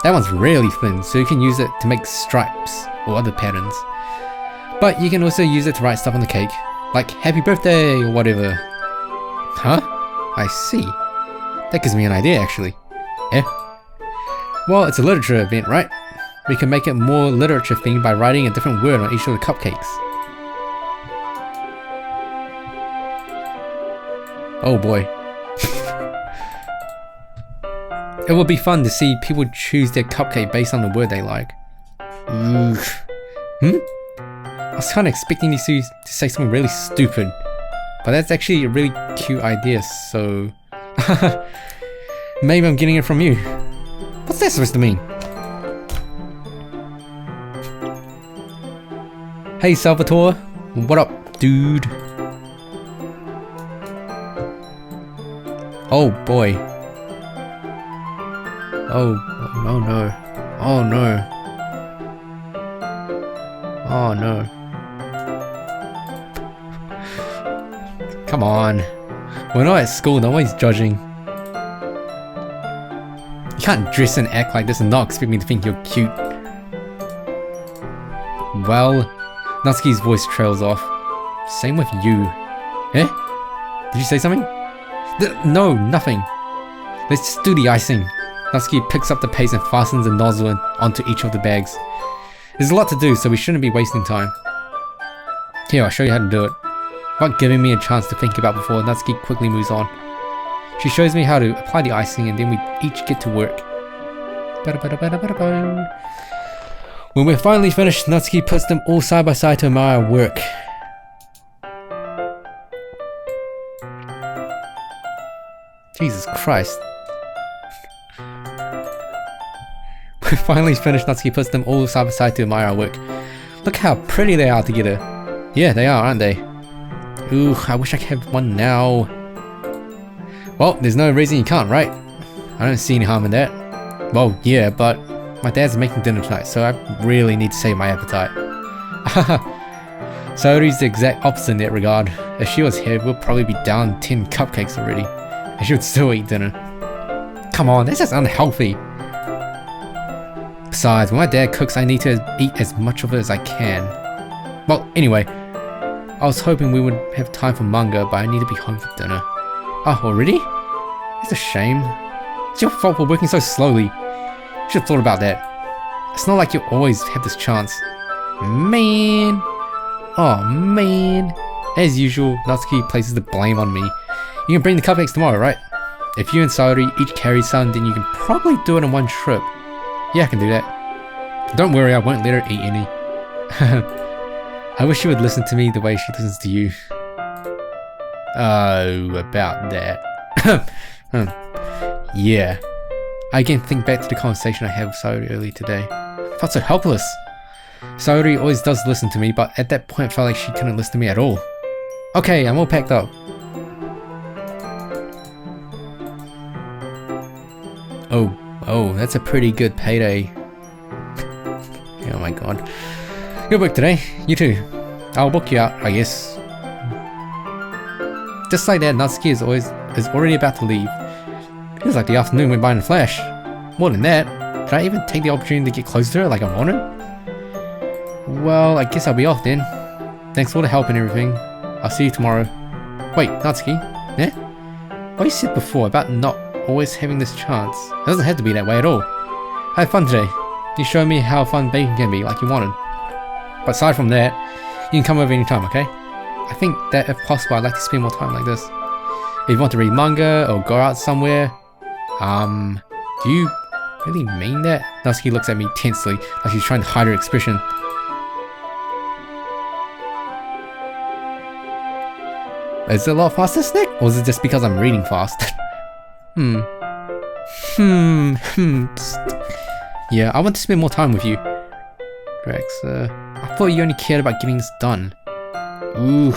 That one's really thin, so you can use it to make stripes or other patterns. But you can also use it to write stuff on the cake, like happy birthday or whatever. Huh? I see. That gives me an idea actually. Eh? Well, it's a literature event, right? We can make it more literature themed by writing a different word on each of the cupcakes. Oh boy. It would be fun to see people choose their cupcake based on the word they like. Oof. I was kind of expecting these two to say something really stupid, but that's actually a really cute idea, so... Maybe I'm getting it from you. What's that supposed to mean? Hey Salvatore, what up, dude? Oh boy. Oh no. Oh no. Oh no. Come on. We're not at school, no one's judging. You can't dress and act like this and not expect me to think you're cute. Well, Natsuki's voice trails off. Same with you. Eh? Did you say something? No, nothing. Let's just do the icing. Natsuki picks up the paste and fastens the nozzle onto each of the bags. There's a lot to do, so we shouldn't be wasting time. Here, I'll show you how to do it. Not giving me a chance to think about before, Natsuki quickly moves on. She shows me how to apply the icing and then we each get to work. When we're finally finished, Natsuki puts them all side by side to admire our work. Jesus Christ. We're finally finished, Natsuki puts them all side by side to admire our work. Look how pretty they are together. Yeah, they are, aren't they? Ooh, I wish I could have one now. Well, there's no reason you can't, right? I don't see any harm in that. Well, yeah, but my dad's making dinner tonight, so I really need to save my appetite. Sayori's the exact opposite in that regard. If she was here, we'll probably be down 10 cupcakes already, and she would still eat dinner. Come on, that's just unhealthy. Besides, when my dad cooks, I need to eat as much of it as I can. Well, anyway, I was hoping we would have time for manga, but I need to be home for dinner. Oh, already? It's a shame. It's your fault for working so slowly. Should have thought about that. It's not like you always have this chance. Man. Oh, man. As usual, Natsuki places the blame on me. You can bring the cupcakes tomorrow, right? If you and Sayori each carry some, then you can probably do it in one trip. Yeah, I can do that. Don't worry, I won't let her eat any. I wish she would listen to me the way she listens to you. Oh, about that. Yeah. I again think back to the conversation I had with Sayori earlier today. I felt so helpless. Sayori always does listen to me, but at that point I felt like she couldn't listen to me at all. Okay, I'm all packed up. Oh, that's a pretty good payday. Oh my god. Good work today. You too. I'll book you out, I guess. Just like that, Natsuki is already about to leave. Feels like the afternoon went by in a flash. More than that, did I even take the opportunity to get closer to her like I wanted? Well, I guess I'll be off then. Thanks for all the help and everything. I'll see you tomorrow. Wait, Natsuki? Yeah? What you said before about not always having this chance. It doesn't have to be that way at all. I had fun today. You showed me how fun baking can be, like you wanted. But aside from that, you can come over anytime, okay? I think that if possible, I'd like to spend more time like this. If you want to read manga or go out somewhere, do you really mean that? Natsuki looks at me tensely, like she's trying to hide her expression. Is it a lot faster, Snack? Or is it just because I'm reading fast? Yeah, I want to spend more time with you. Drax, I thought you only cared about getting this done. Ooh.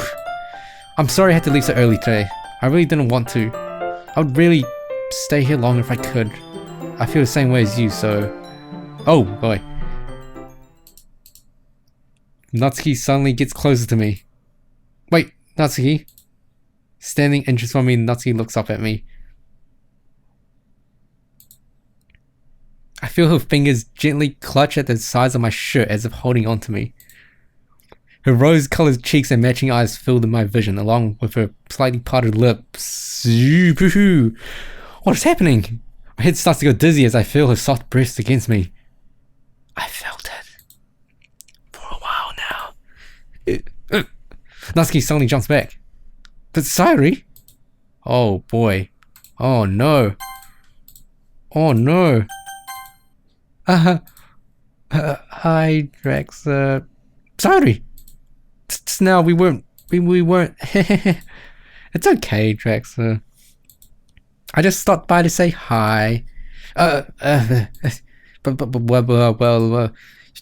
I'm sorry I had to leave so early today. I really didn't want to. I would really stay here longer if I could. I feel the same way as you, so... Oh, boy. Natsuki suddenly gets closer to me. Wait, Natsuki? Standing inches from me, Natsuki looks up at me. I feel her fingers gently clutch at the sides of my shirt as if holding on to me. Her rose-colored cheeks and matching eyes filled in my vision, along with her slightly parted lips. What is happening? My head starts to go dizzy as I feel her soft breast against me. I felt it. For a while now. Natsuki suddenly jumps back. But Sayori? Oh boy. Oh no. Oh no. Hi, Drax. Sayori. Just now we weren't. It's okay, Drax. I just stopped by to say hi. Well,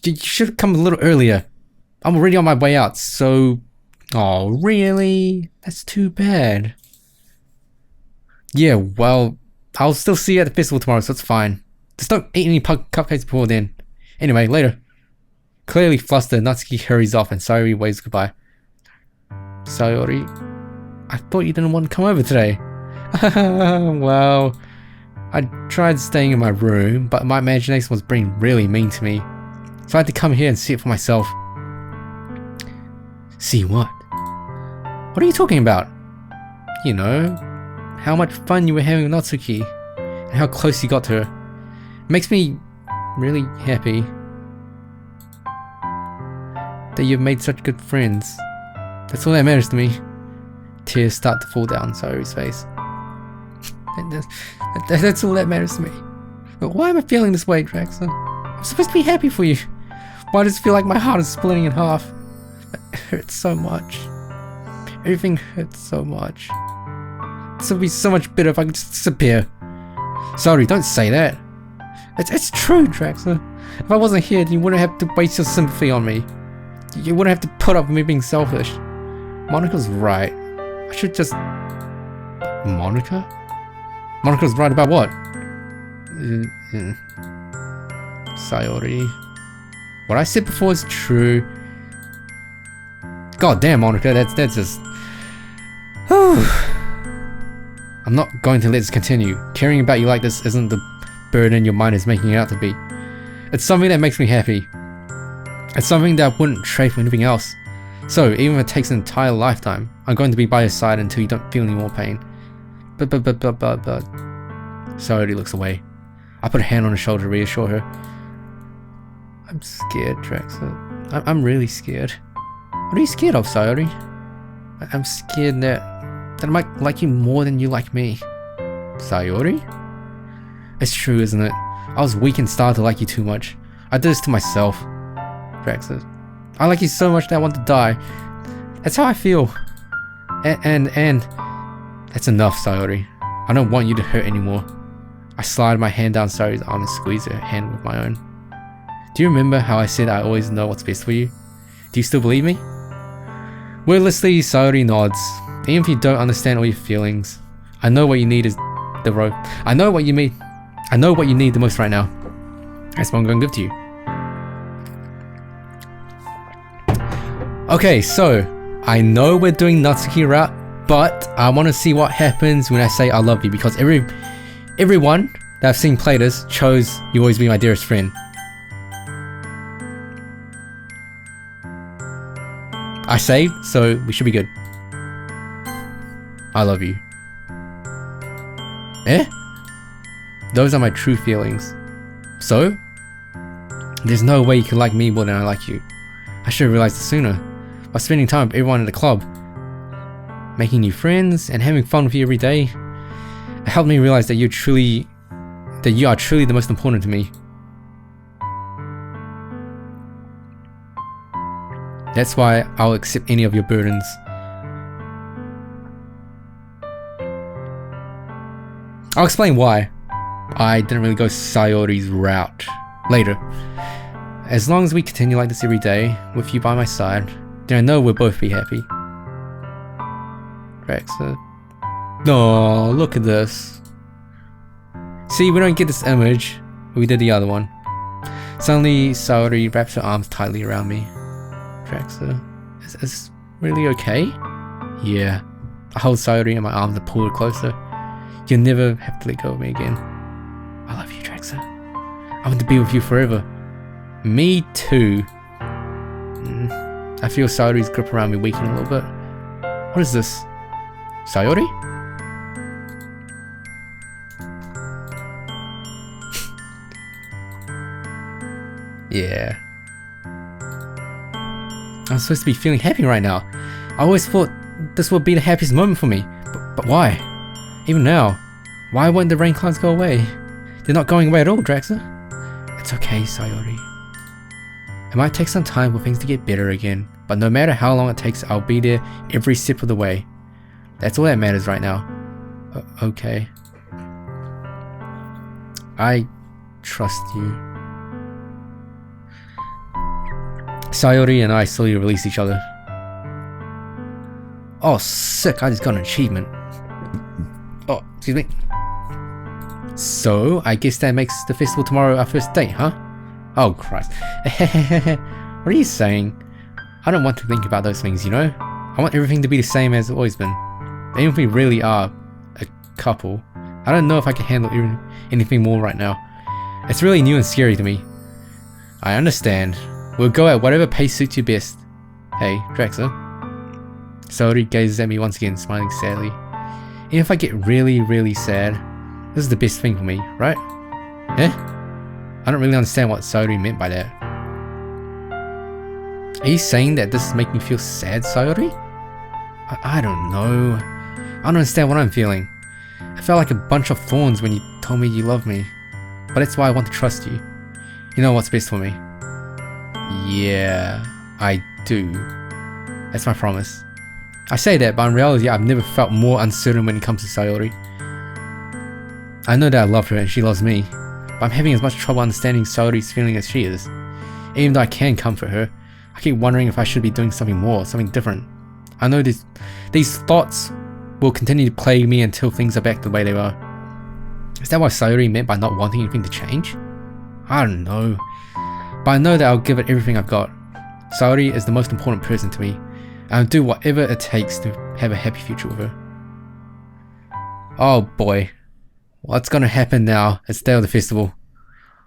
you should have come a little earlier. I'm already on my way out, so... Oh, really? That's too bad. Yeah, well, I'll still see you at the festival tomorrow, so it's fine. Just don't eat any cupcakes before then. Anyway, later. Clearly flustered, Natsuki hurries off and Sayori waves goodbye. Sayori, I thought you didn't want to come over today. Well, I tried staying in my room, but my imagination was being really mean to me. So I had to come here and see it for myself. See what? What are you talking about? You know, how much fun you were having with Natsuki, and how close you got to her. It makes me really happy that you've made such good friends. That's all that matters to me. Tears start to fall down Sayori's face. That's all that matters to me. But why am I feeling this way, Drax? I'm supposed to be happy for you. Why does it feel like my heart is splitting in half? It hurts so much. Everything hurts so much. This would be so much better if I could just disappear. Sorry, don't say that. It's true, Drax. If I wasn't here, then you wouldn't have to waste your sympathy on me. You wouldn't have to put up with me being selfish. Monica's right. I should just... Monica? Monica's right about what? Sayori. What I said before is true. God damn, Monica, that's just... I'm not going to let this continue. Caring about you like this isn't the burden your mind is making it out to be. It's something that makes me happy. It's something that I wouldn't trade for anything else. So, even if it takes an entire lifetime, I'm going to be by your side until you don't feel any more pain. But. Sayori looks away. I put a hand on her shoulder to reassure her. I'm scared, Traxa. I'm really scared. What are you scared of, Sayori? I'm scared that I might like you more than you like me. Sayori? It's true, isn't it? I was weak and started to like you too much. I did this to myself. Traxa. I like you so much that I want to die. That's how I feel. And that's enough, Sayori. I don't want you to hurt anymore. I slide my hand down Sayori's arm and squeeze her hand with my own. Do you remember how I said I always know what's best for you? Do you still believe me? Wordlessly, Sayori nods. Even if you don't understand all your feelings, I know what you need is the rope. I know what you need the most right now. That's what I'm going to give to you. Okay, so I know we're doing Natsuki route, but I want to see what happens when I say I love you, because everyone that I've seen play this chose you always be my dearest friend. I saved, so we should be good. I love you. Eh? Those are my true feelings. So? There's no way you can like me more than I like you. I should have realized it sooner. By spending time with everyone at the club, making new friends, and having fun with you every day, it helped me realize that you are truly the most important to me. That's why I'll accept any of your burdens. I'll explain why I didn't really go Sayori's route later. As long as we continue like this every day, with you by my side, then I know we'll both be happy. Traxa. No, look at this. See, we don't get this image, but we did the other one. Suddenly, Sayori wraps her arms tightly around me. Traxa, is this really okay? Yeah. I hold Sayori in my arms and pull her closer. You'll never have to let go of me again. I love you, Traxa. I want to be with you forever. Me too. I feel Sayori's grip around me weaken a little bit. What is this? Sayori? Yeah. I'm supposed to be feeling happy right now. I always thought this would be the happiest moment for me. But why? Even now, why won't the rain clouds go away? They're not going away at all, Traxa. It's okay, Sayori. It might take some time for things to get better again, but no matter how long it takes, I'll be there every step of the way. That's all that matters right now. Okay. I trust you. Sayori and I slowly release each other. Oh, sick, I just got an achievement. Oh, excuse me. So, I guess that makes the festival tomorrow our first date, huh? Oh, Christ. What are you saying? I don't want to think about those things, you know? I want everything to be the same as it's always been. Even if we really are a couple, I don't know if I can handle anything more right now. It's really new and scary to me. I understand. We'll go at whatever pace suits you best. Hey, Traxa. Sayori gazes at me once again, smiling sadly. Even if I get really, really sad, this is the best thing for me, right? Eh? I don't really understand what Sayori meant by that. Are you saying that this is making me feel sad, Sayori? I don't know. I don't understand what I'm feeling. I felt like a bunch of thorns when you told me you love me. But that's why I want to trust you. You know what's best for me. Yeah, I do. That's my promise. I say that, but in reality I've never felt more uncertain when it comes to Sayori. I know that I love her and she loves me, but I'm having as much trouble understanding Sayori's feeling as she is. Even though I can comfort her, I keep wondering if I should be doing something more, something different. I know these thoughts will continue to plague me until things are back the way they were. Is that what Sayori meant by not wanting anything to change? I don't know. But I know that I'll give it everything I've got. Sayori is the most important person to me, and I'll do whatever it takes to have a happy future with her. Oh boy. What's gonna happen now at the day of the festival?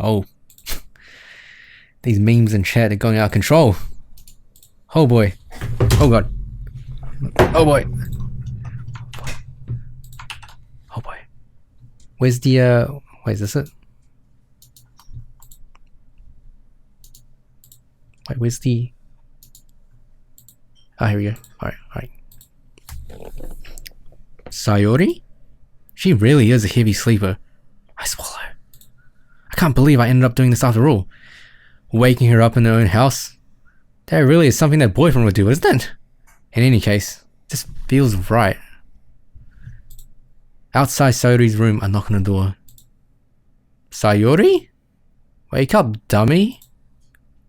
Oh. These memes in chat are going out of control. Oh boy. Oh god. Oh boy. Oh boy. Where's the wait, is this it? Wait, where's the ah, here we go. Alright. Sayori? She really is a heavy sleeper. I swallow. I can't believe I ended up doing this after all. Waking her up in her own house. That really is something that boyfriend would do, isn't it? In any case, this feels right. Outside Sayori's room, I knock on the door. Sayori? Wake up, dummy.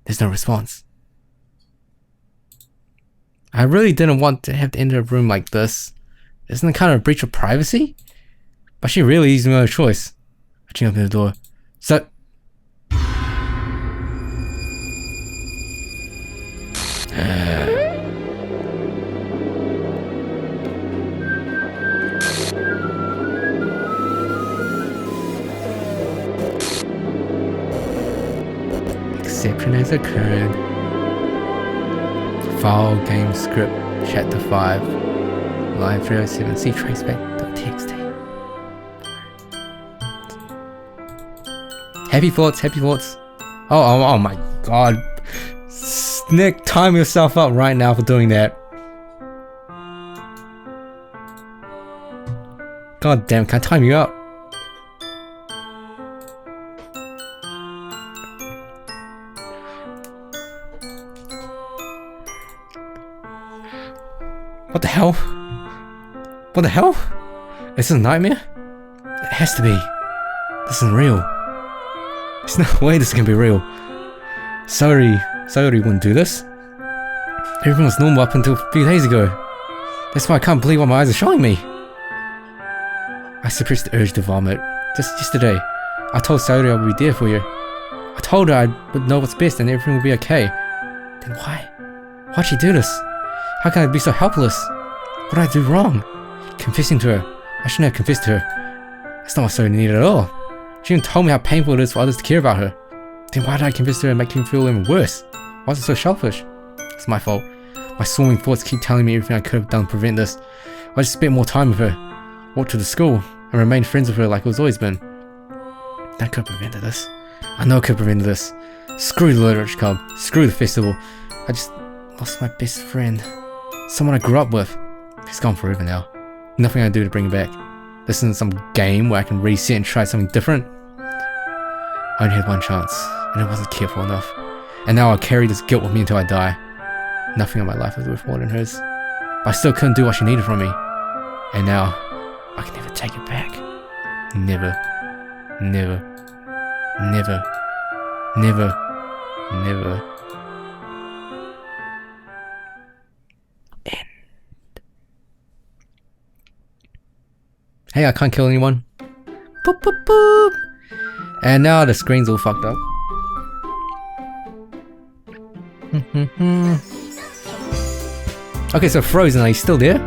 There's no response. I really didn't want to have to enter a room like this. Isn't it kind of a breach of privacy? But she really leaves me no choice. I chin open the door. So... Exception has occurred. File game script chapter 5 line 307 see traceback.txt. Happy thoughts. Oh my god. Nick, time yourself up right now for doing that. God damn, can I time you up? What the hell? What the hell? Is this a nightmare? It has to be. This isn't real. There's no way this can be real. Sayori wouldn't do this. Everything was normal up until a few days ago. That's why I can't believe what my eyes are showing me. I suppressed the urge to vomit. Just yesterday, I told Sayori I would be there for you. I told her I would know what's best and everything would be okay. Then why? Why'd she do this? How can I be so helpless? What did I do wrong? Confessing to her. I shouldn't have confessed to her. That's not what Sayori needed at all. She even told me how painful it is for others to care about her. Then why did I confess to her and make him feel even worse? Why was it so selfish? It's my fault. My swarming thoughts keep telling me everything I could have done to prevent this. I just spent more time with her, walked to the school, and remained friends with her like it's always been. That could have prevented this. I know it could have prevented this. Screw the literature club. Screw the festival. I just lost my best friend. Someone I grew up with. He's gone forever now. Nothing I can do to bring him back. This isn't some game where I can reset and try something different. I only had one chance, and I wasn't careful enough. And now I'll carry this guilt with me until I die. Nothing in my life is worth more than hers. But I still couldn't do what she needed from me. And now, I can never take it back. Never. Never. Never. Never. Never. End. Hey, I can't kill anyone. Boop boop boop. And now the screen's all fucked up. Okay, so Frozen, are you still there?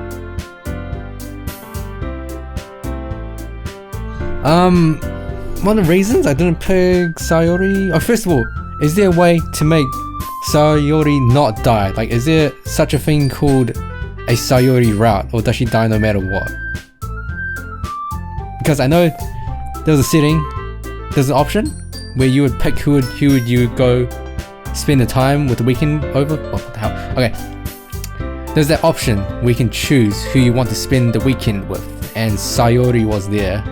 One of the reasons I didn't pick Sayori... Oh, first of all, is there a way to make Sayori not die? Like, is there such a thing called a Sayori route? Or does she die no matter what? Because I know there's a setting, there's an option where you would pick who would you go spend the time with the weekend over. Oh, what the hell? Okay. There's that option where you can choose who you want to spend the weekend with, and Sayori was there.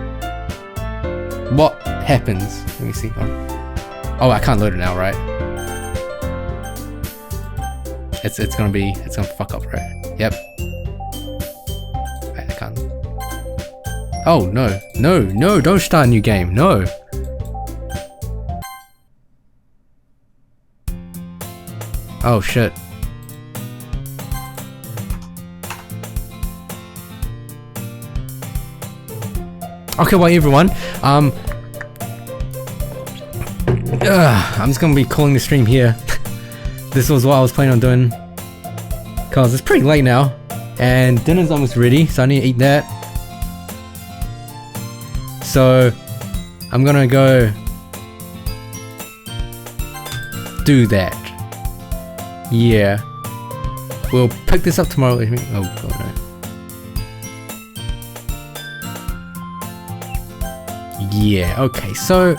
What happens? Let me see. Oh, I can't load it now, right? It's gonna fuck up, right? Yep. I can't. Oh no, don't start a new game, no. Oh shit. Okay, well everyone, I'm just gonna be calling the stream here. This was what I was planning on doing, cause it's pretty late now, and dinner's almost ready, so I need to eat that. So I'm gonna go do that. Yeah. We'll pick this up tomorrow. Oh god no. Yeah, okay, so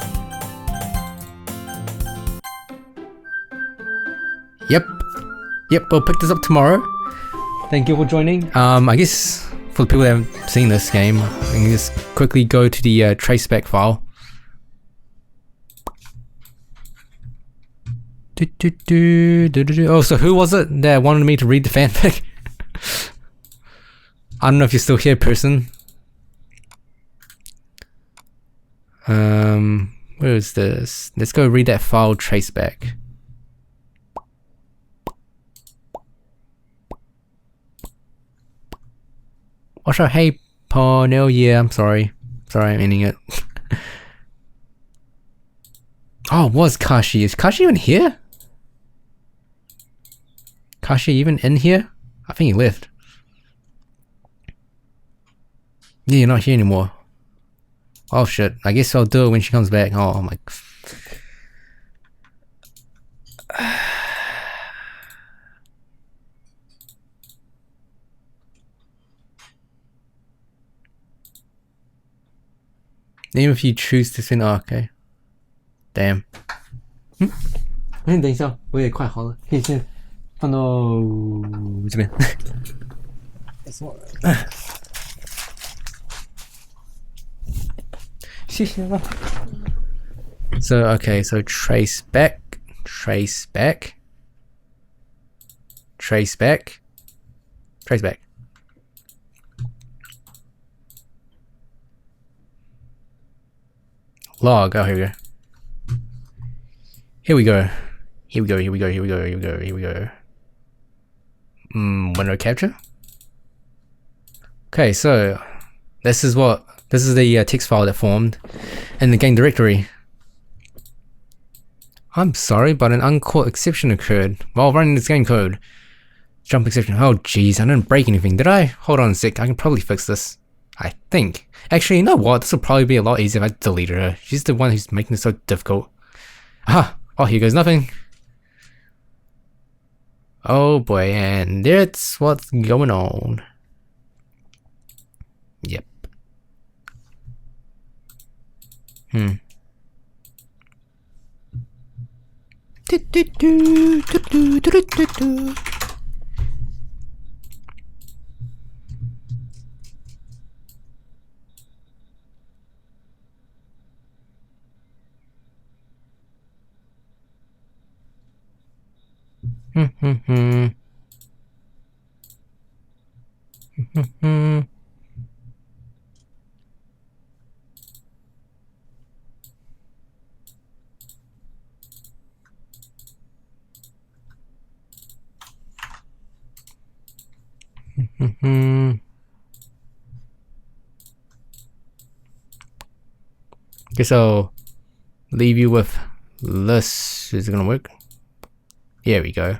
Yep, we'll pick this up tomorrow. Thank you for joining. I guess for the people that haven't seen this game, I can just quickly go to the traceback file. Oh, so who was it that wanted me to read the fanfic? I don't know if you're still here, person. Where is this? Let's go read that file traceback. Also, hey, Parnell, yeah, I'm sorry. Sorry, I'm ending it. Oh, it was Kashi. Is Kashi even here? Kashi even in here? I think he left. Yeah, you're not here anymore. Oh shit, I guess I'll do it when she comes back. Oh my... Even if you choose to send... Oh, okay. Damn. 等一下，我也快好了，可以先放到这边。谢谢了。So okay, so trace back. Log. Oh, here we go. Here we go. Window capture. Okay, so this is the text file that formed in the game directory. I'm sorry, but an uncaught exception occurred while running this game code. Jump exception. Oh jeez, I didn't break anything, did I? Hold on a sec, I can probably fix this. I think. Actually, you know what? This will probably be a lot easier if I deleted her. She's the one who's making this so difficult. Ah! Oh, here goes nothing. Oh boy, and that's what's going on. Yep. Guess I'll leave you with this. Is it gonna work? Here we go.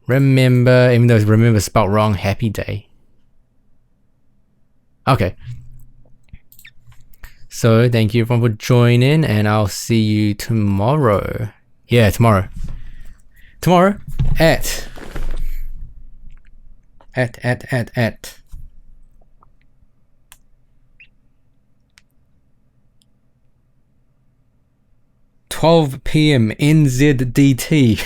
Remember, even though remember spelled wrong, happy day. Okay. So thank you everyone for joining, and I'll see you tomorrow. Yeah, tomorrow. Tomorrow at 12 PM NZDT.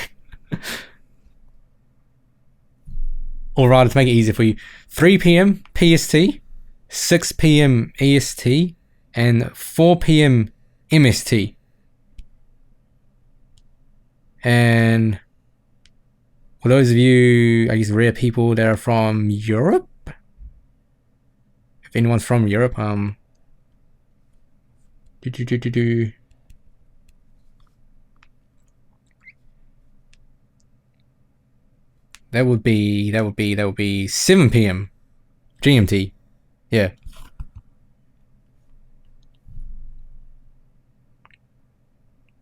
Or rather, to make it easier for you, 3 PM PST, 6 PM EST, and 4 PM MST. And for those of you, I guess, rare people that are from Europe, if anyone's from Europe, that would be 7 PM GMT. Yeah.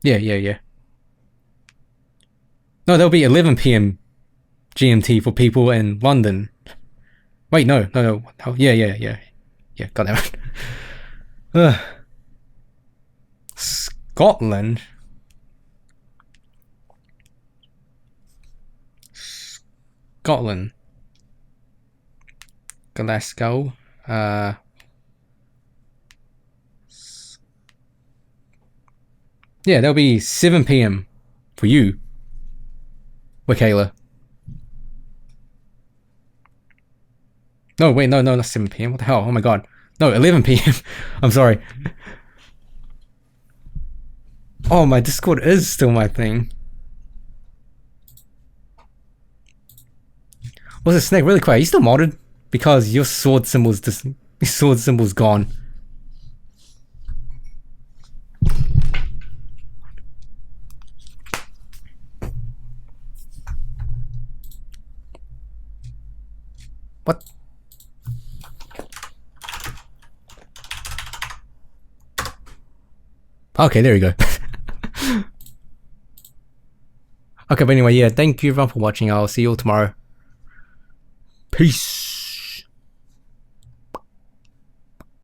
Yeah. No, that'll be 11 PM GMT for people in London. Wait, no. Oh, yeah. Got that right. Scotland. Scotland. Glasgow. Yeah, that'll be 7 p.m. for you, Wakayla. No, wait, no, not 7 p.m. What the hell? Oh my god. No, 11 p.m. I'm sorry. Oh, my Discord is still my thing. What's a Snake? Really quick, are you still modded? Because your sword symbol's gone. What? Okay, there you go. Okay, but anyway, yeah, thank you everyone for watching. I'll see you all tomorrow. Peace.